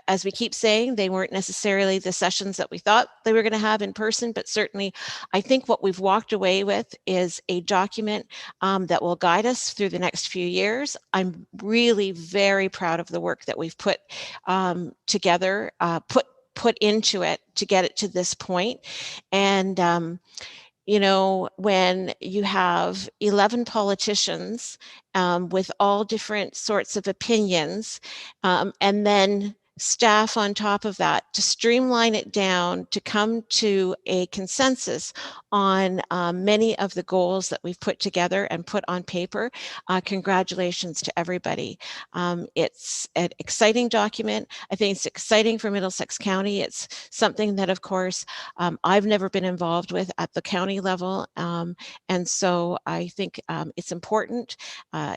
as we keep saying, they weren't necessarily the sessions that we thought they were going to have in person, but certainly I think what we've walked away with is a document that will guide us through the next few years. I'm really very proud of the work that we've put together, put into it to get it to this point. And you know, when you have 11 politicians with all different sorts of opinions, and then staff on top of that, to streamline it down, to come to a consensus on many of the goals that we've put together and put on paper. Congratulations to everybody. It's an exciting document. I think it's exciting for Middlesex County. It's something that, of course, I've never been involved with at the county level. And so I think it's important.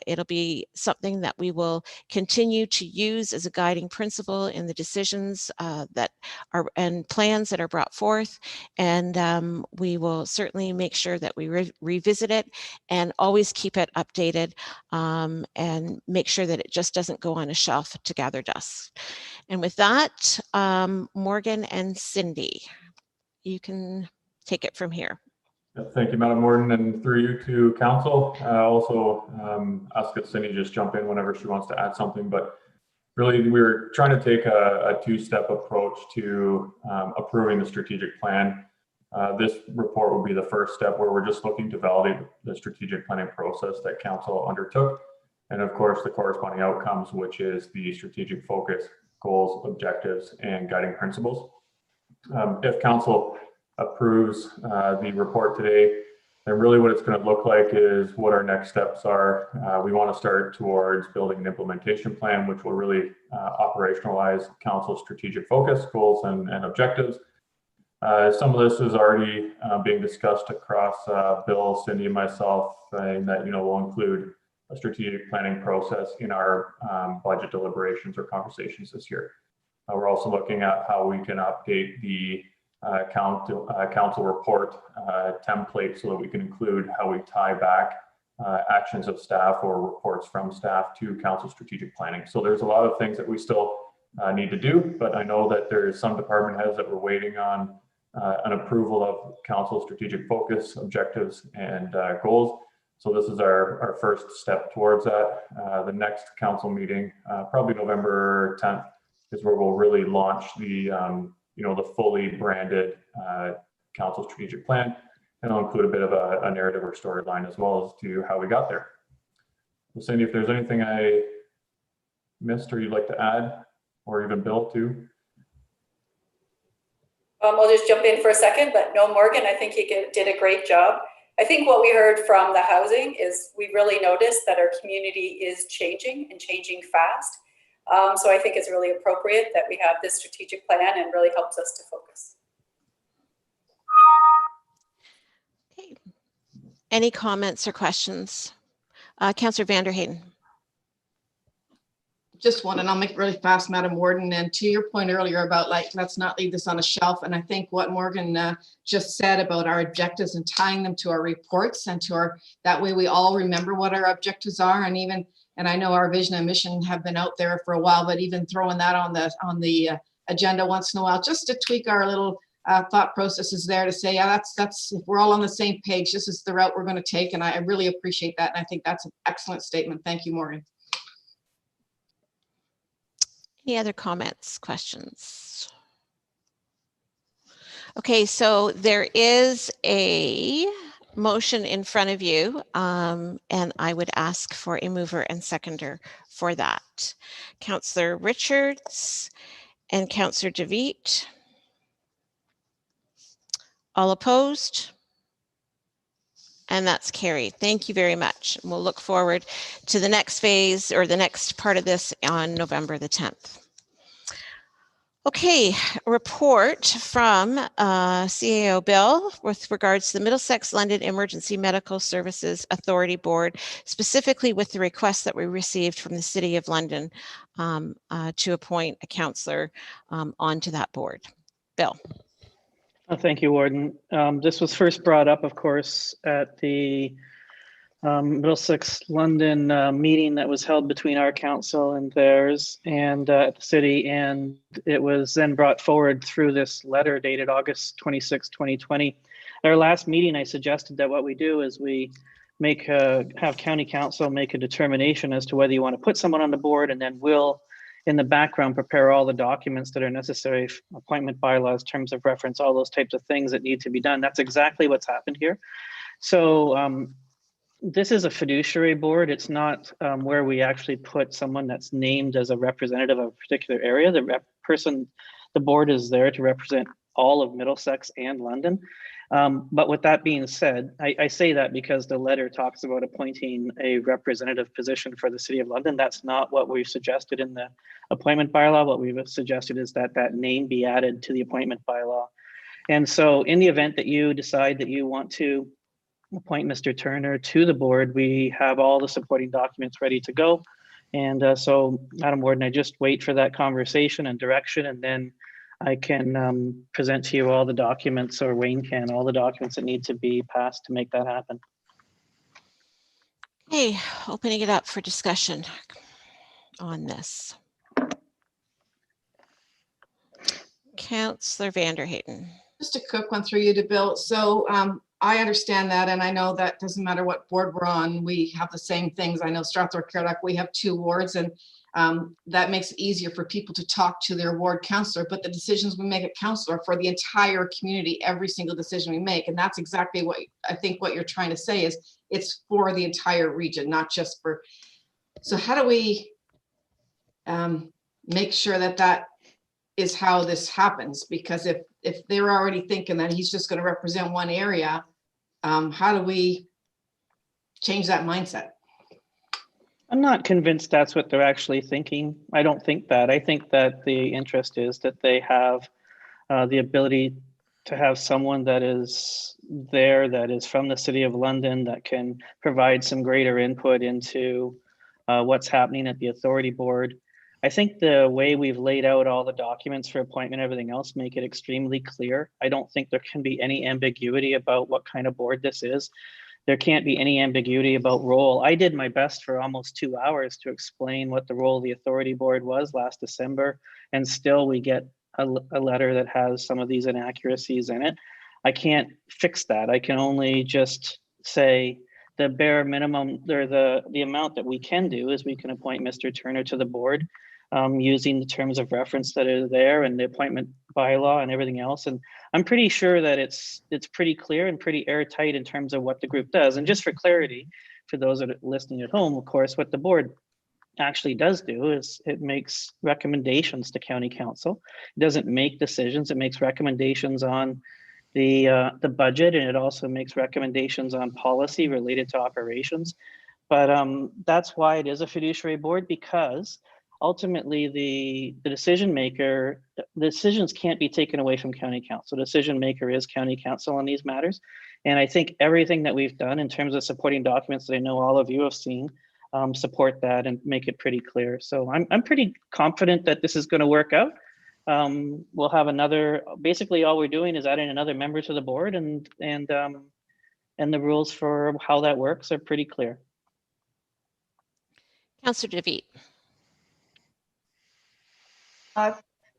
It'll be something that we will continue to use as a guiding principle in the decisions that are and plans that are brought forth. And we will certainly make sure that we revisit it and always keep it updated, and make sure that it just doesn't go on a shelf to gather dust. And with that, Morgan and Cindy, you can take it from here. Thank you, Madam Warden, and through you to Council. Also ask that Cindy just jump in whenever she wants to add something, but really we're trying to take a two-step approach to approving the strategic plan. This report will be the first step, where we're just looking to validate the strategic planning process that Council undertook, and of course the corresponding outcomes, which is the strategic focus, goals, objectives, and guiding principles. If Council approves the report today, then really what it's going to look like is what our next steps are. We want to start towards building an implementation plan, which will really operationalize Council's strategic focus, goals, and objectives. Some of this is already being discussed across Bill, Cindy, and myself, and that will include a strategic planning process in our budget deliberations or conversations this year. We're also looking at how we can update the council report template so that we can include how we tie back actions of staff or reports from staff to council strategic planning. So there's a lot of things that we still need to do, but I know that there's some department heads that we're waiting on an approval of council strategic focus, objectives, and goals. So this is our first step towards that. The next council meeting, probably November 10th, is where we'll really launch the the fully branded council strategic plan, and I'll include a bit of a narrative or storyline as well as to how we got there. So Cindy, if there's anything I missed or you'd like to add, or even Bill too. I'll just jump in for a second, but no, Morgan, I think you did a great job. I think what we heard from the housing is we really noticed that our community is changing and changing fast. So I think it's really appropriate that we have this strategic plan and really helps us to focus. Okay. Any comments or questions? Councillor Vanderheyden. Just one, and I'll make it really fast, Madam Warden. And to your point earlier about like, let's not leave this on a shelf. And I think what Morgan just said about our objectives and tying them to our reports and to our, that way we all remember what our objectives are. And even, and I know our vision and mission have been out there for a while, but even throwing that on the agenda once in a while, just to tweak our little thought processes there to say, yeah, that's if we're all on the same page, this is the route we're going to take. And I really appreciate that. And I think that's an excellent statement. Thank you, Morgan. Any other comments, questions? Okay, so there is a motion in front of you, and I would ask for a mover and seconder for that. Councillor Richards and Councillor DeVitt. All opposed? And that's carried. Thank you very much. We'll look forward to the next phase or the next part of this on November the 10th. Okay, a report from CAO Bill with regards to the Middlesex London Emergency Medical Services Authority Board, specifically with the request that we received from the City of London to appoint a councillor onto that board. Bill. Thank you, Warden. This was first brought up, of course, at the Middlesex London meeting that was held between our council and theirs and at the city, and it was then brought forward through this letter dated August 26, 2020. At our last meeting, I suggested that what we do is we have county council make a determination as to whether you want to put someone on the board, and then we'll in the background prepare all the documents that are necessary, appointment bylaws, terms of reference, all those types of things that need to be done. That's exactly what's happened here. So this is a fiduciary board. It's not where we actually put someone that's named as a representative of a particular area. The board is there to represent all of Middlesex and London. But with that being said, I say that because the letter talks about appointing a representative position for the City of London. That's not what we've suggested in the appointment bylaw. What we've suggested is that that name be added to the appointment bylaw. And so in the event that you decide that you want to appoint Mr. Turner to the board, we have all the supporting documents ready to go. And so, Madam Warden, I just wait for that conversation and direction, and then I can present to you all the documents, or Wayne can, all the documents that need to be passed to make that happen. Okay, opening it up for discussion on this. Councillor Vanderheyden. Just a quick one through you to Bill. So I understand that, and I know that doesn't matter what board we're on, we have the same things. I know Strathmore Cardock, we have 2 wards, and that makes it easier for people to talk to their ward councillor, but the decisions we make at council are for the entire community, every single decision we make. And that's exactly what I think what you're trying to say is it's for the entire region, not just for, so how do we make sure that that is how this happens? Because if they're already thinking that he's just going to represent one area, how do we change that mindset? I'm not convinced that's what they're actually thinking. I don't think that. I think that the interest is that they have the ability to have someone that is there, that is from the City of London, that can provide some greater input into what's happening at the authority board. I think the way we've laid out all the documents for appointment, everything else, make it extremely clear. I don't think there can be any ambiguity about what kind of board this is. There can't be any ambiguity about role. I did my best for almost 2 hours to explain what the role of the authority board was last December, and still we get a letter that has some of these inaccuracies in it. I can't fix that. I can only just say the bare minimum, or the amount that we can do is we can appoint Mr. Turner to the board using the terms of reference that are there and the appointment bylaw and everything else. And I'm pretty sure that it's pretty clear and pretty airtight in terms of what the group does. And just for clarity, for those that are listening at home, of course, what the board actually does do is it makes recommendations to county council. It doesn't make decisions. It makes recommendations on the budget, and it also makes recommendations on policy related to operations. But that's why it is a fiduciary board, because ultimately the decision maker, the decisions can't be taken away from county council. The decision maker is county council on these matters. And I think everything that we've done in terms of supporting documents that I know all of you have seen support that and make it pretty clear. So I'm pretty confident that this is going to work out. We'll have another, basically all we're doing is adding another member to the board, and the rules for how that works are pretty clear. Councillor DeVete.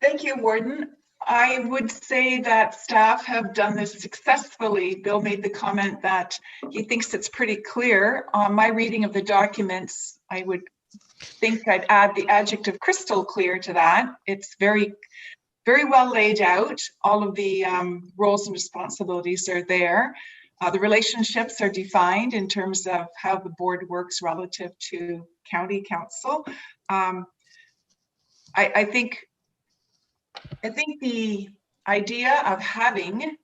Thank you, Warden. I would say that staff have done this successfully. Bill made the comment that he thinks it's pretty clear. On my reading of the documents, I would think I'd add the adjective crystal clear to that. It's very, very well laid out. All of the roles and responsibilities are there. The relationships are defined in terms of how the board works relative to county council. I think the idea of having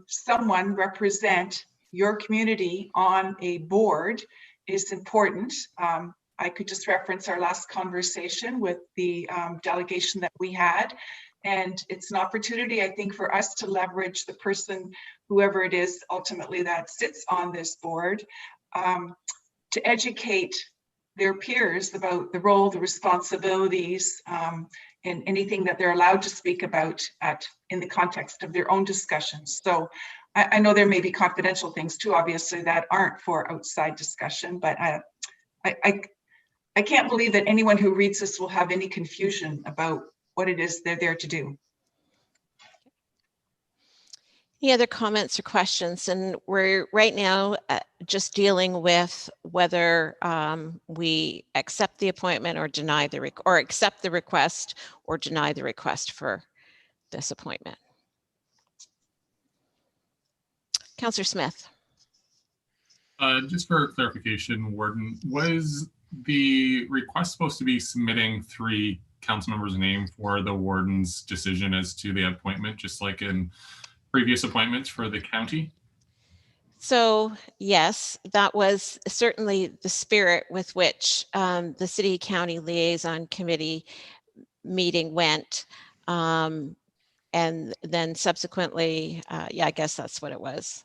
someone represent your community on a board is important. I could just reference our last conversation with the delegation that we had. And it's an opportunity, I think, for us to leverage the person, whoever it is ultimately that sits on this board, to educate their peers about the role, the responsibilities, and anything that they're allowed to speak about in the context of their own discussions. So I know there may be confidential things too, obviously, that aren't for outside discussion, but I can't believe that anyone who reads this will have any confusion about what it is they're there to do. Any other comments or questions? And we're right now just dealing with whether we accept the appointment or deny the or accept the request or deny the request for this appointment. Councillor Smith. Just for clarification, Warden, was the request supposed to be submitting 3 council members' name for the warden's decision as to the appointment, just like in previous appointments for the county? So yes, that was certainly the spirit with which the City County Liaison Committee meeting went. And then subsequently, yeah, I guess that's what it was.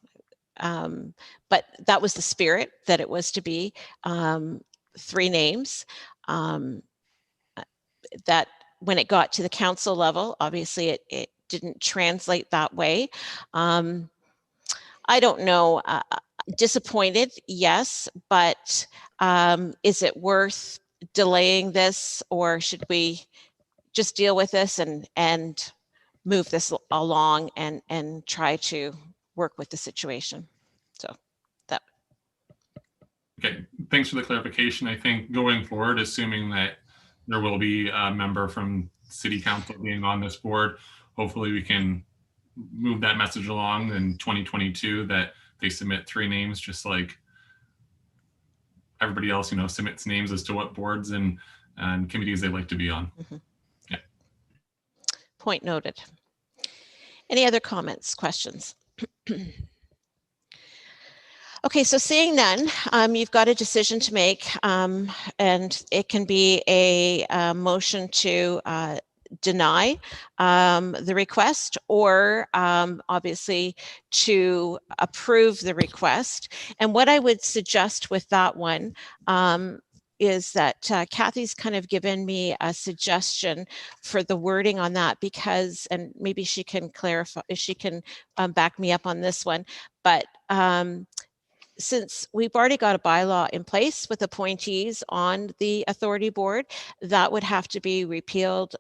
But that was the spirit, that it was to be 3 names. That when it got to the council level, obviously it didn't translate that way. I don't know, disappointed, yes, but is it worth delaying this, or should we just deal with this and move this along and try to work with the situation? So that. Okay, thanks for the clarification. I think going forward, assuming that there will be a member from City Council being on this board, hopefully we can move that message along in 2022 that they submit 3 names, just like everybody else, submits names as to what boards and committees they'd like to be on. Mm-hmm. Yeah. Point noted. Any other comments, questions? Okay, so seeing none, you've got a decision to make, and it can be a motion to deny the request, or obviously to approve the request. And what I would suggest with that one is that Kathy's kind of given me a suggestion for the wording on that, because, and maybe she can clarify, if she can back me up on this one, but since we've already got a bylaw in place with appointees on the authority board, that would have to be repealed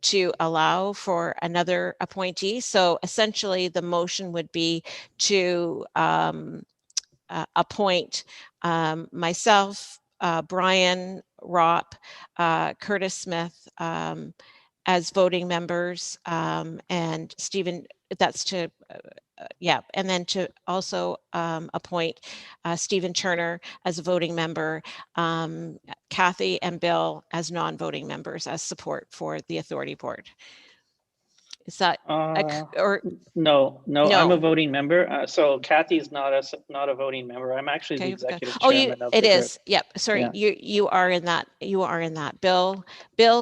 to allow for another appointee. So essentially the motion would be to appoint myself, Brian Ropp, Curtis Smith as voting members, and Stephen, that's to yeah, and then to also appoint Stephen Turner as a voting member, Kathy and Bill as non-voting members as support for the authority board. Is that, or no, I'm No. a voting member. So Kathy's not a voting member. I'm actually the okay, executive oh, chairman of it the group. is. Yep. Sorry, Yeah. you are in that. You are in that. Bill,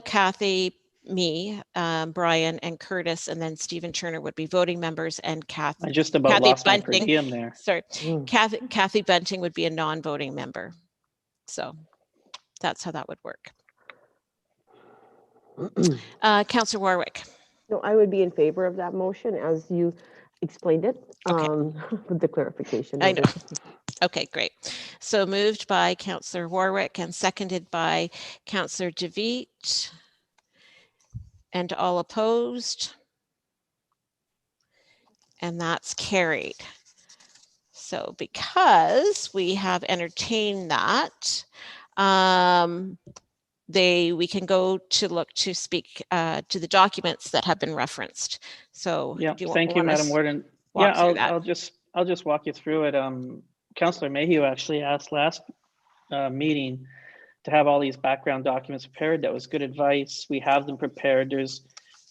Kathy, me, Brian, and Curtis, and then Stephen Turner would be voting members, and Kathy. I just about lost my per diem there. Sorry, Kathy Bunting would be a non-voting member. So that's how that would work. Councillor Warwick. No, I would be in favor of that motion as you explained it, with the clarification. I know. Okay, great. So moved by Councillor Warwick and seconded by Councillor DeVete. And all opposed? And that's carried. So because we have entertained that, we can go to look to speak to the documents that have been referenced. So yeah, thank you, Madam Warden. Yeah, I'll just walk you through it. Councillor Mayhew actually asked last meeting to have all these background documents prepared. That was good advice. We have them prepared. There's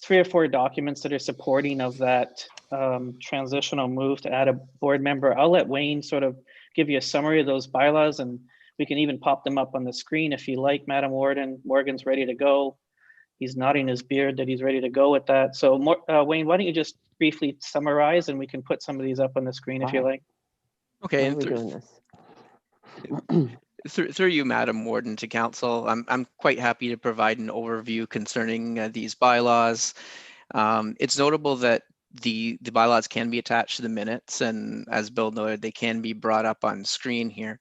3 or 4 documents that are supporting of that transitional move to add a board member. I'll let Wayne sort of give you a summary of those bylaws, and we can even pop them up on the screen if you like, Madam Warden. Morgan's ready to go. He's nodding his beard that he's ready to go with that. So Wayne, why don't you just briefly summarize, and we can put some of these up on the screen if you like. Okay, and through you, Madam Warden, to Council, I'm quite happy to provide an overview concerning these bylaws. It's notable that the bylaws can be attached to the minutes, and as Bill noted, they can be brought up on screen here.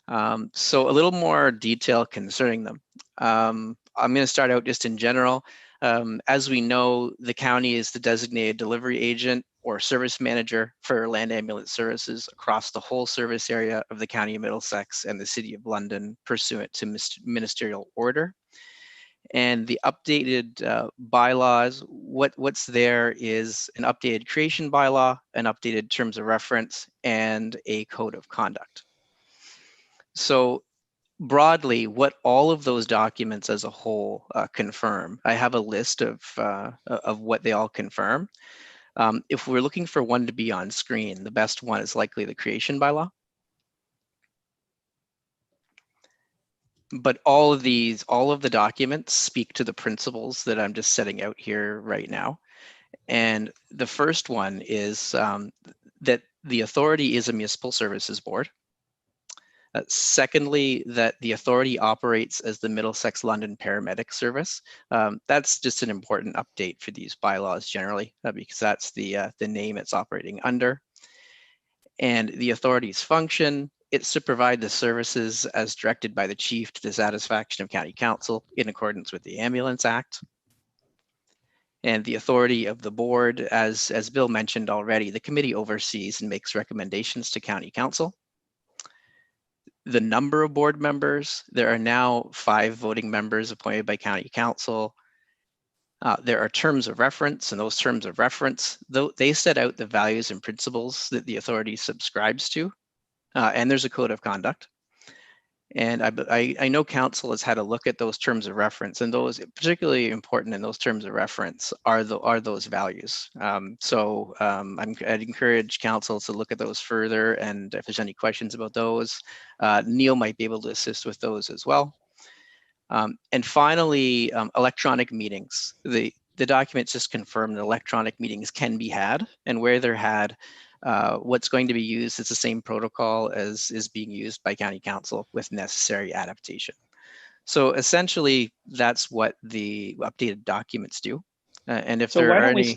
So a little more detail concerning them. I'm going to start out just in general. As we know, the county is the designated delivery agent or service manager for land ambulance services across the whole service area of the County of Middlesex and the City of London, pursuant to ministerial order. And the updated bylaws, what's there is an updated creation bylaw, an updated terms of reference, and a code of conduct. So broadly, what all of those documents as a whole confirm, I have a list of what they all confirm. If we're looking for one to be on screen, the best one is likely the creation bylaw. But all of the documents speak to the principles that I'm just setting out here right now. And the first one is that the authority is a municipal services board. Secondly, that the authority operates as the Middlesex London Paramedic Service. That's just an important update for these bylaws generally, because that's the name it's operating under. And the authority's function, it's to provide the services as directed by the chief to the satisfaction of county council in accordance with the Ambulance Act. And the authority of the board, as Bill mentioned already, the committee oversees and makes recommendations to county council. The number of board members, there are now 5 voting members appointed by county council. There are terms of reference, and those terms of reference, they set out the values and principles that the authority subscribes to, and there's a code of conduct. And I know council has had a look at those terms of reference, and those particularly important in those terms of reference are those values. I'd encourage council to look at those further, and if there's any questions about those, Neil might be able to assist with those as well. And finally, electronic meetings. The documents just confirm that electronic meetings can be had, and where they're had, what's going to be used is the same protocol as is being used by county council with necessary adaptation. So essentially, that's what the updated documents do. And if there are any,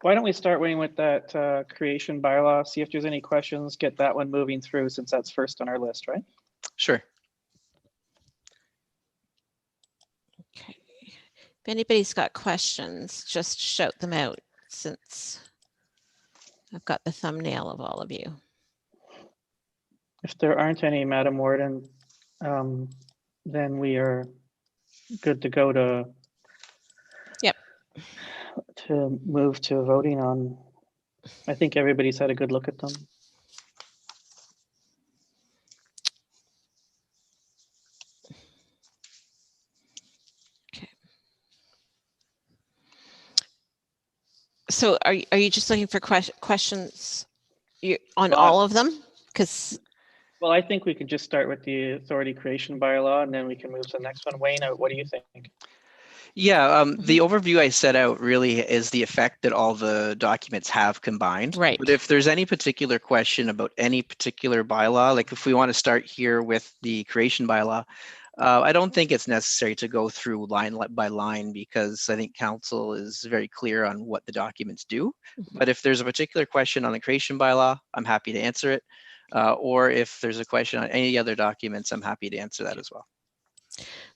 why don't we start Wayne with that creation bylaw? See if there's any questions. Get that one moving through, since that's first on our list, right? Sure. Okay. If anybody's got questions, just shout them out, since I've got the thumbnail of all of you. If there aren't any, Madam Warden, then we are good to go to move to voting on. I think everybody's had a good look at them. So are you just looking for questions on Well, all of them? Because well, I think we could just start with the authority creation bylaw, and then we can move to the next one. Wayne, what do you think? Yeah, the overview I set out really is the effect that all the documents have combined. Right. But if there's any particular question about any particular bylaw, like if we want to start here with the creation bylaw, I don't think it's necessary to go through line by line, because I think council is very clear on what the documents do. But if there's a particular question on the creation bylaw, I'm happy to answer it. Or if there's a question on any other documents, I'm happy to answer that as well.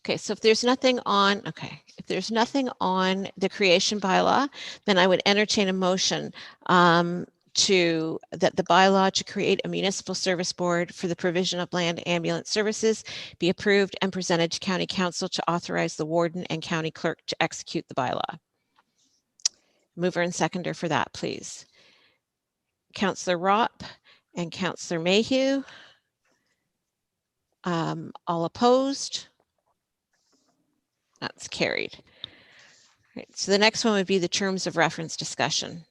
okay, so if there's nothing on, if there's nothing on the creation bylaw, then I would entertain a motion that the bylaw to create a municipal service board for the provision of land ambulance services be approved and presented to County Council to authorize the warden and county clerk to execute the bylaw. Mover and seconder for that, please. Councillor Ropp and Councillor Mayhew. All opposed? That's carried. Right, so the next one would be the terms of reference discussion.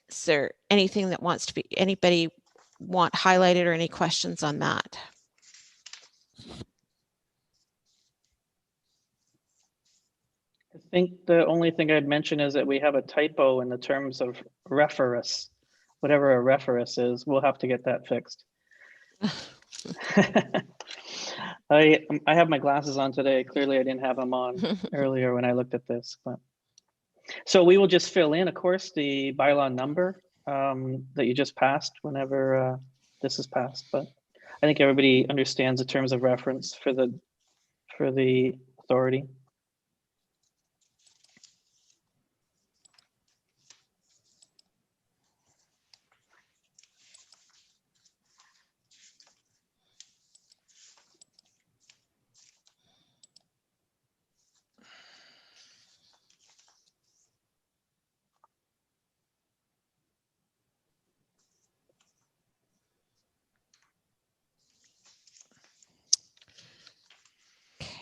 Is there anything that wants to be, anybody want highlighted or any questions on that? I think the only thing I'd mention is that we have a typo in the terms of referus. Whatever a referus is, we'll have to get that fixed. I have my glasses on today. Clearly I didn't have them on earlier when I looked at this. But so we will just fill in, of course, the bylaw number that you just passed whenever this is passed. But I think everybody understands the terms of reference for the authority.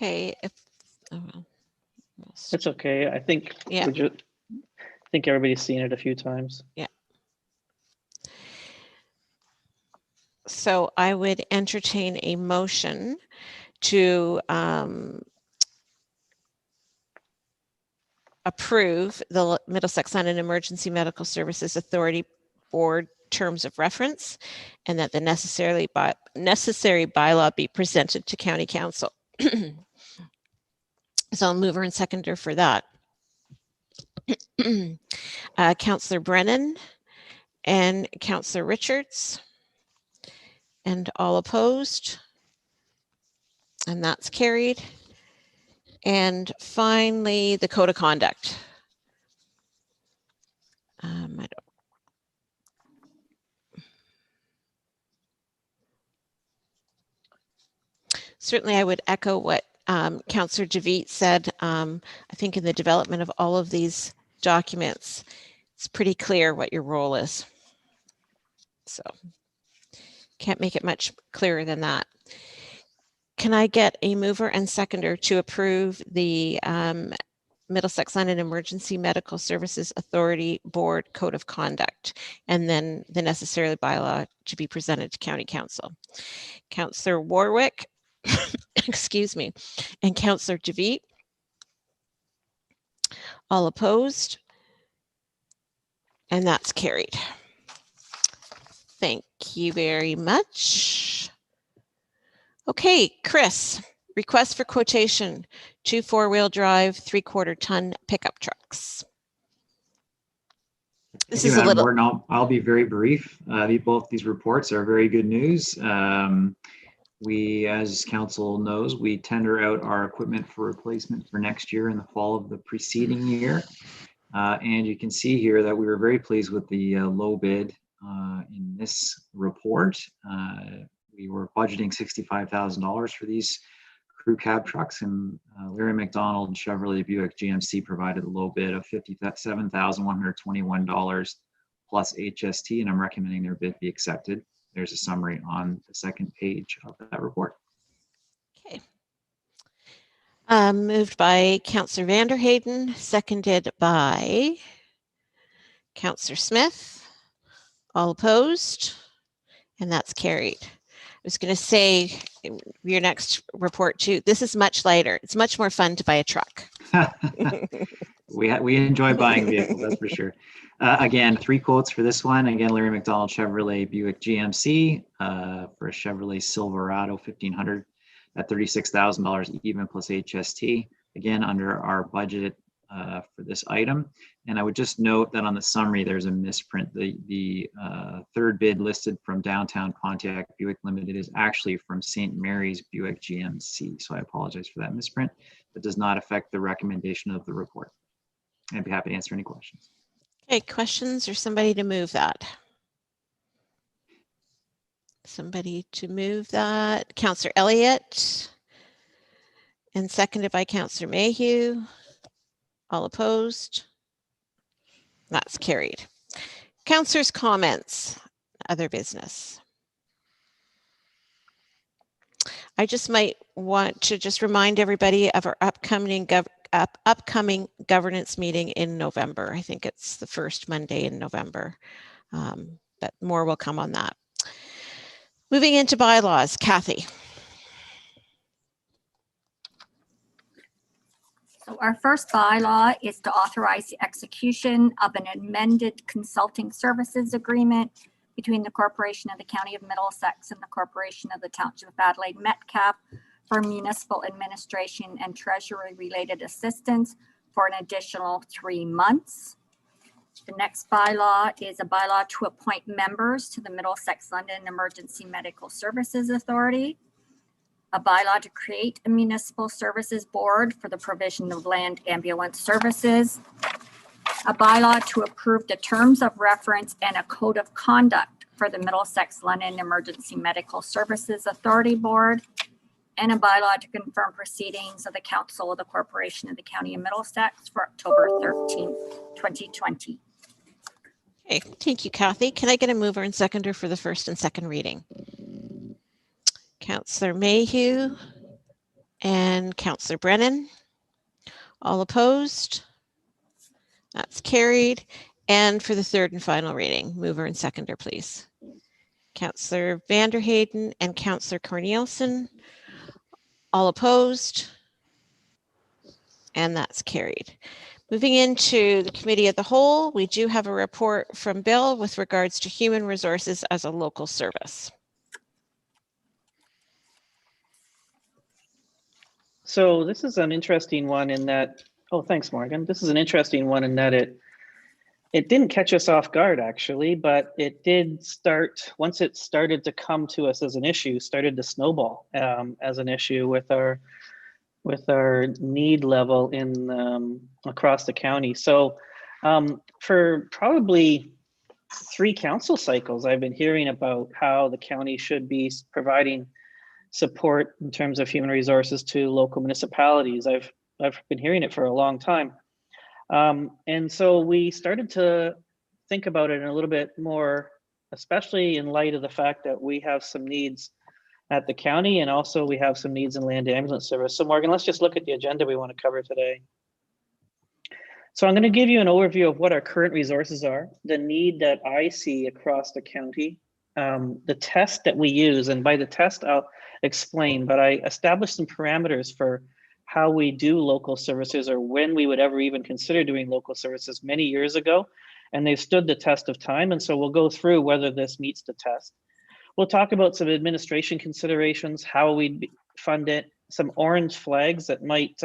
Okay, if It's okay. I think I think everybody's seen it a few times. Yeah. So I would entertain a motion to approve the Middlesex London Emergency Medical Services Authority Board terms of reference, and that the necessary bylaw be presented to County Council. So I'll mover and seconder for that. Councillor Brennan and Councillor Richards, and all opposed, and that's carried. And finally, the code of conduct. Certainly, I would echo what Councillor Javid said. I think in the development of all of these documents, it's pretty clear what your role is. So can't make it much clearer than that. Can I get a mover and seconder to approve the Middlesex London Emergency Medical Services Authority Board Code of Conduct, and then the necessary bylaw to be presented to County Council? Councillor Warwick, excuse me, and Councillor Javid. All opposed, and that's carried. Thank you very much. Okay, Chris, request for quotation, 2 4-wheel drive, 3/4 ton pickup trucks. This is a little. Morton, I'll be very brief. Both these reports are very good news. We, as council knows, we tender out our equipment for replacement for next year in the fall of the preceding year. And you can see here that we were very pleased with the low bid in this report. We were budgeting $65,000 for these crew cab trucks, and Larry McDonald Chevrolet Buick GMC provided a low bid of $57,121 plus HST, and I'm recommending their bid be accepted. There's a summary on the second page of that report. Okay. Moved by Councillor Vanderheyden, seconded by Councillor Smith? All opposed? And that's carried. I was going to say your next report too. This is much lighter. It's much more fun to buy a truck. We enjoy buying vehicles, that's for sure. Again, 3 quotes for this one. Again, Larry McDonald Chevrolet Buick GMC for a Chevrolet Silverado 1500 at $36,000 even plus HST. Again, under our budget for this item. And I would just note that on the summary, there's a misprint. The third bid listed from Downtown Pontiac Buick Limited is actually from St. Mary's Buick GMC. So I apologize for that misprint. That does not affect the recommendation of the report. I'd be happy to answer any questions. Okay, questions or somebody to move that? Somebody to move that. Councillor Elliott. And seconded by Councillor Mayhew. All opposed? That's carried. Councillors' comments, other business. I just might want to just remind everybody of our upcoming governance meeting in November. I think it's the first Monday in November, but more will come on that. Moving into bylaws, Kathy. So our first bylaw is to authorize the execution of an amended consulting services agreement between the Corporation of the County of Middlesex and the Corporation of the Township of Adelaide Metcalfe for municipal administration and treasury related assistance for an additional 3 months. The next bylaw is a bylaw to appoint members to the Middlesex London Emergency Medical Services Authority. A bylaw to create a municipal services board for the provision of land ambulance services. A bylaw to approve the terms of reference and a code of conduct for the Middlesex London Emergency Medical Services Authority Board. And a bylaw to confirm proceedings of the Council of the Corporation of the County of Middlesex for October 13th, 2020. Okay, thank you, Kathy. Can I get a mover and seconder for the first and second reading? Councillor Mayhew and Councillor Brennan. All opposed? That's carried. And for the third and final reading, mover and seconder, please. Councillor Vanderheyden and Councillor Cornelissen. All opposed? And that's carried. Moving into the committee of the whole, we do have a report from Bill with regards to human resources as a local service. So this is an interesting one in that, oh, thanks, Morgan. This is an interesting one in that it didn't catch us off guard, actually, but it did start, once it started to come to us as an issue, started to snowball as an issue with our need level in across the county. So for probably 3 council cycles, I've been hearing about how the county should be providing support in terms of human resources to local municipalities. I've been hearing it for a long time. And so we started to think about it in a little bit more, especially in light of the fact that we have some needs at the county and also we have some needs in land ambulance service. So Morgan, let's just look at the agenda we want to cover today. So I'm going to give you an overview of what our current resources are, the need that I see across the county, the test that we use, and by the test I'll explain, but I established some parameters for how we do local services or when we would ever even consider doing local services many years ago, and they've stood the test of time. And so we'll go through whether this meets the test. We'll talk about some administration considerations, how we fund it, some orange flags that might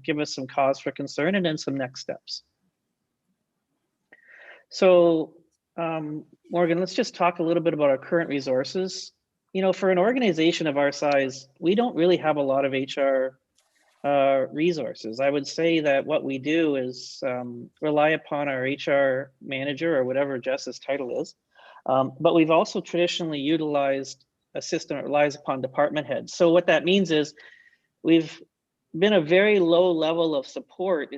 give us some cause for concern, and then some next steps. So Morgan, let's just talk a little bit about our current resources. You know, for an organization of our size, we don't really have a lot of HR resources. I would say that what we do is rely upon our HR manager or whatever Jess's title is. But we've also traditionally utilized a system that relies upon department heads. So what that means is we've been a very low level of support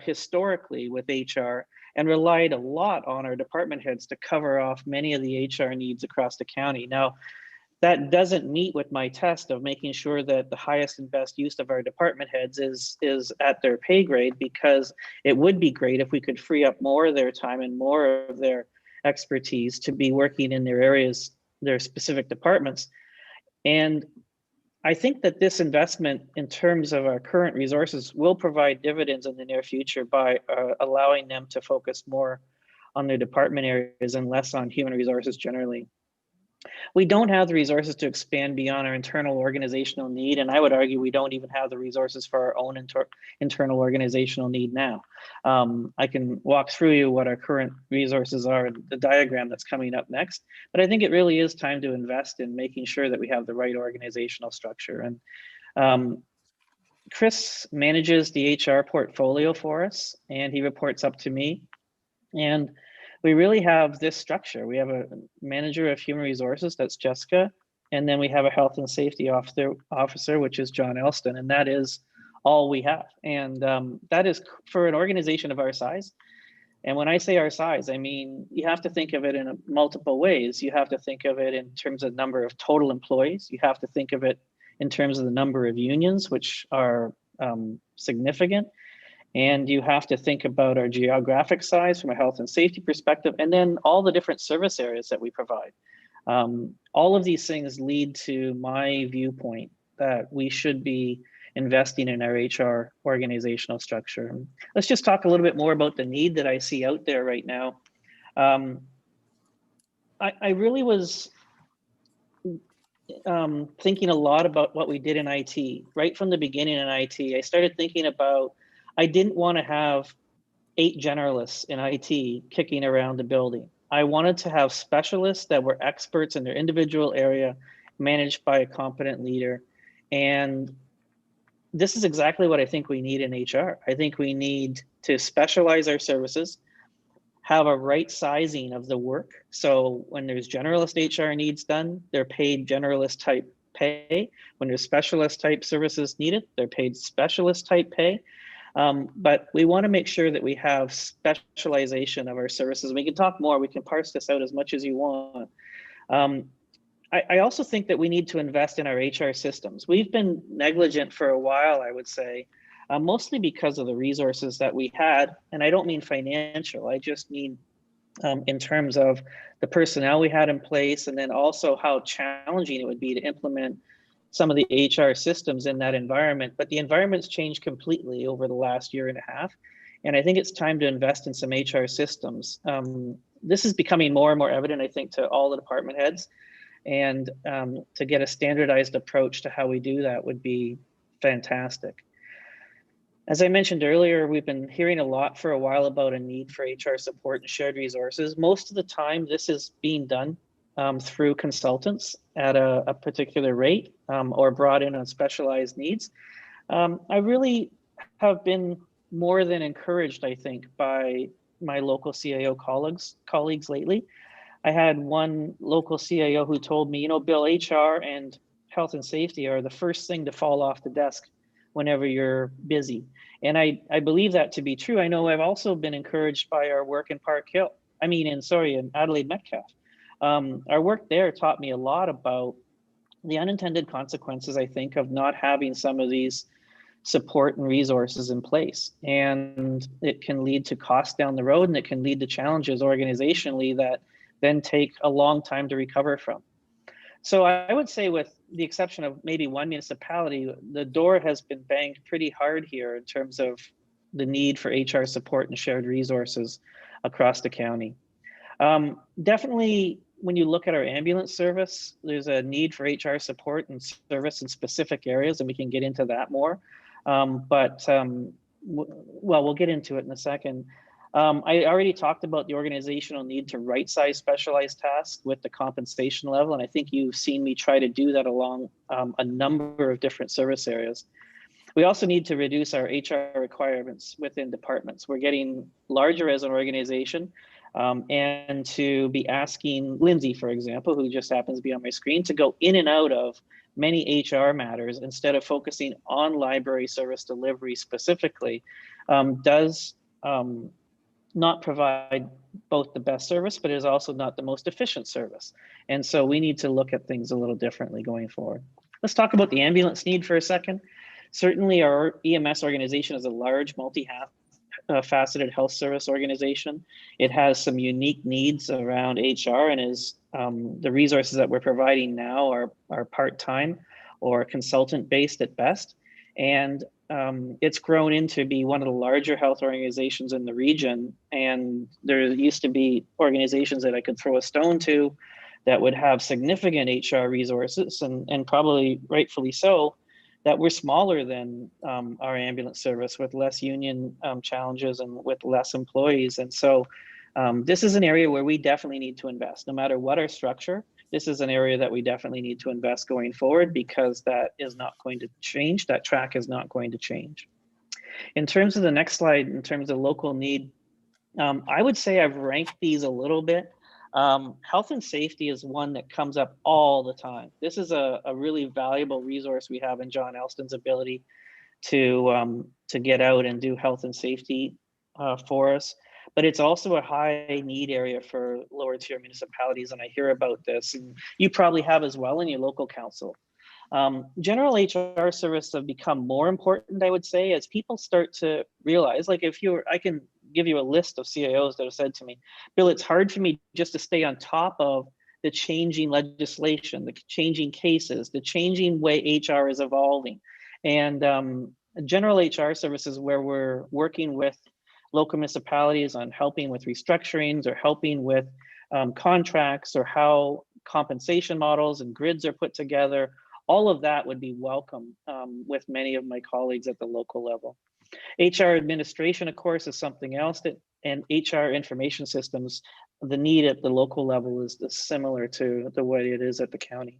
historically with HR and relied a lot on our department heads to cover off many of the HR needs across the county. Now, that doesn't meet with my test of making sure that the highest and best use of our department heads is at their pay grade, because it would be great if we could free up more of their time and more of their expertise to be working in their areas, their specific departments. And I think that this investment in terms of our current resources will provide dividends in the near future by allowing them to focus more on their department areas and less on human resources generally. We don't have the resources to expand beyond our internal organizational need, and I would argue we don't even have the resources for our own internal organizational need now. I can walk through you what our current resources are in the diagram that's coming up next, but I think it really is time to invest in making sure that we have the right organizational structure. And Chris manages the HR portfolio for us, and he reports up to me. And we really have this structure. We have a manager of human resources, that's Jessica, and then we have a health and safety officer, which is John Elston, and that is all we have. And that is for an organization of our size. And when I say our size, I mean, you have to think of it in multiple ways. You have to think of it in terms of number of total employees. You have to think of it in terms of the number of unions, which are significant. And you have to think about our geographic size from a health and safety perspective, and then all the different service areas that we provide. All of these things lead to my viewpoint that we should be investing in our HR organizational structure. Let's just talk a little bit more about the need that I see out there right now. I really was thinking a lot about what we did in IT. Right from the beginning in IT, I started thinking about, I didn't want to have 8 generalists in IT kicking around the building. I wanted to have specialists that were experts in their individual area, managed by a competent leader. And this is exactly what I think we need in HR. I think we need to specialize our services, have a right sizing of the work. So when there's generalist HR needs done, they're paid generalist type pay. When there's specialist type services needed, they're paid specialist type pay. But we want to make sure that we have specialization of our services. We can talk more, we can parse this out as much as you want. I also think that we need to invest in our HR systems. We've been negligent for a while, I would say, mostly because of the resources that we had. And I don't mean financial, I just mean in terms of the personnel we had in place, and then also how challenging it would be to implement some of the HR systems in that environment. But the environment's changed completely over the last year and a half. And I think it's time to invest in some HR systems. This is becoming more and more evident, I think, to all the department heads. And to get a standardized approach to how we do that would be fantastic. As I mentioned earlier, we've been hearing a lot for a while about a need for HR support and shared resources. Most of the time, this is being done through consultants at a particular rate or brought in on specialized needs. I really have been more than encouraged, I think, by my local CIO colleagues lately. I had one local CIO who told me, you know, Bill, HR and health and safety are the first thing to fall off the desk whenever you're busy. And I believe that to be true. I know I've also been encouraged by our work in in Adelaide Metcalf. Our work there taught me a lot about the unintended consequences, I think, of not having some of these support and resources in place. And it can lead to costs down the road, and it can lead to challenges organizationally that then take a long time to recover from. So I would say, with the exception of maybe one municipality, the door has been banged pretty hard here in terms of the need for HR support and shared resources across the county. Definitely, when you look at our ambulance service, there's a need for HR support and service in specific areas, and we can get into that more. We'll get into it in a second. I already talked about the organizational need to right-size specialized tasks with the compensation level, and I think you've seen me try to do that along a number of different service areas. We also need to reduce our HR requirements within departments. We're getting larger as an organization, and to be asking Lindsay, for example, who just happens to be on my screen, to go in and out of many HR matters instead of focusing on library service delivery specifically, does not provide both the best service, but is also not the most efficient service. And so we need to look at things a little differently going forward. Let's talk about the ambulance need for a second. Certainly our EMS organization is a large multi-faceted health service organization. It has some unique needs around HR, and is the resources that we're providing now are part-time or consultant-based at best. And it's grown into be one of the larger health organizations in the region. And there used to be organizations that I could throw a stone to that would have significant HR resources, and probably rightfully so, that were smaller than our ambulance service, with less union challenges and with less employees. And so this is an area where we definitely need to invest. No matter what our structure, this is an area that we definitely need to invest going forward, because that is not going to change. That track is not going to change. In terms of the next slide, in terms of local need, I would say I've ranked these a little bit. Health and safety is one that comes up all the time. This is a really valuable resource we have in John Elston's ability to get out and do health and safety for us. But it's also a high need area for lower tier municipalities, and I hear about this, and you probably have as well in your local council. General HR services have become more important, I would say, as people start to realize, like I can give you a list of CIOs that have said to me, Bill, it's hard for me just to stay on top of the changing legislation, the changing cases, the changing way HR is evolving. And general HR services, where we're working with local municipalities on helping with restructurings or helping with contracts, or how compensation models and grids are put together, all of that would be welcome with many of my colleagues at the local level. HR administration, of course, is something else, and HR information systems, the need at the local level is similar to the way it is at the county.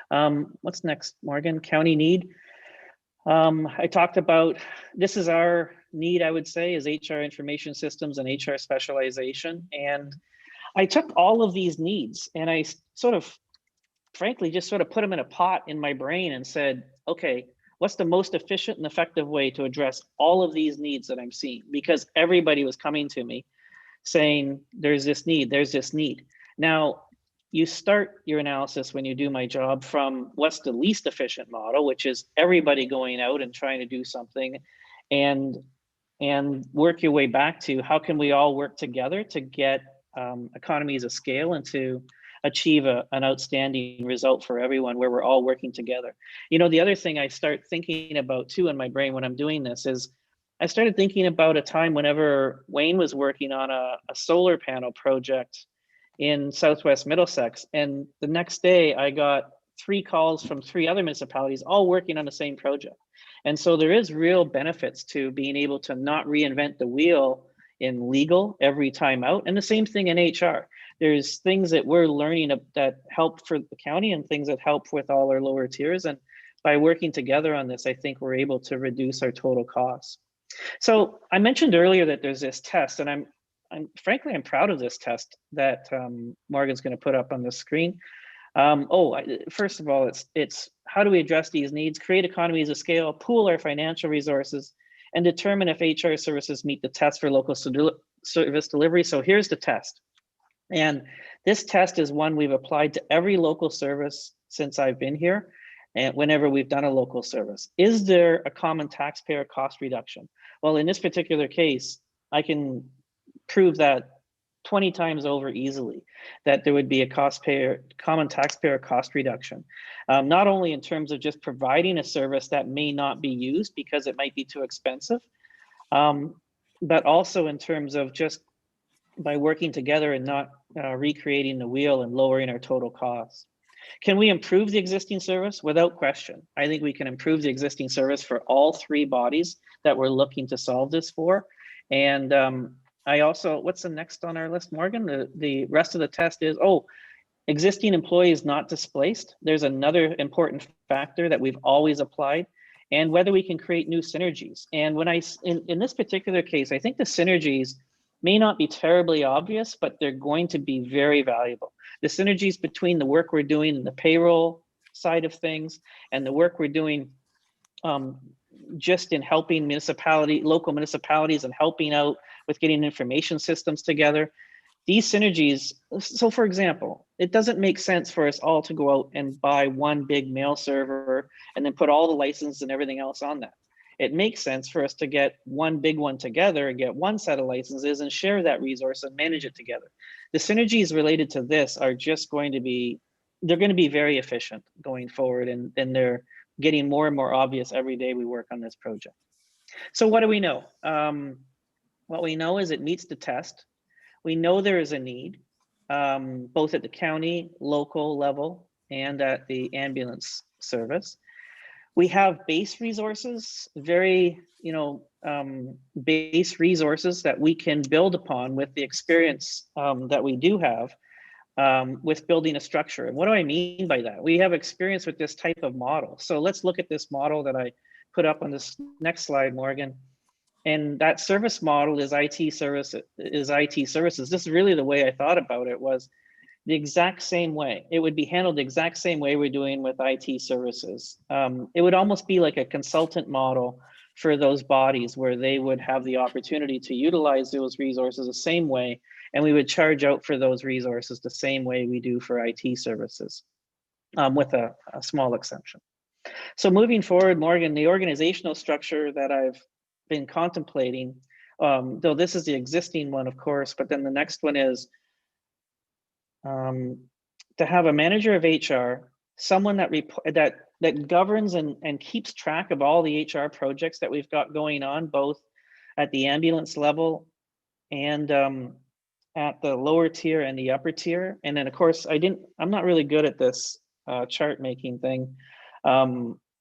What's next, Morgan? County need. I talked about, this is our need, I would say, is HR information systems and HR specialization. And I took all of these needs and I frankly, just put them in a pot in my brain and said, okay, what's the most efficient and effective way to address all of these needs that I'm seeing? Because everybody was coming to me saying, there's this need, there's this need. Now, you start your analysis when you do my job from what's the least efficient model, which is everybody going out and trying to do something, and work your way back to how can we all work together to get economies of scale and to achieve an outstanding result for everyone, where we're all working together. You know, the other thing I start thinking about too in my brain when I'm doing this is, I started thinking about a time whenever Wayne was working on a solar panel project in Southwest Middlesex. And the next day I got 3 calls from 3 other municipalities, all working on the same project. And so there is real benefits to being able to not reinvent the wheel in legal every time out. And the same thing in HR. There's things that we're learning that help for the county and things that help with all our lower tiers. And by working together on this, I think we're able to reduce our total costs. So I mentioned earlier that there's this test, and I'm frankly proud of this test that Morgan's going to put up on the screen. First of all, it's how do we address these needs, create economies of scale, pool our financial resources, and determine if HR services meet the test for local service delivery. So here's the test. And this test is one we've applied to every local service since I've been here, and whenever we've done a local service. Is there a common taxpayer cost reduction? Well, in this particular case, I can prove that 20 times over easily, that there would be a common taxpayer cost reduction. Not only in terms of just providing a service that may not be used because it might be too expensive, but also in terms of just by working together and not recreating the wheel and lowering our total costs. Can we improve the existing service? Without question. I think we can improve the existing service for all 3 bodies that we're looking to solve this for. And I also, what's the next on our list, Morgan? The rest of the test is, existing employees not displaced. There's another important factor that we've always applied, and whether we can create new synergies. And when in this particular case, I think the synergies may not be terribly obvious, but they're going to be very valuable. The synergies between the work we're doing in the payroll side of things and the work we're doing just in helping local municipalities and helping out with getting information systems together. These synergies, so for example, it doesn't make sense for us all to go out and buy one big mail server and then put all the licenses and everything else on that. It makes sense for us to get one big one together and get one set of licenses and share that resource and manage it together. The synergies related to this are just going to be, they're going to be very efficient going forward, and they're getting more and more obvious every day we work on this project. So what do we know? What we know is it meets the test. We know there is a need, both at the county, local level, and at the ambulance service. We have base resources, very, base resources that we can build upon with the experience that we do have with building a structure. And what do I mean by that? We have experience with this type of model. So let's look at this model that I put up on this next slide, Morgan. And that service model is IT services. This is really the way I thought about it, was the exact same way. It would be handled the exact same way we're doing with IT services. It would almost be like a consultant model for those bodies where they would have the opportunity to utilize those resources the same way, and we would charge out for those resources the same way we do for IT services, with a small exception. So moving forward, Morgan, the organizational structure that I've been contemplating, though this is the existing one, of course, but then the next one is to have a manager of HR, someone that governs and keeps track of all the HR projects that we've got going on, both at the ambulance level and at the lower tier and the upper tier. And then of course, I'm not really good at this chart making thing,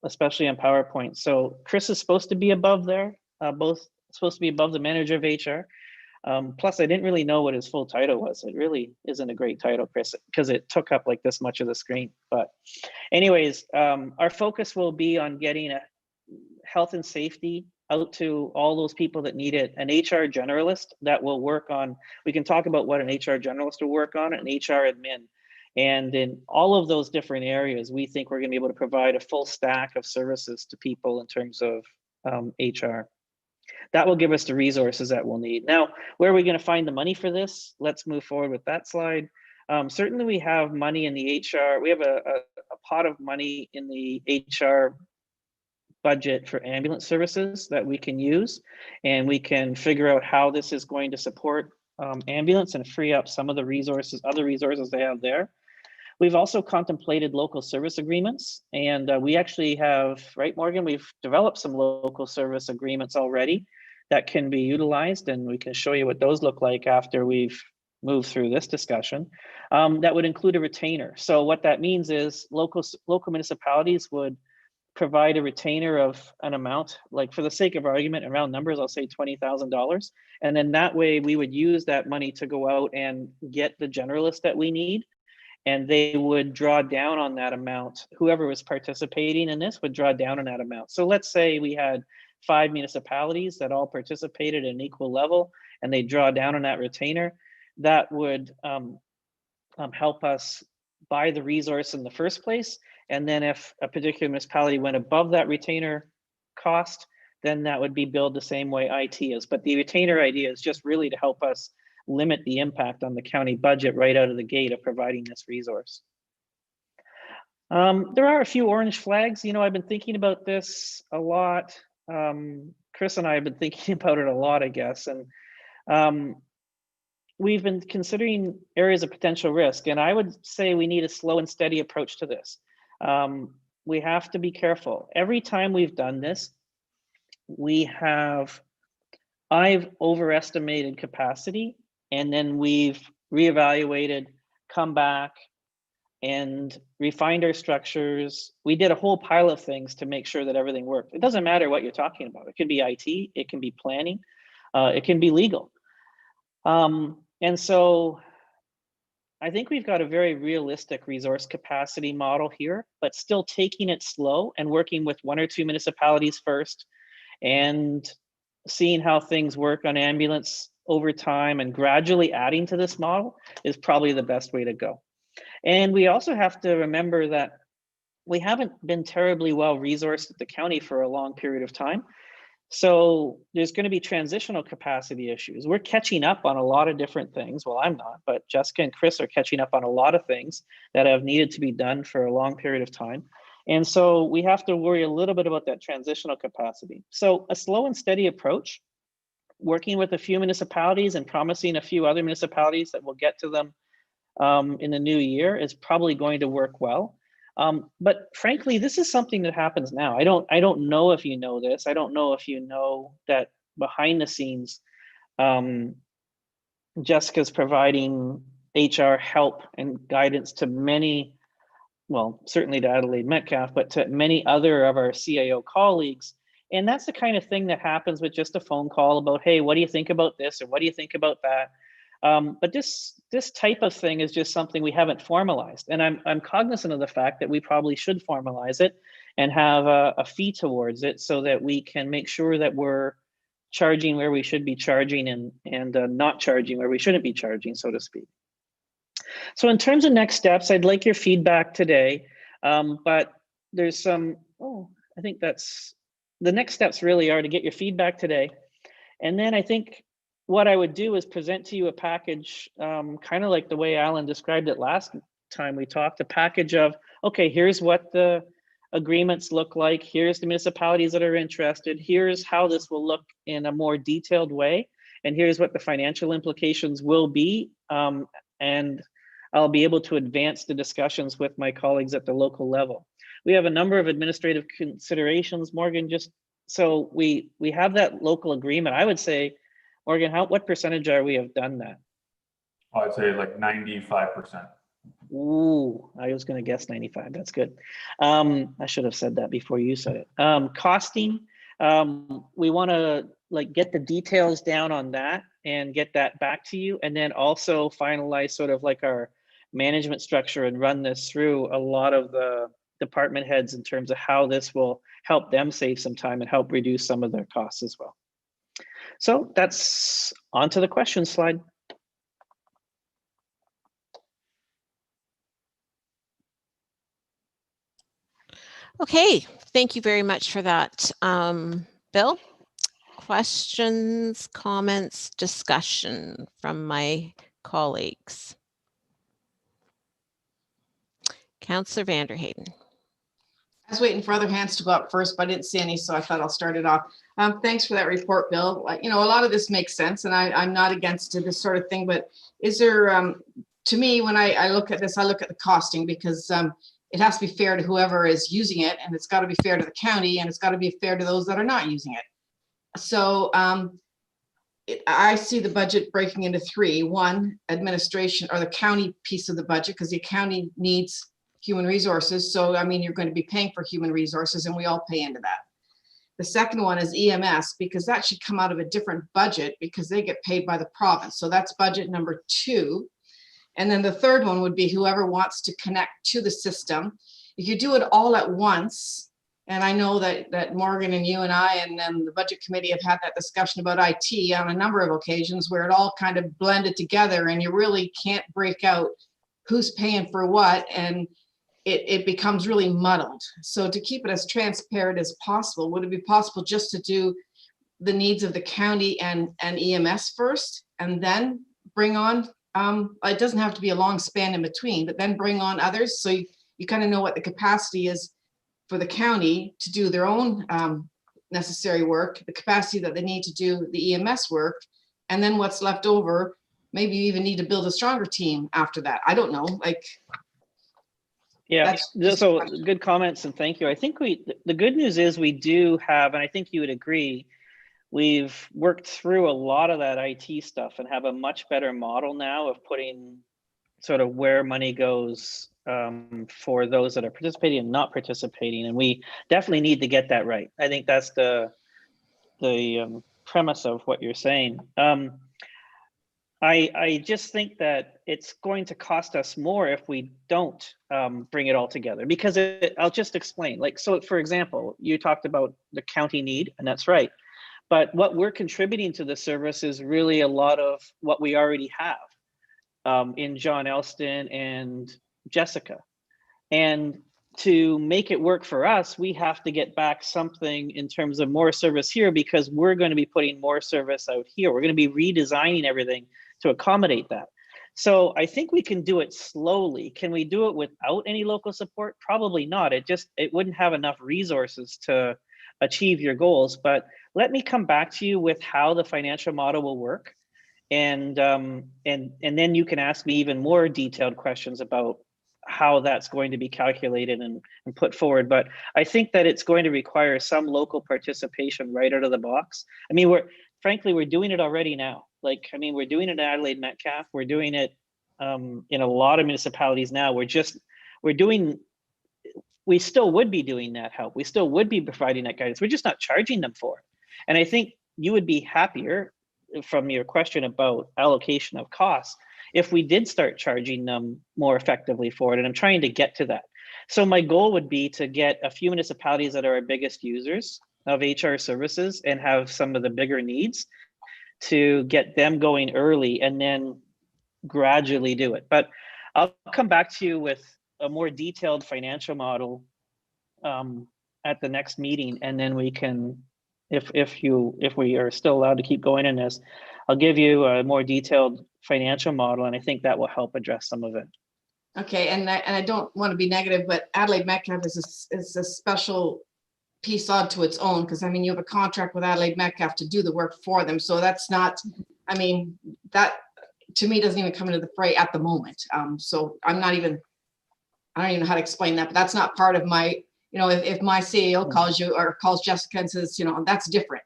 especially on PowerPoint. So Chris is supposed to be above there, both supposed to be above the manager of HR. Plus, I didn't really know what his full title was. It really isn't a great title, Chris, because it took up like this much of the screen. But anyways, our focus will be on getting a health and safety out to all those people that need it. An HR generalist that will work on, we can talk about what an HR generalist will work on, an HR admin. And in all of those different areas, we think we're going to be able to provide a full stack of services to people in terms of HR. That will give us the resources that we'll need. Now, where are we going to find the money for this? Let's move forward with that slide. Certainly we have money in the HR. We have a pot of money in the HR budget for ambulance services that we can use, and we can figure out how this is going to support ambulance and free up some of the resources, other resources they have there. We've also contemplated local service agreements, and we actually have, right, Morgan, we've developed some local service agreements already that can be utilized, and we can show you what those look like after we've moved through this discussion. That would include a retainer. So what that means is local municipalities would provide a retainer of an amount, like for the sake of argument, around numbers, I'll say $20,000. And then that way we would use that money to go out and get the generalist that we need. And they would draw down on that amount. Whoever was participating in this would draw down on that amount. So let's say we had 5 municipalities that all participated at an equal level, and they draw down on that retainer. That would help us buy the resource in the first place. And then if a particular municipality went above that retainer cost, then that would be billed the same way IT is. But the retainer idea is just really to help us limit the impact on the county budget right out of the gate of providing this resource. There are a few orange flags. You know, I've been thinking about this a lot. Chris and I have been thinking about it a lot, I guess. And we've been considering areas of potential risk. And I would say we need a slow and steady approach to this. We have to be careful. Every time we've done this, I've overestimated capacity, and then we've reevaluated, come back, and refined our structures. We did a whole pile of things to make sure that everything worked. It doesn't matter what you're talking about. It can be IT, it can be planning, it can be legal. And so I think we've got a very realistic resource capacity model here, but still taking it slow and working with 1 or 2 municipalities first and seeing how things work on ambulance over time and gradually adding to this model is probably the best way to go. And we also have to remember that we haven't been terribly well resourced at the county for a long period of time. So there's going to be transitional capacity issues. We're catching up on a lot of different things. Well, I'm not, but Jessica and Chris are catching up on a lot of things that have needed to be done for a long period of time. And so we have to worry a little bit about that transitional capacity. So a slow and steady approach, working with a few municipalities and promising a few other municipalities that we'll get to them in the new year is probably going to work well. But frankly, this is something that happens now. I don't know if you know this. I don't know if you know that behind the scenes, Jessica's providing HR help and guidance to many, well, certainly to Adelaide Metcalf, but to many other of our CAO colleagues. And that's the kind of thing that happens with just a phone call about, hey, what do you think about this? Or what do you think about that? But this type of thing is just something we haven't formalized. And I'm cognizant of the fact that we probably should formalize it and have a fee towards it so that we can make sure that we're charging where we should be charging and not charging where we shouldn't be charging, so to speak. So in terms of next steps, I'd like your feedback today, but there's some, I think that's, the next steps really are to get your feedback today. And then I think what I would do is present to you a package, kind of like the way Alan described it last time we talked, a package of, okay, here's what the agreements look like. Here's the municipalities that are interested. Here's how this will look in a more detailed way. And here's what the financial implications will be. And I'll be able to advance the discussions with my colleagues at the local level. We have a number of administrative considerations, Morgan, just so we have that local agreement. I would say, Morgan, what percentage are we have done that? I'd say like 95%. Ooh, I was going to guess 95. That's good. I should have said that before you said it. Costing, we want to get the details down on that and get that back to you, and then also finalize sort of like our management structure and run this through a lot of the department heads in terms of how this will help them save some time and help reduce some of their costs as well. So that's on to the question slide. Okay, thank you very much for that. Bill, questions, comments, discussion from my colleagues? Councillor Vanderheyden. I was waiting for other hands to go up first, but I didn't see any, so I thought I'll start it off. Thanks for that report, Bill. You know, a lot of this makes sense, and I'm not against this sort of thing, but is there, to me, when I look at this, I look at the costing, because it has to be fair to whoever is using it, and it's got to be fair to the county, and it's got to be fair to those that are not using it. So I see the budget breaking into three. One, administration, or the county piece of the budget, because the county needs human resources. So, I mean, you're going to be paying for human resources, and we all pay into that. The second one is EMS, because that should come out of a different budget because they get paid by the province. So that's budget number 2. And then the third one would be whoever wants to connect to the system. If you do it all at once, and I know that Morgan and you and I and then the budget committee have had that discussion about IT on a number of occasions where it all kind of blended together and you really can't break out who's paying for what, and it becomes really muddled. So to keep it as transparent as possible, would it be possible just to do the needs of the county and EMS first, and then bring on, it doesn't have to be a long span in between, but then bring on others, so you kind of know what the capacity is for the county to do their own necessary work, the capacity that they need to do the EMS work, and then what's left over, maybe you even need to build a stronger team after that. I don't know, like. Yeah, so good comments and thank you. I think the good news is we do have, and I think you would agree, we've worked through a lot of that IT stuff and have a much better model now of putting sort of where money goes for those that are participating and not participating. And we definitely need to get that right. I think that's the premise of what you're saying. I just think that it's going to cost us more if we don't bring it all together, because I'll just explain. Like, so for example, you talked about the county need, and that's right. But what we're contributing to the service is really a lot of what we already have in John Elston and Jessica. And to make it work for us, we have to get back something in terms of more service here, because we're going to be putting more service out here. We're going to be redesigning everything to accommodate that. So I think we can do it slowly. Can we do it without any local support? Probably not. It wouldn't have enough resources to achieve your goals. But let me come back to you with how the financial model will work. And then you can ask me even more detailed questions about how that's going to be calculated and put forward. But I think that it's going to require some local participation right out of the box. I mean, we're doing it already now. Like, I mean, we're doing it in Adelaide Metcalfe. We're doing it in a lot of municipalities now. We still would be doing that help. We still would be providing that guidance. We're just not charging them for it. And I think you would be happier from your question about allocation of costs if we did start charging them more effectively for it. And I'm trying to get to that. So my goal would be to get a few municipalities that are our biggest users of HR services and have some of the bigger needs to get them going early and then gradually do it. But I'll come back to you with a more detailed financial model at the next meeting, and then we can, if we are still allowed to keep going in this, I'll give you a more detailed financial model, and I think that will help address some of it. Okay, and I don't want to be negative, but Adelaide Metcalfe is a special piece onto its own, because I mean, you have a contract with Adelaide Metcalfe to do the work for them. So that's not, I mean, that to me doesn't even come into the fray at the moment. So I don't even know how to explain that, but that's not part of my, you know, if my CEO calls you or calls Jessica and says, you know, that's different.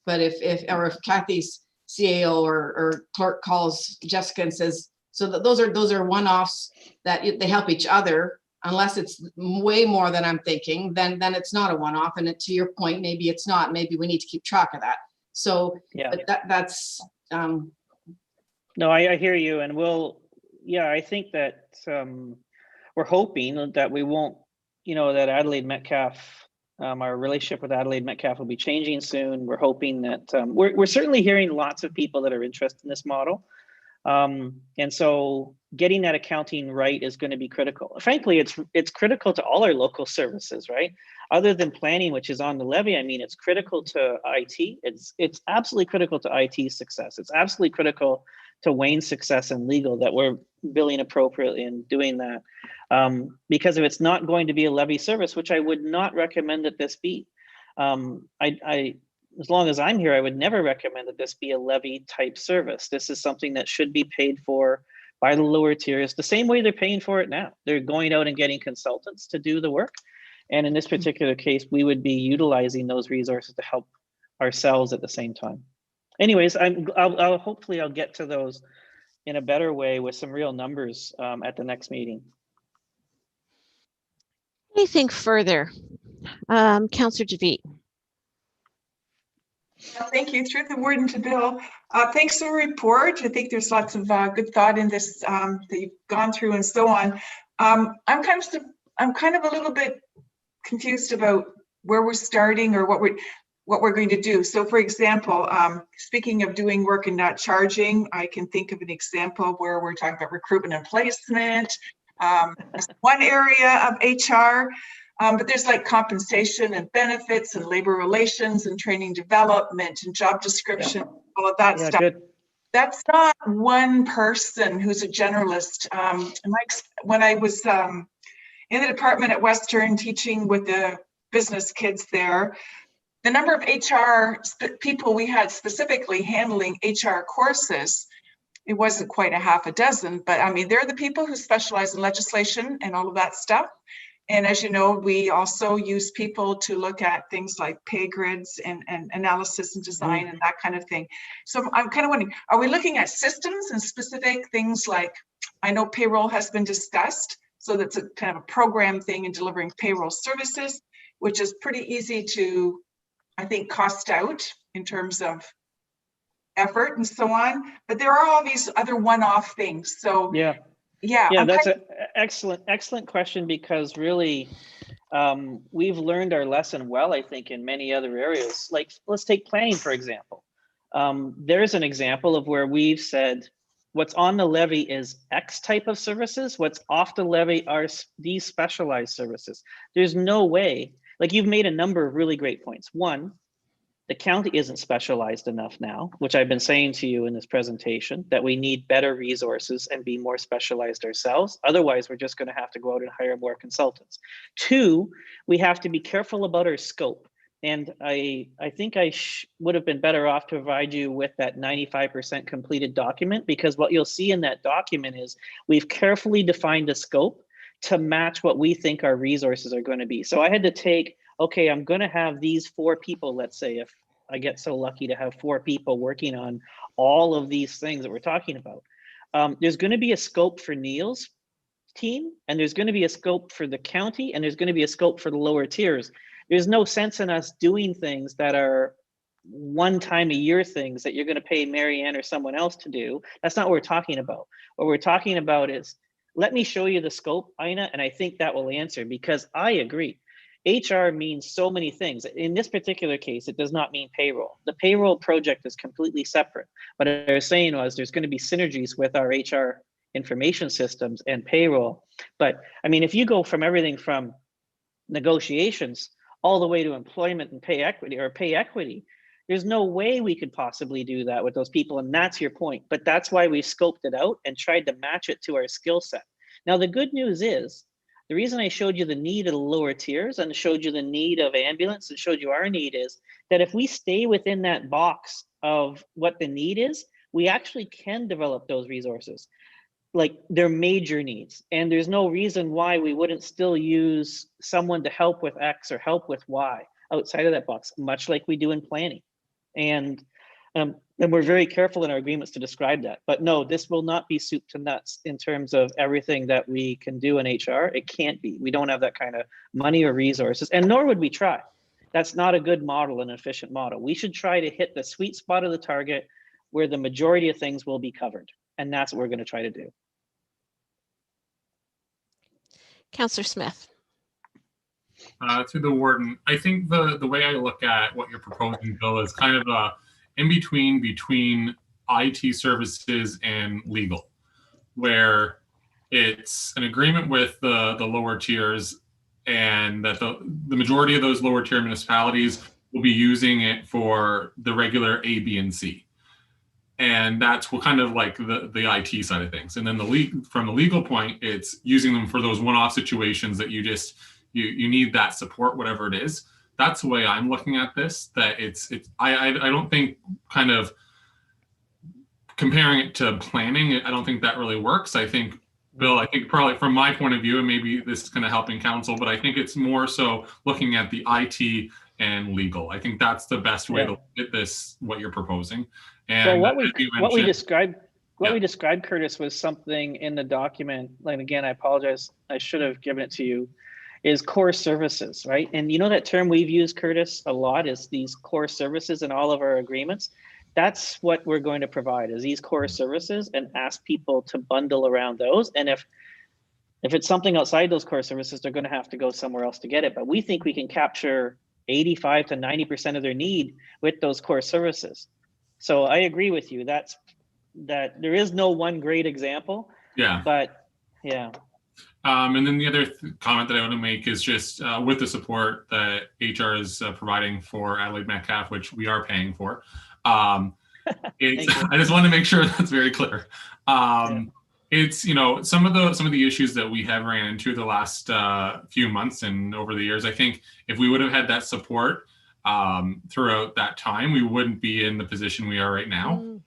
But if Kathy's CAO or clerk calls Jessica and says, so those are one-offs that they help each other. Unless it's way more than I'm thinking, then it's not a one-off. And to your point, maybe it's not. Maybe we need to keep track of that. So, yeah, but that's. No, I hear you, and I think that we're hoping that we won't, you know, that Adelaide Metcalfe, our relationship with Adelaide Metcalfe will be changing soon. We're hoping that we're certainly hearing lots of people that are interested in this model. And so getting that accounting right is going to be critical. Frankly, it's critical to all our local services, right? Other than planning, which is on the levy, I mean, it's critical to IT. It's absolutely critical to IT success. It's absolutely critical to Wayne's success and legal that we're billing appropriately and doing that. Because if it's not going to be a levy service, which I would not recommend that this be, as long as I'm here, I would never recommend that this be a levy type service. This is something that should be paid for by the lower tiers, the same way they're paying for it now. They're going out and getting consultants to do the work. And in this particular case, we would be utilizing those resources to help ourselves at the same time. Anyways, I'll hopefully I'll get to those in a better way with some real numbers at the next meeting. Anything further? Councillor DeVete. Thank you. Through the warden to Bill. Thanks for the report. I think there's lots of good thought in this that you've gone through and so on. I'm kind of a little bit confused about where we're starting or what we're going to do. So, for example, speaking of doing work and not charging, I can think of an example where we're talking about recruitment and placement. One area of HR. But there's like compensation and benefits and labor relations and training development and job description, all of that stuff. Good. That's not one person who's a generalist. When I was in the department at Western teaching with the business kids there, the number of HR people we had specifically handling HR courses, it wasn't quite a half a dozen, but I mean, they're the people who specialize in legislation and all of that stuff. And as you know, we also use people to look at things like pay grids and analysis and design and that kind of thing. So I'm kind of wondering, are we looking at systems and specific things like, I know payroll has been discussed, so that's a kind of a program thing in delivering payroll services, which is pretty easy to, I think, cost out in terms of effort and so on. But there are all these other one-off things. So yeah, that's an excellent question, because really we've learned our lesson well, I think, in many other areas. Like, let's take planning, for example. There's an example of where we've said, what's on the levy is X type of services. What's off the levy are these specialized services. There's no way, like you've made a number of really great points. One, the county isn't specialized enough now, which I've been saying to you in this presentation, that we need better resources and be more specialized ourselves. Otherwise, we're just going to have to go out and hire more consultants. Two, we have to be careful about our scope. And I think I would have been better off to provide you with that 95% completed document, because what you'll see in that document is we've carefully defined the scope to match what we think our resources are going to be. So I had to take, okay, I'm going to have these 4 people, let's say, if I get so lucky to have 4 people working on all of these things that we're talking about. There's going to be a scope for Neil's team, and there's going to be a scope for the county, and there's going to be a scope for the lower tiers. There's no sense in us doing things that are one time a year things that you're going to pay Marianne or someone else to do. That's not what we're talking about. What we're talking about is, let me show you the scope, Ina, and I think that will answer, because I agree. HR means so many things. In this particular case, it does not mean payroll. The payroll project is completely separate. What I was saying was there's going to be synergies with our HR information systems and payroll. But I mean, if you go from everything from negotiations all the way to employment and pay equity, there's no way we could possibly do that with those people. And that's your point. But that's why we scoped it out and tried to match it to our skill set. Now, the good news is, the reason I showed you the need of the lower tiers and showed you the need of ambulance and showed you our need is that if we stay within that box of what the need is, we actually can develop those resources. Like, they're major needs, and there's no reason why we wouldn't still use someone to help with X or help with Y outside of that box, much like we do in planning. And we're very careful in our agreements to describe that. But no, this will not be soup to nuts in terms of everything that we can do in HR. It can't be. We don't have that kind of money or resources, and nor would we try. That's not a good model, an efficient model. We should try to hit the sweet spot of the target where the majority of things will be covered. And that's what we're going to try to do. Councillor Smith. To the warden, I think the way I look at what you're proposing, Bill, is kind of a in between IT services and legal, where it's an agreement with the lower tiers, and that the majority of those lower tier municipalities will be using it for the regular A, B, and C. And that's what kind of like the IT side of things. And then from the legal point, it's using them for those one-off situations that you need that support, whatever it is. That's the way I'm looking at this, that I don't think kind of comparing it to planning, I don't think that really works. I think, Bill, I think probably from my point of view, and maybe this is kind of helping council, but I think it's more so looking at the IT and legal. I think that's the best way to look at this, what you're proposing. And so what we described, Curtis, was something in the document. Like, again, I apologize, I should have given it to you, is core services, right? And you know that term we've used, Curtis, a lot, is these core services in all of our agreements. That's what we're going to provide, is these core services, and ask people to bundle around those. And if it's something outside those core services, they're going to have to go somewhere else to get it. But we think we can capture 85 to 90% of their need with those core services. So I agree with you. That there is no one great example. Yeah. But yeah. And then the other comment that I want to make is just with the support that HR is providing for Adelaide Metcalf, which we are paying for. I just want to make sure that's very clear. It's, you know, some of the issues that we have ran into the last few months and over the years. I think if we would have had that support throughout that time, we wouldn't be in the position we are right now.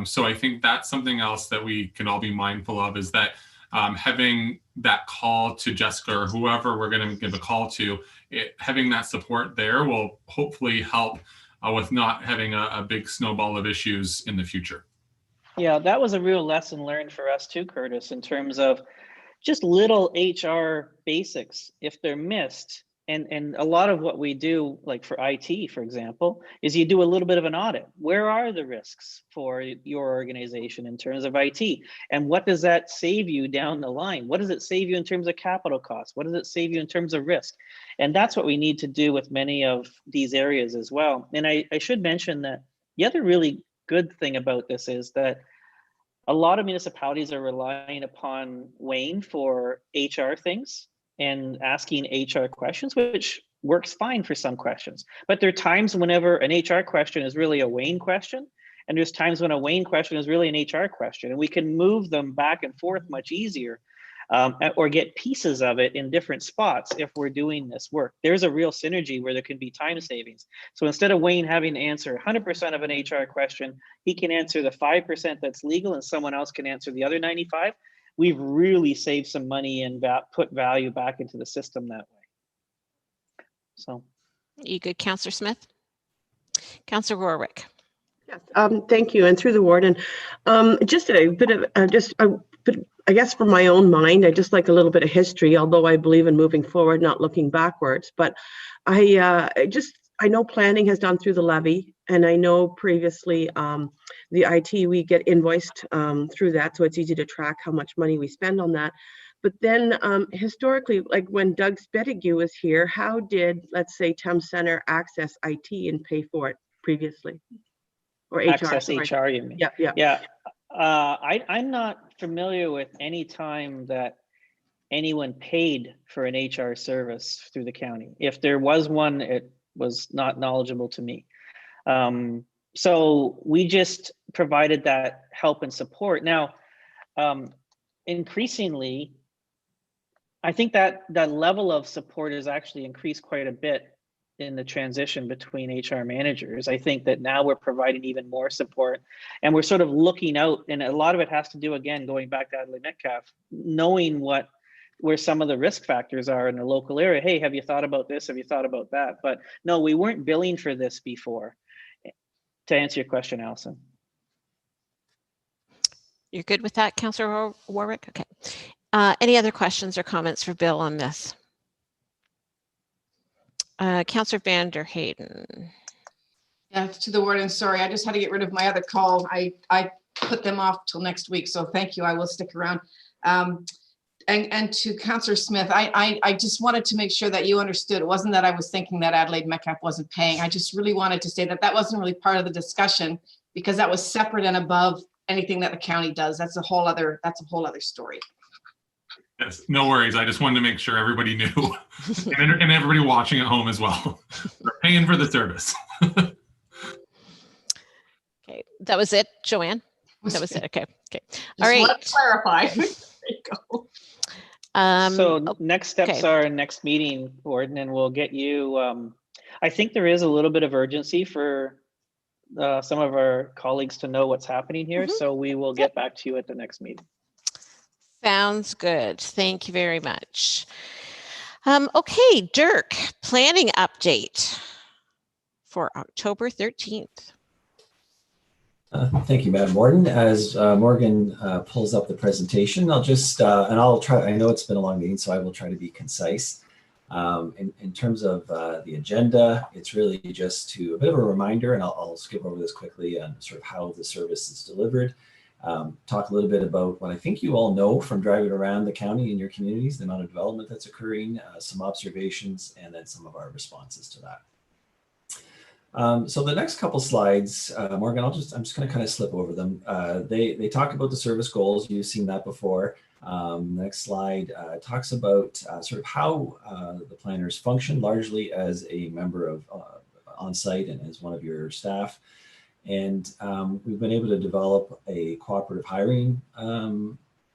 So I think that's something else that we can all be mindful of, is that having that call to Jessica or whoever we're going to give a call to, having that support there will hopefully help with not having a big snowball of issues in the future. Yeah, that was a real lesson learned for us too, Curtis, in terms of just little HR basics. If they're missed, and a lot of what we do, like for IT, for example, is you do a little bit of an audit. Where are the risks for your organization in terms of IT? And what does that save you down the line? What does it save you in terms of capital costs? What does it save you in terms of risk? And that's what we need to do with many of these areas as well. And I should mention that the other really good thing about this is that a lot of municipalities are relying upon Wayne for HR things and asking HR questions, which works fine for some questions. But there are times whenever an HR question is really a Wayne question, and there's times when a Wayne question is really an HR question, and we can move them back and forth much easier, or get pieces of it in different spots if we're doing this work. There's a real synergy where there can be time savings. So instead of Wayne having to answer 100% of an HR question, he can answer the 5% that's legal and someone else can answer the other 95. We've really saved some money and put value back into the system that way. So. You good, Councillor Smith? Councillor Warwick. Yes, thank you. And through the warden, just a bit of, I guess from my own mind, I just like a little bit of history, although I believe in moving forward, not looking backwards. But I know planning has done through the levy, and I know previously the IT, we get invoiced through that, so it's easy to track how much money we spend on that. But then historically, like when Doug Spettigue was here, how did, let's say, Thames Center access IT and pay for it previously? Or HR, access sorry. HR, you mean? Yeah. I'm not familiar with any time that anyone paid for an HR service through the county. If there was one, it was not knowledgeable to me. So we just provided that help and support. Now, increasingly, I think that that level of support has actually increased quite a bit in the transition between HR managers. I think that now we're providing even more support, and we're sort of looking out, and a lot of it has to do, again, going back to Adelaide Metcalf, knowing where some of the risk factors are in the local area. Hey, have you thought about this? Have you thought about that? But no, we weren't billing for this before, to answer your question, Allison. You're good with that, Councillor Warwick? Okay. Any other questions or comments for Bill on this? Councillor van der Hayden. Yeah, to the warden, sorry, I just had to get rid of my other call. I put them off till next week, so thank you. I will stick around. And to Councillor Smith, I just wanted to make sure that you understood. It wasn't that I was thinking that Adelaide Metcalf wasn't paying. I just really wanted to say that that wasn't really part of the discussion, because that was separate and above anything that the county does. That's a whole other story. Yes, no worries. I just wanted to make sure everybody knew, and everybody watching at home as well. We're paying for the service. Okay, that was it, Joanne? That was it, okay. All Just right. want to clarify. There you go. So next steps are next meeting, Warden, and we'll get you, I think there is a little bit of urgency for some of our colleagues to know what's happening here. So we will get back to you at the next meeting. Sounds good. Thank you very much. Okay, Dirk, planning update for October 13th. Thank you, Madam Warden. As Morgan pulls up the presentation, I'll just, and I'll try, I know it's been a long meeting, so I will try to be concise. In terms of the agenda, it's really just a bit of a reminder, and I'll skip over this quickly on sort of how the service is delivered. Talk a little bit about what I think you all know from driving around the county and your communities, the amount of development that's occurring, some observations, and then some of our responses to that. So the next couple slides, Morgan, I'm just going to kind of slip over them. They talk about the service goals. You've seen that before. Next slide talks about sort of how the planners function, largely as a member of on-site and as one of your staff. And we've been able to develop a cooperative hiring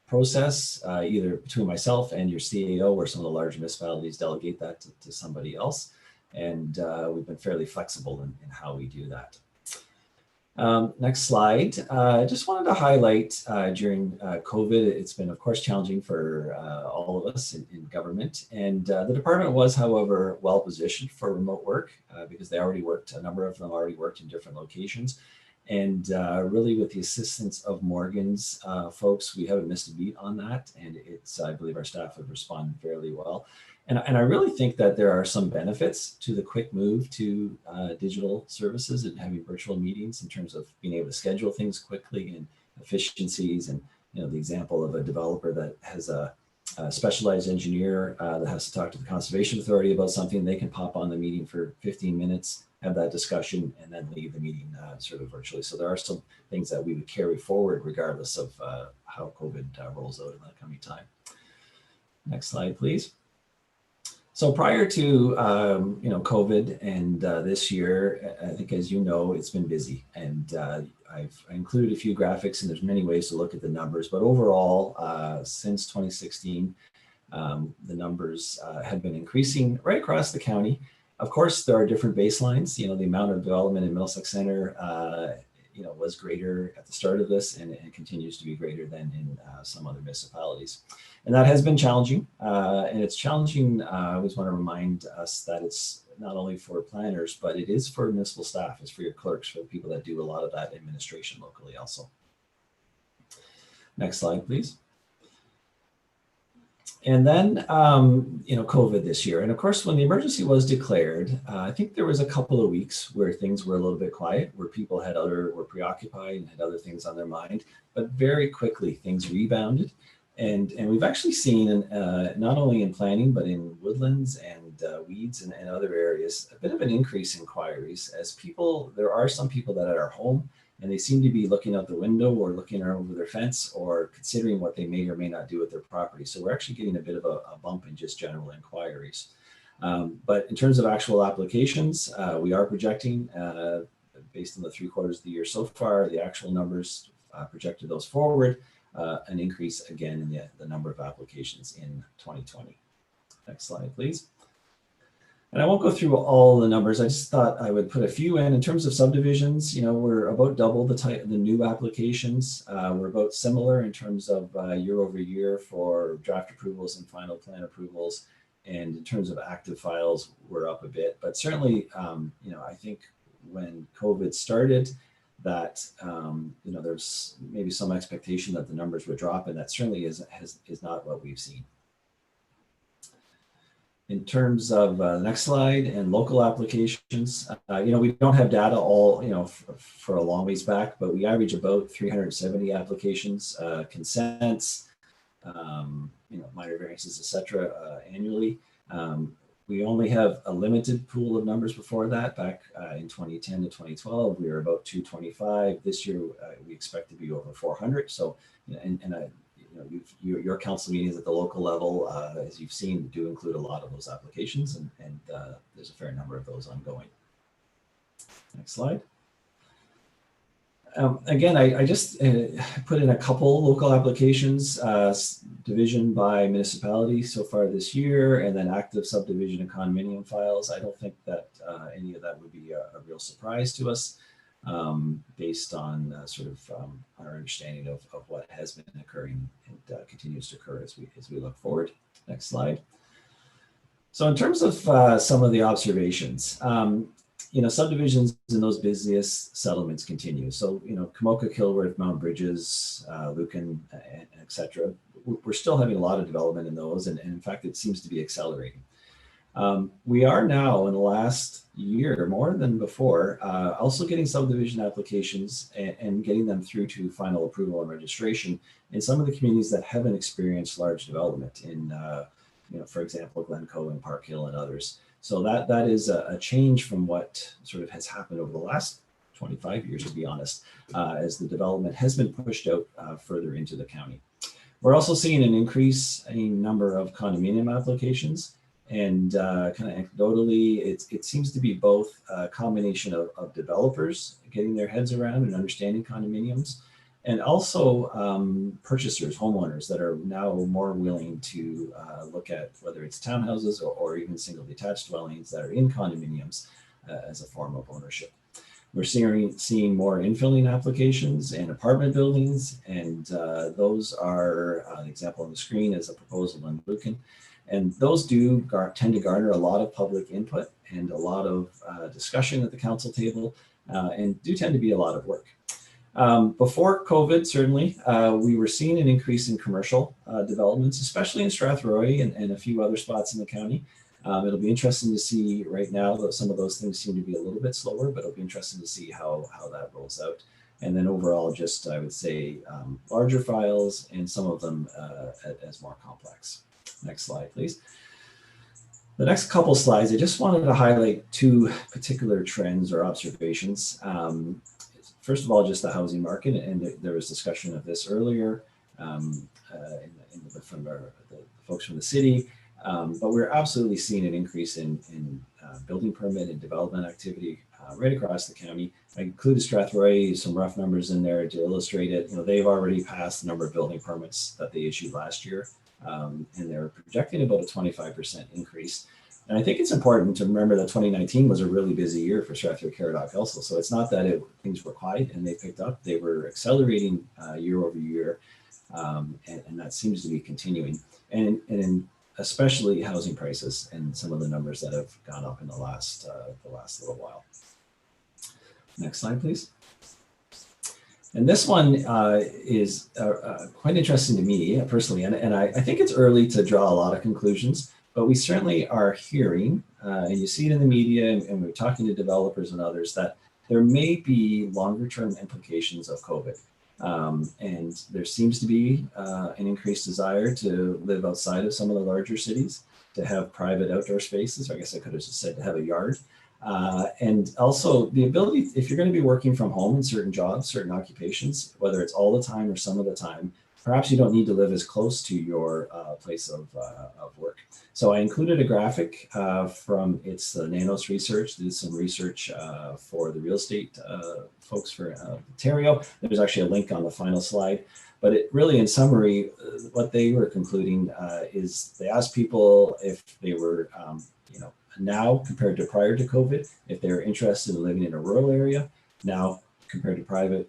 process, either between myself and your CAO, where some of the large municipalities delegate that to somebody else. And we've been fairly flexible in how we do that. Next slide. I just wanted to highlight during COVID, it's been, of course, challenging for all of us in government. And the department was, however, well positioned for remote work because they already worked, a number of them already worked in different locations. And really with the assistance of Morgan's folks, we haven't missed a beat on that. And it's, I believe our staff have responded fairly well. And I really think that there are some benefits to the quick move to digital services and having virtual meetings in terms of being able to schedule things quickly and efficiencies. And, you know, the example of a developer that has a a specialized engineer that has to talk to the Conservation Authority about something, they can pop on the meeting for 15 minutes, have that discussion, and then leave the meeting sort of virtually. So there are some things that we would carry forward regardless of how COVID rolls out in the coming time. Next slide, please. So prior to COVID and this year, I think, as you know, it's been busy, and I included a few graphics, and there's many ways to look at the numbers. But overall, since 2016, the numbers have been increasing right across the county. Of course, there are different baselines. The amount of development in Middlesex Centre, was greater at the start of this, and it continues to be greater than in some other municipalities. And that has been challenging. And it's challenging. I always want to remind us that it's not only for planners, but it is for municipal staff. It's for your clerks, for the people that do a lot of that administration locally also. Next slide, please. And then, COVID this year. And of course, when the emergency was declared, I think there was a couple of weeks where things were a little bit quiet, where people were preoccupied and had other things on their mind. But very quickly, things rebounded. And we've actually seen, not only in planning, but in woodlands and weeds and other areas, a bit of an increase in inquiries as there are some people that are at home, and they seem to be looking out the window or looking over their fence or considering what they may or may not do with their property. So we're actually getting a bit of a bump in just general inquiries. But in terms of actual applications, we are projecting, based on the 3/4 of the year so far, the actual numbers projected those forward, an increase again in the number of applications in 2020. Next slide, please. And I won't go through all the numbers. I just thought I would put a few in terms of subdivisions. We're about double the new applications. We're about similar in terms of year over year for draft approvals and final plan approvals. And in terms of active files, we're up a bit. But certainly, I think when COVID started, that there's maybe some expectation that the numbers would drop, and that certainly is not what we've seen. In terms of the next slide and local applications, we don't have data all, for a long ways back, but we average about 370 applications, consents, minor variances, etc., annually. We only have a limited pool of numbers before that. Back in 2010 to 2012, we were about 225. This year, we expect to be over 400. So, your council meetings at the local level, as you've seen, do include a lot of those applications, and there's a fair number of those ongoing. Next slide. Again, I just put in a couple local applications, division by municipality so far this year, and then active subdivision and condominium files. I don't think that any of that would be a real surprise to us, based on our understanding of what has been occurring and continues to occur as we look forward. Next slide. So in terms of some of the observations, subdivisions in those busiest settlements continue. So, Kamoka, Kilworth, Mount Bridges, Lucan, etc. We're still having a lot of development in those, and in fact, it seems to be accelerating. We are now, in the last year, more than before, also getting subdivision applications and getting them through to final approval and registration in some of the communities that haven't experienced large development in, for example, Glencoe and Park Hill and others. So that is a change from what sort of has happened over the last 25 years, to be honest, as the development has been pushed out further into the county. We're also seeing an increase in number of condominium applications, and kind of anecdotally, it seems to be both a combination of developers getting their heads around and understanding condominiums, and also purchasers, homeowners that are now more willing to look at whether it's townhouses or even single detached dwellings that are in condominiums as a form of ownership. We're seeing more infilling applications and apartment buildings, and those are, an example on the screen is a proposal in Lucan. And those do tend to garner a lot of public input and a lot of discussion at the council table, and do tend to be a lot of work. Before COVID, certainly, we were seeing an increase in commercial developments, especially in Strathroy and a few other spots in the county. It'll be interesting to see right now that some of those things seem to be a little bit slower, but it'll be interesting to see how that rolls out. And then overall, just I would say larger files, and some of them as more complex. Next slide, please. The next couple slides, I just wanted to highlight two particular trends or observations. First of all, just the housing market, and there was discussion of this earlier from the folks from the city, but we're absolutely seeing an increase in building permit and development activity right across the county. I included Strathroy, some rough numbers in there to illustrate it. You know, they've already passed the number of building permits that they issued last year, and they're projecting about a 25% increase. And I think it's important to remember that 2019 was a really busy year for Strathroy-Caradoc also. So it's not that things were quiet and they picked up. They were accelerating year over year, and that seems to be continuing. And especially housing prices and some of the numbers that have gone up in the last little while. Next slide, please. And this one is quite interesting to me personally, and I think it's early to draw a lot of conclusions, but we certainly are hearing, and you see it in the media, and we're talking to developers and others, that there may be longer term implications of COVID. And there seems to be an increased desire to live outside of some of the larger cities, to have private outdoor spaces. I guess I could have just said to have a yard. And also the ability, if you're going to be working from home in certain jobs, certain occupations, whether it's all the time or some of the time, perhaps you don't need to live as close to your place of work. So I included a graphic from Nanos Research, did some research for the real estate folks for Ontario. There's actually a link on the final slide. But it really, in summary, what they were concluding is they asked people if they were, now compared to prior to COVID, if they're interested in living in a rural area, now compared to prior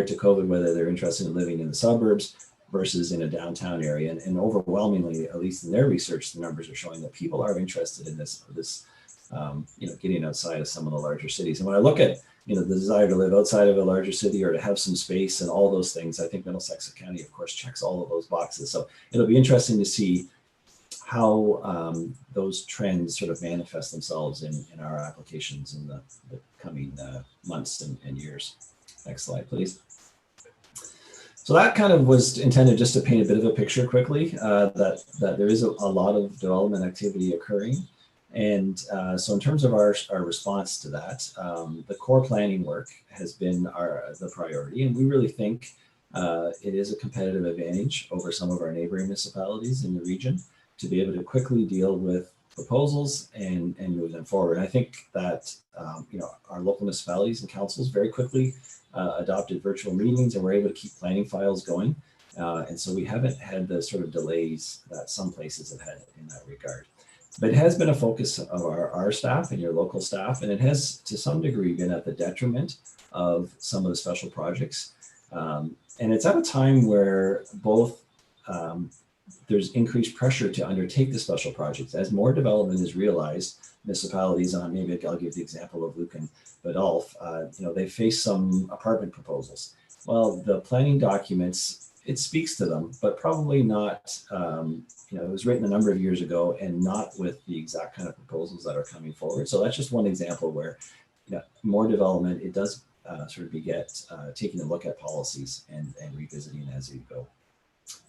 to COVID, whether they're interested in living in the suburbs versus in a downtown area. And overwhelmingly, at least in their research, the numbers are showing that people are interested in this getting outside of some of the larger cities. And when I look at, the desire to live outside of a larger city or to have some space and all those things, I think Middlesex County, of course, checks all of those boxes. So it'll be interesting to see how those trends sort of manifest themselves in our applications in the coming months and years. Next slide, please. So that kind of was intended just to paint a bit of a picture quickly, that there is a lot of development activity occurring. And so in terms of our response to that, the core planning work has been the priority. And we really think it is a competitive advantage over some of our neighboring municipalities in the region to be able to quickly deal with proposals and move them forward. And I think that our local municipalities and councils very quickly adopted virtual meetings, and we're able to keep planning files going. And so we haven't had the sort of delays that some places have had in that regard. But it has been a focus of our staff and your local staff, and it has to some degree been at the detriment of some of the special projects. And it's at a time where both there's increased pressure to undertake the special projects. As more development is realized, municipalities, maybe I'll give the example of Lucan, Badolf, they face some apartment proposals. Well, the planning documents, it speaks to them, but probably not, it was written a number of years ago and not with the exact kind of proposals that are coming forward. So that's just one example where more development, it does sort of beget taking a look at policies and revisiting as you go.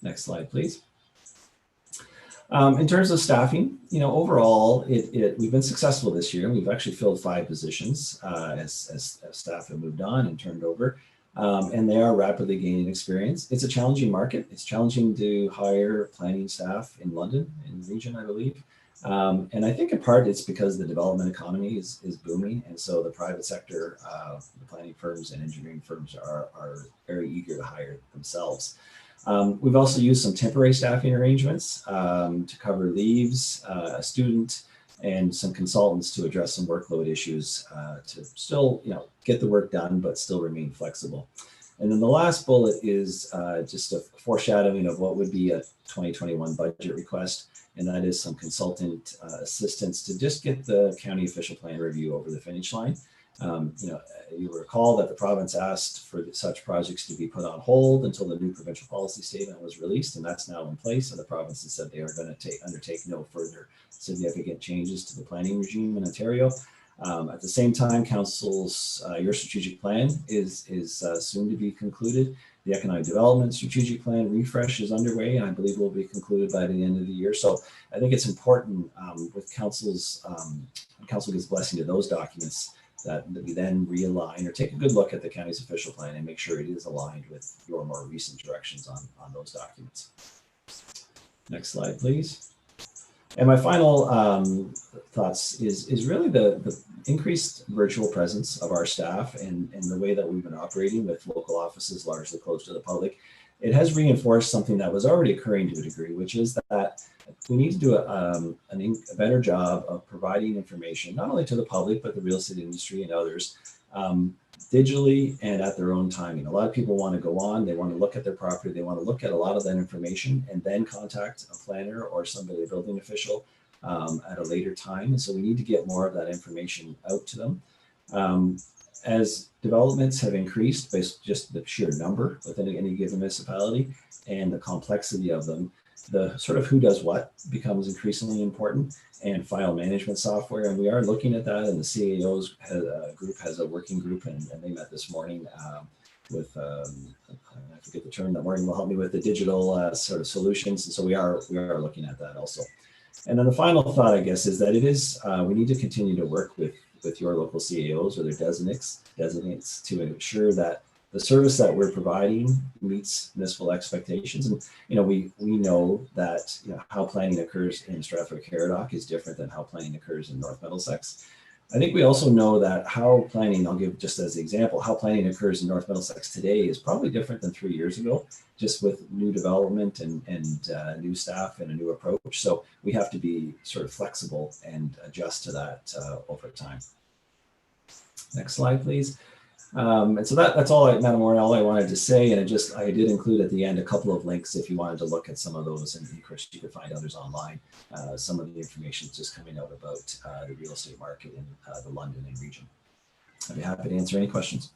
Next slide, please. In terms of staffing, overall, we've been successful this year. We've actually filled 5 positions as staff have moved on and turned over, and they are rapidly gaining experience. It's a challenging market. It's challenging to hire planning staff in London, in the region, I believe. And I think in part it's because the development economy is booming. And so the private sector, the planning firms and engineering firms are very eager to hire themselves. We've also used some temporary staffing arrangements to cover leaves, a student, and some consultants to address some workload issues to still, get the work done, but still remain flexible. And then the last bullet is just a foreshadowing of what would be a 2021 budget request, and that is some consultant assistance to just get the county official plan review over the finish line. You recall that the province asked for such projects to be put on hold until the new provincial policy statement was released, and that's now in place. And the province has said they are going to undertake no further significant changes to the planning regime in Ontario. At the same time, council's your strategic plan is soon to be concluded. The economic development strategic plan refresh is underway, and I believe will be concluded by the end of the year. So I think it's important with council's council gives blessing to those documents that we then realign or take a good look at the county's official plan and make sure it is aligned with your more recent directions on those documents. Next slide, please. And my final thoughts is really the increased virtual presence of our staff and the way that we've been operating with local offices largely closed to the public. It has reinforced something that was already occurring to a degree, which is that we need to do a better job of providing information, not only to the public, but the real estate industry and others, digitally and at their own timing. A lot of people want to go on, they want to look at their property, they want to look at a lot of that information and then contact a planner or somebody, a building official at a later time. And so we need to get more of that information out to them. As developments have increased, based just the sheer number within any given municipality and the complexity of them, the sort of who does what becomes increasingly important, and file management software. And we are looking at that, and the CAO's group has a working group, and they met this morning with, I forget the term that Morgan will help me with, the digital sort of solutions. And so we are looking at that also. And then the final thought, I guess, is that it is, we need to continue to work with your local CAOs or their designates to ensure that the service that we're providing meets municipal expectations. And, we know that, how planning occurs in Stratford-Caradoc is different than how planning occurs in North Middlesex. I think we also know that how planning, I'll give just as an example, how planning occurs in North Middlesex today is probably different than 3 years ago, just with new development and new staff and a new approach. So we have to be sort of flexible and adjust to that over time. Next slide, please. And so that's all, Madam Warren, all I wanted to say. And I did include at the end a couple of links if you wanted to look at some of those. And of course, you could find others online. Some of the information is just coming out about the real estate market in the London and region. I'd be happy to answer any questions.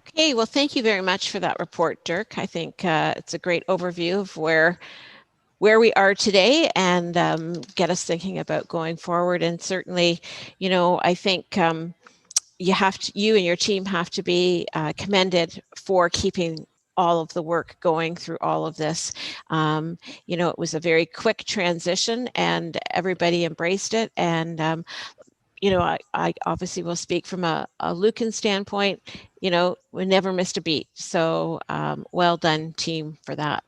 Okay, well, thank you very much for that report, Dirk. I think it's a great overview of where we are today and get us thinking about going forward. And certainly, I think you and your team have to be commended for keeping all of the work going through all of this. It was a very quick transition and everybody embraced it. And, I obviously will speak from a Lucan standpoint, we never missed a beat. So well done, team, for that.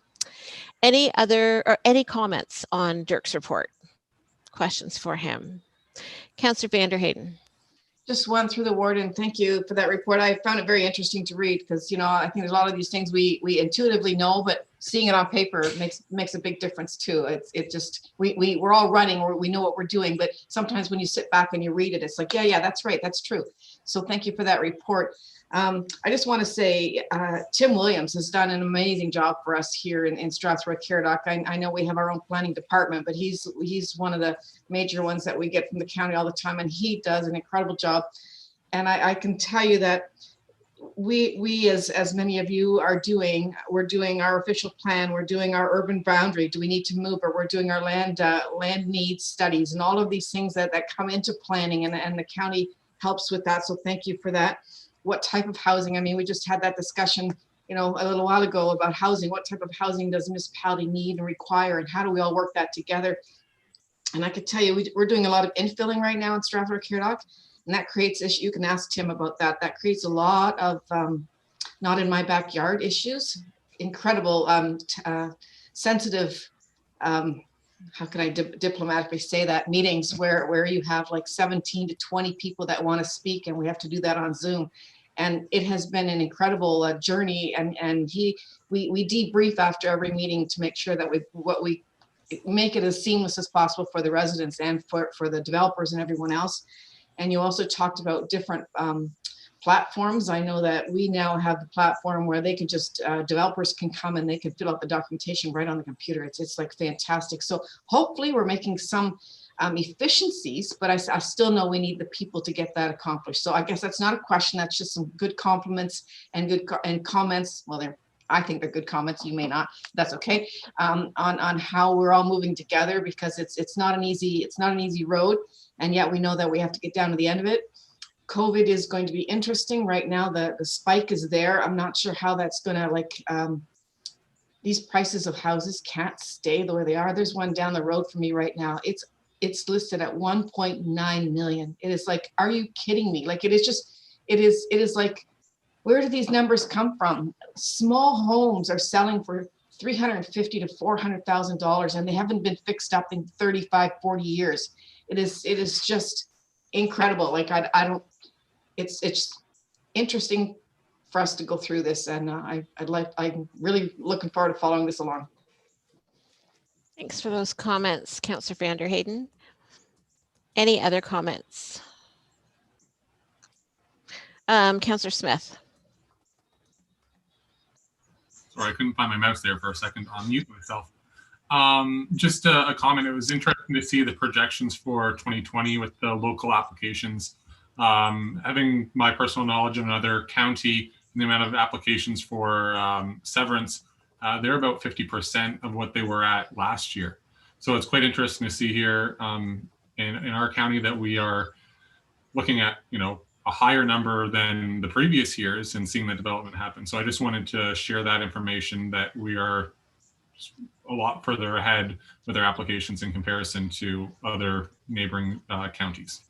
Any comments on Dirk's report? Questions for him? Councillor Vanderheyden. Just one through the warden. Thank you for that report. I found it very interesting to read because, I think there's a lot of these things we intuitively know, but seeing it on paper makes a big difference too. We're all running, we know what we're doing, but sometimes when you sit back and you read it, it's like, yeah, that's right, that's true. So thank you for that report. I just want to say Tim Williams has done an amazing job for us here in Stratford-Caradoc. I know we have our own planning department, but he's one of the major ones that we get from the county all the time, and he does an incredible job. And I can tell you that we as many of you are doing, we're doing our official plan, we're doing our urban boundary, do we need to move, or we're doing our land needs studies and all of these things that come into planning, and the county helps with that. So thank you for that. What type of housing? I mean, we just had that discussion, a little while ago about housing. What type of housing does a municipality need and require, and how do we all work that together? And I could tell you, we're doing a lot of infilling right now in Stratford-Caradoc, and that creates issues. You can ask Tim about that. That creates a lot of not in my backyard issues, incredible sensitive, how can I diplomatically say that, meetings where you have like 17 to 20 people that want to speak, and we have to do that on Zoom. And it has been an incredible journey. And we debrief after every meeting to make sure that we make it as seamless as possible for the residents and for the developers and everyone else. And you also talked about different platforms. I know that we now have the platform where they can just, developers can come and they can fill out the documentation right on the computer. It's like fantastic. So hopefully we're making some efficiencies, but I still know we need the people to get that accomplished. So I guess that's not a question. That's just some good compliments and good comments. Well, I think they're good comments. You may not. That's okay. On how we're all moving together, because it's not an easy road. And yet we know that we have to get down to the end of it. COVID is going to be interesting. Right now, the spike is there. I'm not sure how that's going to these prices of houses can't stay the way they are. There's one down the road from me right now. It's listed at 1.9 million. It is like, are you kidding me? Like, it is like, where do these numbers come from? Small homes are selling for $350,000 to $400,000, and they haven't been fixed up in 35, 40 years. It is just incredible. Like, it's interesting for us to go through this, and I'm really looking forward to following this along. Thanks for those comments, Councillor Vander Hayden. Any other comments? Councillor Smith. Sorry, I couldn't find my mouse there for a second. I'll mute myself. Just a comment. It was interesting to see the projections for 2020 with the local applications. Having my personal knowledge of another county and the amount of applications for severance, they're about 50% of what they were at last year. So it's quite interesting to see here in our county that we are looking at, a higher number than the previous years and seeing the development happen. So I just wanted to share that information that we are a lot further ahead with our applications in comparison to other neighboring counties.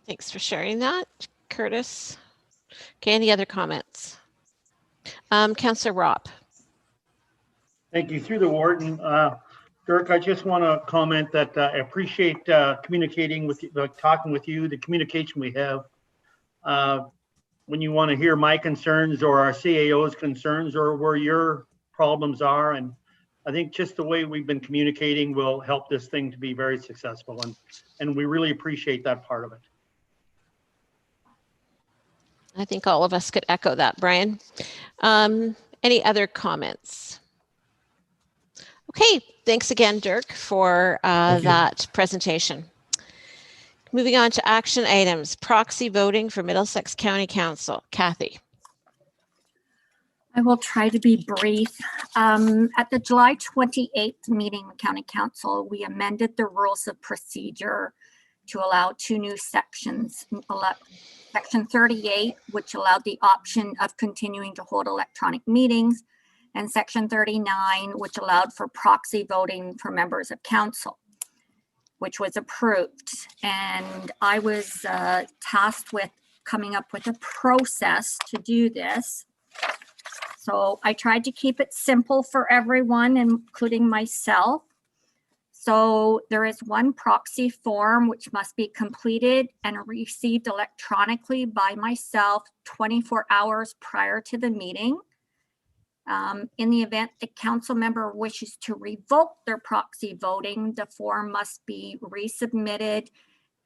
Thanks for sharing that, Curtis. Okay, any other comments? Councillor Ropp. Thank you. Through the warden, Dirk, I just want to comment that I appreciate communicating with you, talking with you, the communication we have. When you want to hear my concerns or our CAO's concerns or where your problems are. And I think just the way we've been communicating will help this thing to be very successful. And we really appreciate that part of it. I think all of us could echo that, Brian. Any other comments? Okay, thanks again, Dirk, for that presentation. Moving on to action items, proxy voting for Middlesex County Council. Kathy. I will try to be brief. At the July 28th meeting with County Council, we amended the rules of procedure to allow two new sections. Section 38, which allowed the option of continuing to hold electronic meetings, and Section 39, which allowed for proxy voting for members of council, which was approved. And I was tasked with coming up with a process to do this. So I tried to keep it simple for everyone, including myself. So there is one proxy form which must be completed and received electronically by myself 24 hours prior to the meeting. In the event the council member wishes to revoke their proxy voting, the form must be resubmitted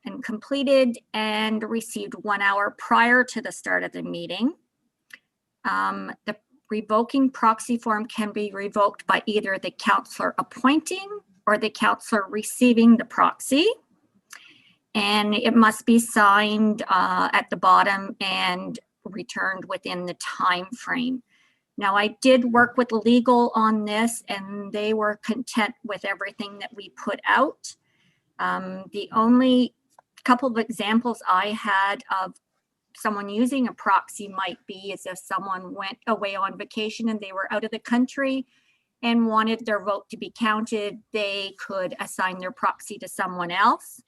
and completed and received 1 hour prior to the start of the meeting. The revoking proxy form can be revoked by either the councillor appointing or the councillor receiving the proxy. And it must be signed at the bottom and returned within the time frame. Now, I did work with legal on this and they were content with everything that we put out. The only couple of examples I had of someone using a proxy might be is if someone went away on vacation and they were out of the country and wanted their vote to be counted, they could assign their proxy to someone else.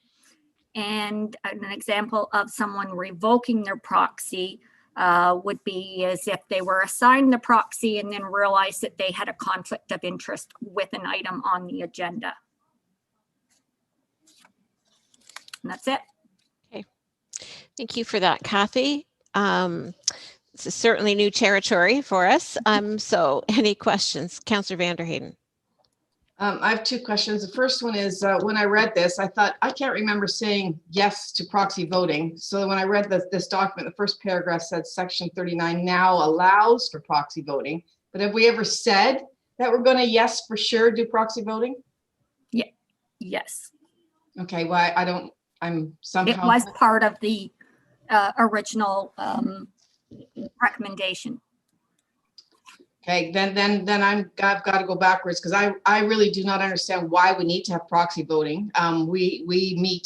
And an example of someone revoking their proxy would be as if they were assigned the proxy and then realized that they had a conflict of interest with an item on the agenda. And that's it. Okay, thank you for that, Kathy. This is certainly new territory for us. So any questions? Councillor Vander Hayden. I have two questions. The first one is when I read this, I thought, I can't remember saying yes to proxy voting. So when I read this document, the first paragraph said Section 39 now allows for proxy voting. But have we ever said that we're going to, yes, for sure, do proxy voting? Yeah. Yes. Okay. Well, I'm somehow. It was part of the original recommendation. Okay, then I've got to go backwards because I really do not understand why we need to have proxy voting. We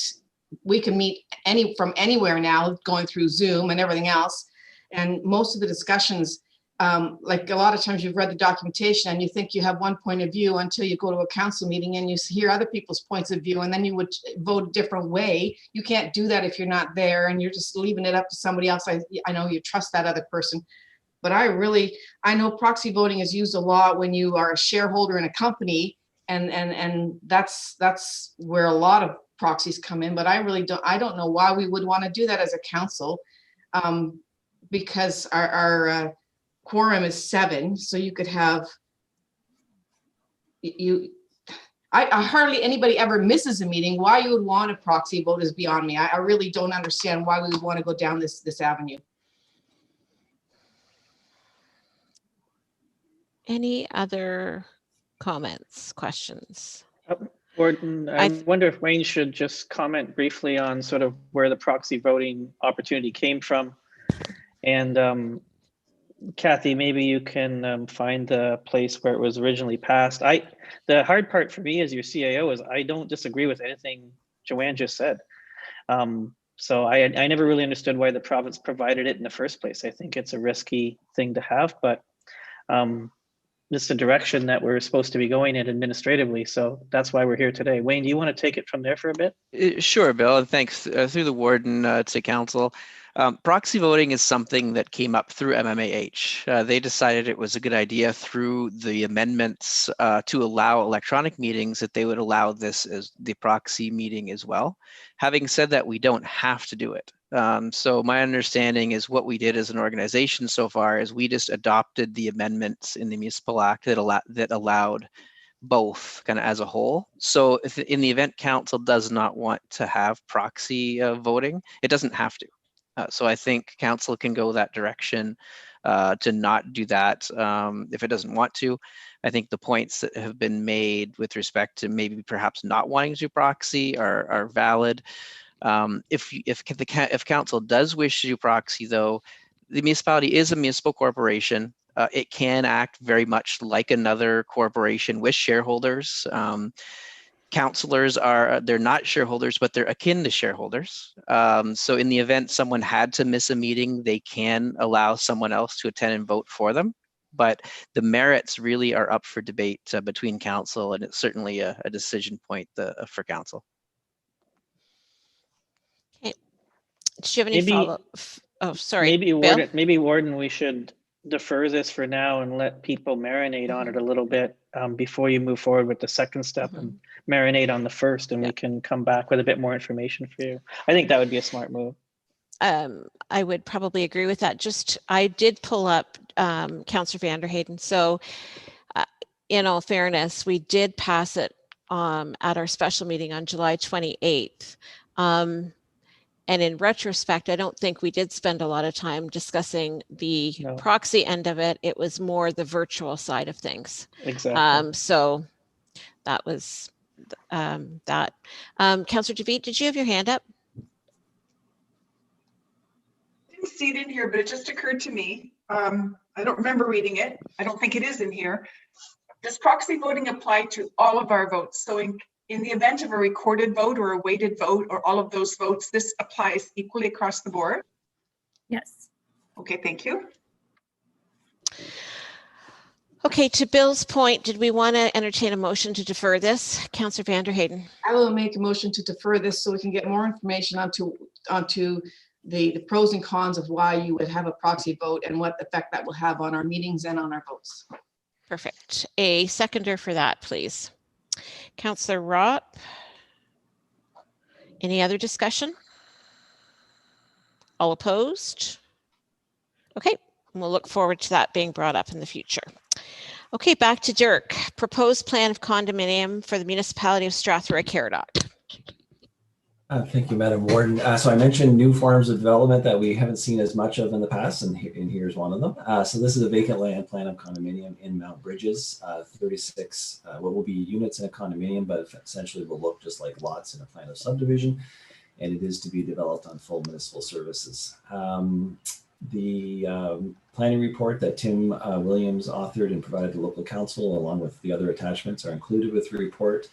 can meet from anywhere now, going through Zoom and everything else. And most of the discussions, like a lot of times you've read the documentation and you think you have one point of view until you go to a council meeting and you hear other people's points of view, and then you would vote a different way. You can't do that if you're not there and you're just leaving it up to somebody else. I know you trust that other person. But I know proxy voting is used a lot when you are a shareholder in a company, and that's where a lot of proxies come in. But I don't know why we would want to do that as a council, because our quorum is 7, so you could have I hardly anybody ever misses a meeting. Why you would want a proxy vote is beyond me. I really don't understand why we would want to go down this avenue. Any other comments, questions? Gordon, I wonder if Wayne should just comment briefly on sort of where the proxy voting opportunity came from. And Kathy, maybe you can find the place where it was originally passed. The hard part for me as your CAO is I don't disagree with anything Joanne just said. So I never really understood why the province provided it in the first place. I think it's a risky thing to have, but it's the direction that we're supposed to be going in administratively. So that's why we're here today. Wayne, do you want to take it from there for a bit? Sure, Bill. And thanks through the warden to council. Proxy voting is something that came up through MMAH. They decided it was a good idea through the amendments to allow electronic meetings that they would allow this as the proxy meeting as well. Having said that, we don't have to do it. So my understanding is what we did as an organization so far is we just adopted the amendments in the Municipal Act that allowed both kind of as a whole. So if in the event council does not want to have proxy voting, it doesn't have to. So I think council can go that direction to not do that if it doesn't want to. I think the points that have been made with respect to maybe perhaps not wanting to do proxy are valid. If council does wish to do proxy, though, the municipality is a municipal corporation. It can act very much like another corporation with shareholders. Councillors they're not shareholders, but they're akin to shareholders. So in the event someone had to miss a meeting, they can allow someone else to attend and vote for them. But the merits really are up for debate between council, and it's certainly a decision point for council. Okay. Do you have any follow-up? Oh, sorry. Maybe Warden, we should defer this for now and let people marinate on it a little bit before you move forward with the second step and marinate on the first, and we can come back with a bit more information for you. I think that would be a smart move. I would probably agree with that. I did pull up Councillor Vanderheyden. So in all fairness, we did pass it at our special meeting on July 28th. And in retrospect, I don't think we did spend a lot of time discussing the proxy end of it. It was more the virtual side of things. Exactly. So that was that. Councillor DeVete, did you have your hand up? I didn't see it in here, but it just occurred to me. I don't remember reading it. I don't think it is in here. Does proxy voting apply to all of our votes? So in the event of a recorded vote or a weighted vote or all of those votes, this applies equally across the board? Yes. Okay, thank you. Okay, to Bill's point, did we want to entertain a motion to defer this? Councillor Vanderheyden. I will make a motion to defer this so we can get more information onto the pros and cons of why you would have a proxy vote and what effect that will have on our meetings and on our votes. Perfect. A seconder for that, please. Councillor Ropp. Any other discussion? All opposed? Okay, we'll look forward to that being brought up in the future. Okay, back to Dirk. Proposed plan of condominium for the municipality of Strathroy-Caradoc. Thank you, Madam Warden. So I mentioned new forms of development that we haven't seen as much of in the past, and here's one of them. So this is a vacant land plan of condominium in Mount Bridges, 36, what will be units in a condominium, but essentially will look just like lots in a plan of subdivision, and it is to be developed on full municipal services. The planning report that Tim Williams authored and provided to local council, along with the other attachments, are included with the report.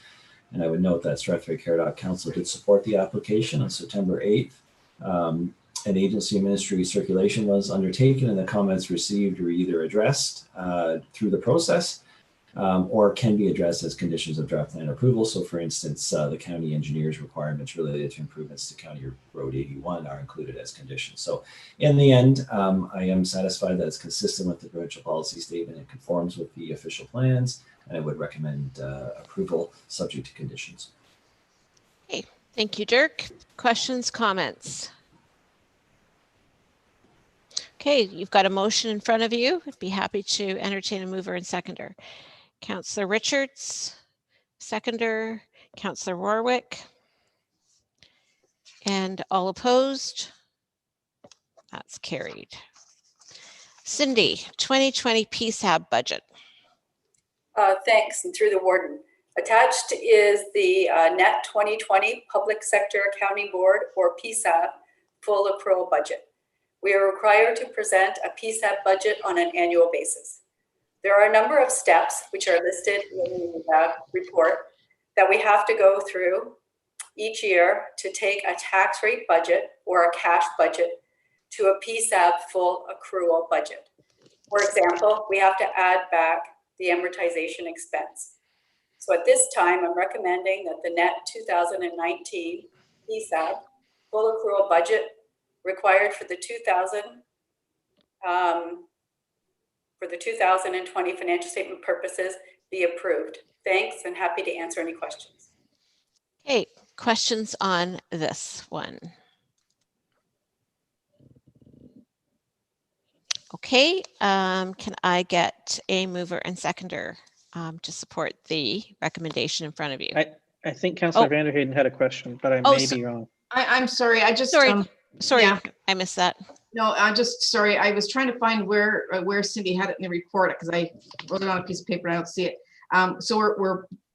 And I would note that Strathroy Caradoc Council did support the application on September 8th. An agency ministry circulation was undertaken, and the comments received were either addressed through the process or can be addressed as conditions of draft plan approval. So for instance, the county engineer's requirements related to improvements to County Road 81 are included as conditions. So in the end, I am satisfied that it's consistent with the provincial policy statement and conforms with the official plans, and I would recommend approval subject to conditions. Okay, thank you, Dirk. Questions, comments? Okay, you've got a motion in front of you. I'd be happy to entertain a mover and seconder. Councillor Richards, seconder, Councillor Warwick, and all opposed. That's carried. Cindy, 2020 PSAB budget. Thanks, and through the warden. Attached is the net 2020 Public Sector Accounting Board, or PSAB, full accrual budget. We are required to present a PSAB budget on an annual basis. There are a number of steps which are listed in the report that we have to go through each year to take a tax rate budget or a cash budget to a PSAB full accrual budget. For example, we have to add back the amortization expense. So at this time, I'm recommending that the net 2019 PSAB full accrual budget required for the 2020 financial statement purposes be approved. Thanks, and happy to answer any questions. Okay, questions on this one? Okay, can I get a mover and seconder to support the recommendation in front of you? I think Councillor Vanderheyden had a question, but I may be wrong. I'm sorry. I just sorry, yeah. I missed that. No, I'm just sorry. I was trying to find where Cindy had it in the report because I wrote it on a piece of paper and I don't see it. So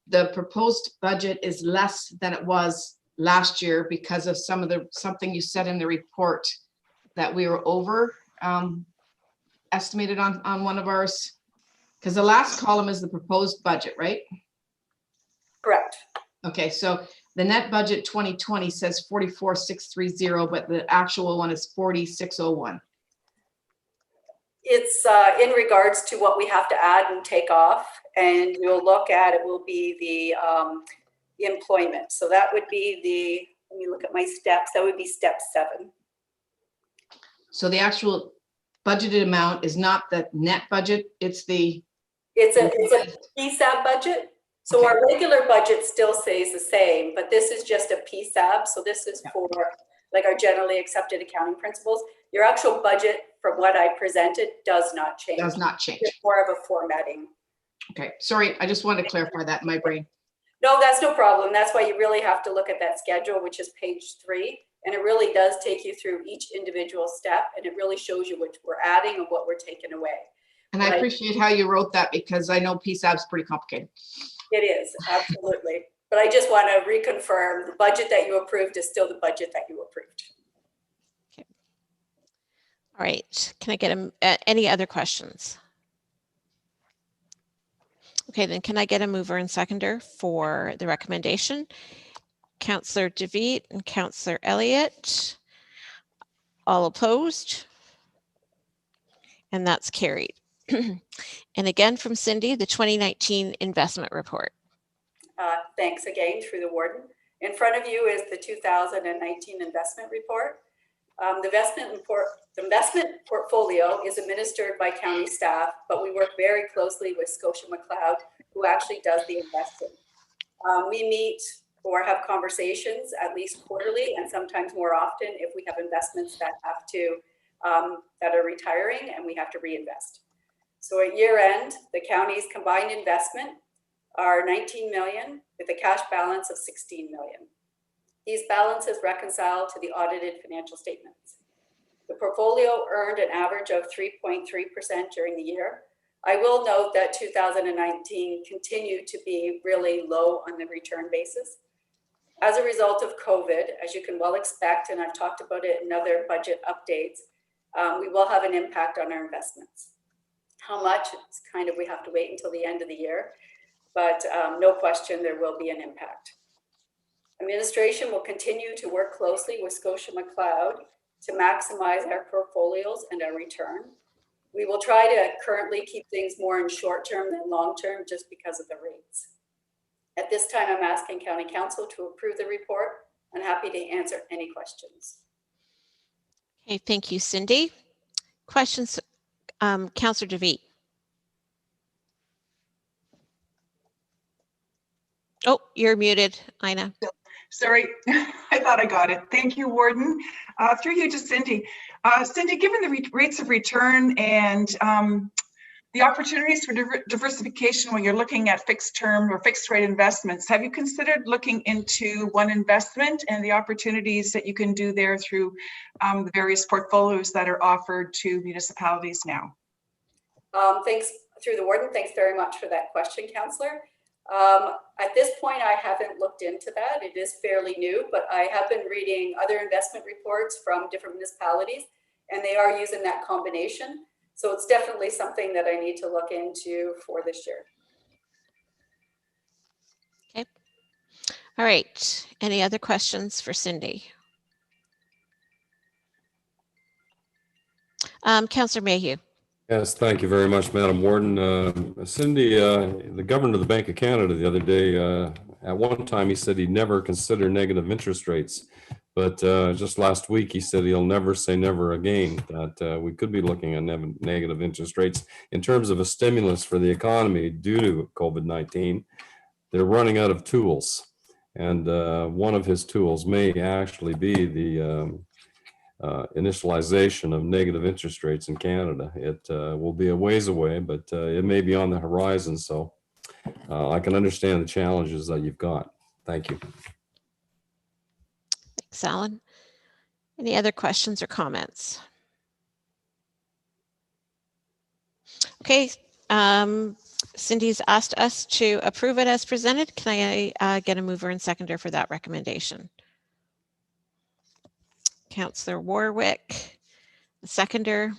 the proposed budget is less than it was last year because of something you said in the report that we were over estimated on one of ours, because the last column is the proposed budget, right? Correct. Okay, so the net budget 2020 says 44,630, but the actual one is 40,601. It's in regards to what we have to add and take off, and you'll look at it will be the employment. So that would be let me look at my steps, that would be step 7. So the actual budgeted amount is not the net budget, it's a PSAB budget. So our regular budget still stays the same, but this is just a PSAB. So this is for like our generally accepted accounting principles. Your actual budget from what I presented does not change. Does not change. It's more of a formatting. Okay, sorry, I just wanted to clarify that in my brain. No, that's no problem. That's why you really have to look at that schedule, which is page 3. And it really does take you through each individual step, and it really shows you what we're adding and what we're taking away. And I appreciate how you wrote that because I know PSAB is pretty complicated. It is, absolutely. But I just want to reconfirm the budget that you approved is still the budget that you approved. Okay. All right. Can I get any other questions? Okay, then can I get a mover and seconder for the recommendation? Councillor DeVete and Councillor Elliott. All opposed? And that's carried. And again from Cindy, the 2019 investment report. Thanks again through the warden. In front of you is the 2019 investment report. The investment portfolio is administered by county staff, but we work very closely with Scotia McLeod, who actually does the investing. We meet or have conversations at least quarterly and sometimes more often if we have investments that have to that are retiring and we have to reinvest. So at year end, the county's combined investment are 19 million with a cash balance of 16 million. These balances reconcile to the audited financial statements. The portfolio earned an average of 3.3% during the year. I will note that 2019 continued to be really low on the return basis. As a result of COVID, as you can well expect, and I've talked about it in other budget updates, we will have an impact on our investments. How much? It's kind of, we have to wait until the end of the year, but no question there will be an impact. Administration will continue to work closely with Scotia McLeod to maximize our portfolios and our return. We will try to currently keep things more in short term than long term just because of the rates. At this time, I'm asking County Council to approve the report. I'm happy to answer any questions. Okay, thank you, Cindy. Questions, Councillor DeVete. Oh, you're muted, Ina. Sorry, I thought I got it. Thank you, Warden. Through you to Cindy. Cindy, given the rates of return and the opportunities for diversification when you're looking at fixed term or fixed rate investments, have you considered looking into one investment and the opportunities that you can do there through the various portfolios that are offered to municipalities now? Thanks, through the Warden. Thanks very much for that question, Councillor. At this point, I haven't looked into that. It is fairly new, but I have been reading other investment reports from different municipalities, and they are using that combination. So it's definitely something that I need to look into for this year. Okay. All right. Any other questions for Cindy? Councillor Mayhew. Yes, thank you very much, Madam Warden. Cindy, the governor of the Bank of Canada the other day, at one time he said he'd never consider negative interest rates. But just last week, he said he'll never say never again, that we could be looking at negative interest rates in terms of a stimulus for the economy due to COVID-19. They're running out of tools. And one of his tools may actually be the initialization of negative interest rates in Canada. It will be a ways away, but it may be on the horizon. So I can understand the challenges that you've got. Thank you. Thanks, Alan. Any other questions or comments? Okay, Cindy's asked us to approve it as presented. Can I get a mover and seconder for that recommendation? Councillor Warwick, the seconder.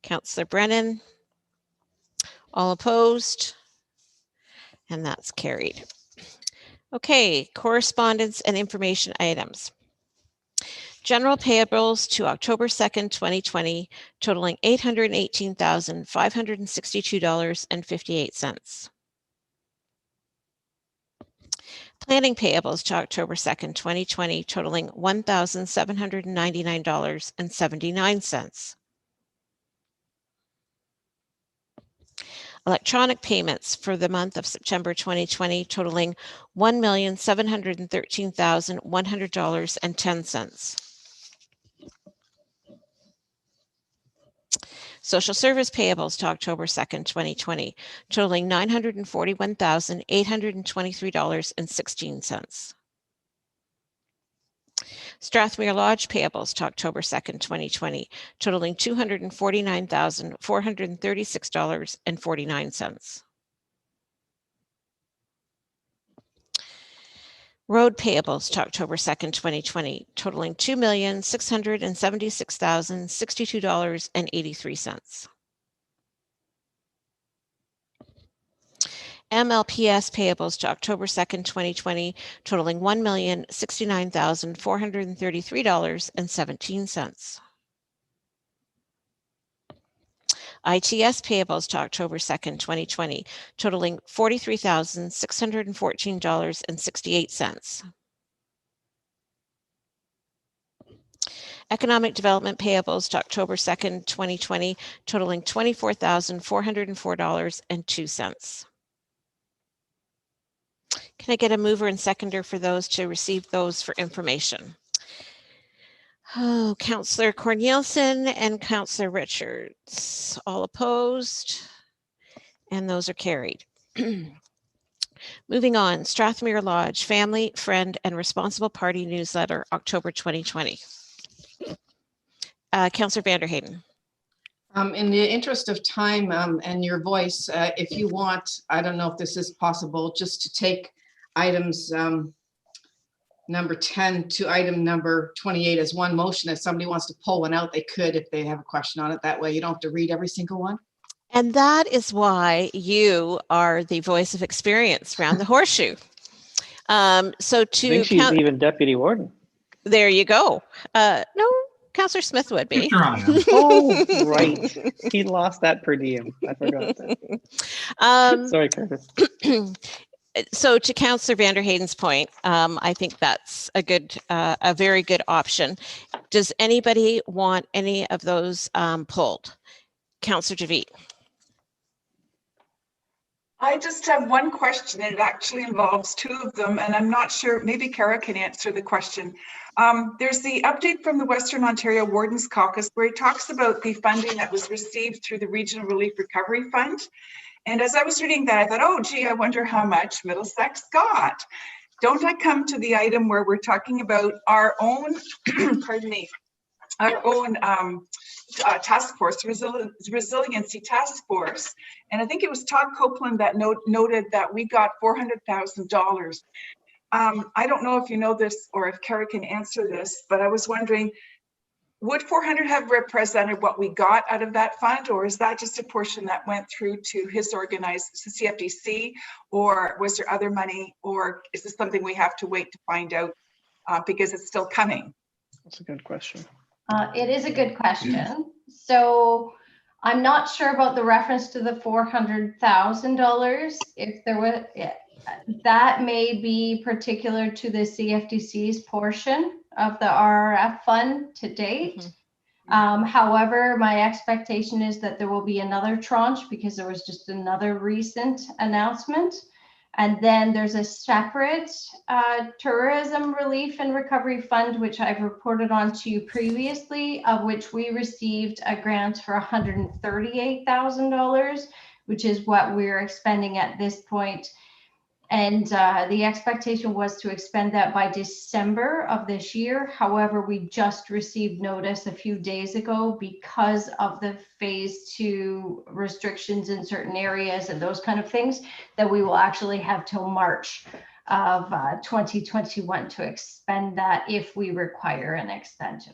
Councillor Brennan. All opposed? And that's carried. Okay, correspondence and information items. General payables to October 2nd, 2020, totaling $818,562.58. Planning payables to October 2nd, 2020, totaling $1,799.79. Electronic payments for the month of September 2020, totaling $1,713,100.10. Social service payables to October 2nd, 2020, totaling $941,823.16. Strathmere Lodge payables to October 2nd, 2020, totaling $249,436.49. Road payables to October 2nd, 2020, totaling $2,676,062.83. MLPS payables to October 2nd, 2020, totaling $1,069,433.17. ITS payables to October 2nd, 2020, totaling $43,614.68. Economic development payables to October 2nd, 2020, totaling $24,404.02. Can I get a mover and seconder for those to receive those for information? Oh, Councillor Cornelissen and Councillor Richards, all opposed, and those are carried. Moving on, Strathmere Lodge Family, Friend, and Responsible Party Newsletter, October 2020. Councillor Vanderheyden. In the interest of time and your voice, if you want, I don't know if this is possible, just to take items number 10 to item number 28 as one motion. If somebody wants to pull one out, they could if they have a question on it. That way you don't have to read every single one. And that is why you are the voice of experience around the horseshoe. So I to think she's even deputy warden. there you go. No, Councillor Smith would be. Sure I am. Oh, right. He lost that per diem. I forgot that. Sorry, Curtis. So to Councillor Vanderheyden's point, I think that's a very good option. Does anybody want any of those pulled? Councillor Javid. I just have one question, and it actually involves two of them, and I'm not sure, maybe Kara can answer the question. There's the update from the Western Ontario Wardens Caucus where he talks about the funding that was received through the Regional Relief Recovery Fund. And as I was reading that, I thought, oh, gee, I wonder how much Middlesex got. Don't I come to the item where we're talking about our own, pardon me, our own task force, resiliency task force. And I think it was Todd Copeland that noted that we got $400,000. I don't know if you know this or if Kara can answer this, but I was wondering, would 400 have represented what we got out of that fund, or is that just a portion that went through to his organized CFDC, or was there other money, or is this something we have to wait to find out because it's still coming? That's a good question. It is a good question. So I'm not sure about the reference to the $400,000. If there was, that may be particular to the CFDC's portion of the RRF fund to date. However, my expectation is that there will be another tranche because there was just another recent announcement. And then there's a separate tourism relief and recovery fund, which I've reported on to you previously, of which we received a grant for $138,000, which is what we're expending at this point. And the expectation was to expend that by December of this year. However, we just received notice a few days ago because of the phase 2 restrictions in certain areas and those kind of things that we will actually have till March of 2021 to expend that if we require an extension.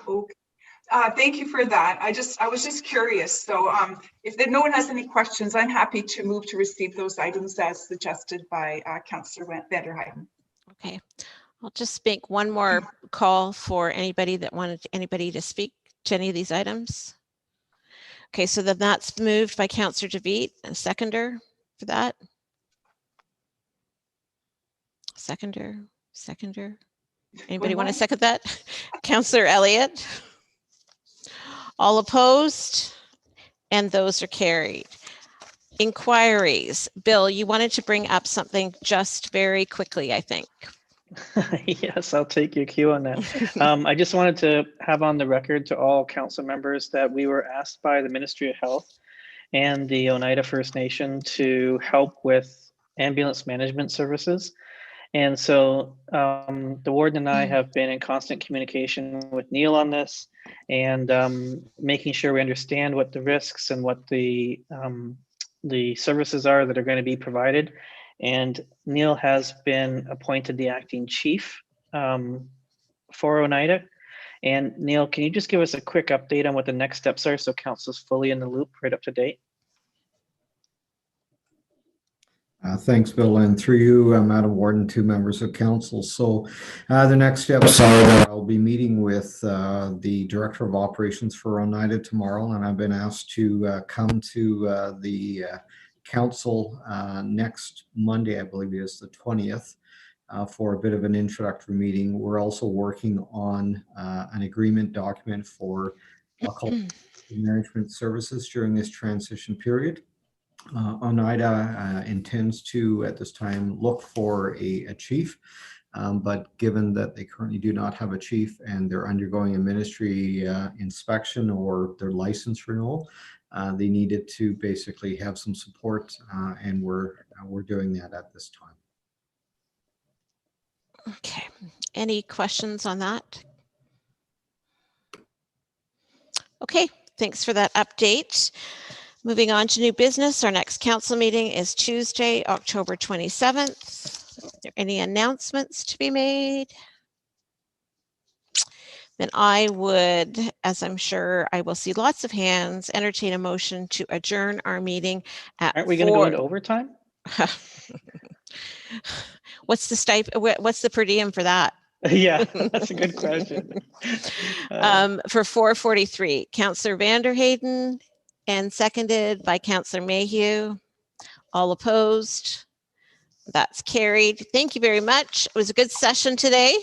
Okay. Thank you for that. I was just curious. So if no one has any questions, I'm happy to move to receive those items as suggested by Councillor Vanderheyden. Okay, I'll just make one more call for anybody that wanted anybody to speak to any of these items. Okay, so then that's moved by Councillor Javid, a seconder for that. Seconder. Anybody want to second that? Councillor Elliott. All opposed, and those are carried. Inquiries. Bill, you wanted to bring up something just very quickly, I think. Yes, I'll take your cue on that. I just wanted to have on the record to all council members that we were asked by the Ministry of Health and the Oneida First Nation to help with ambulance management services. And so the warden and I have been in constant communication with Neil on this and making sure we understand what the risks and what the services are that are going to be provided. And Neil has been appointed the acting chief for Oneida. And Neil, can you just give us a quick update on what the next steps are so council's fully in the loop, right up to date? Thanks, Bill, and through you, Madam Warden, 2 members of council. So the next steps are that I'll be meeting with the Director of Operations for Oneida tomorrow, and I've been asked to come to the council next Monday, I believe it is the 20th, for a bit of an introductory meeting. We're also working on an agreement document for management services during this transition period. Oneida intends to, at this time, look for a chief, but given that they currently do not have a chief and they're undergoing a ministry inspection or their license renewal, they needed to basically have some support, and we're doing that at this time. Okay, any questions on that? Okay, thanks for that update. Moving on to new business, our next council meeting is Tuesday, October 27th. there any announcements to be made? Then I would, as I'm sure I will see lots of hands, entertain a motion to adjourn our meeting at Aren't we going to go into overtime? What's the per diem for that? Yeah, that's a good question. For 4:43, Councillor Vanderhayden and seconded by Councillor Mayhew. All opposed? That's carried. Thank you very much. It was a good session today.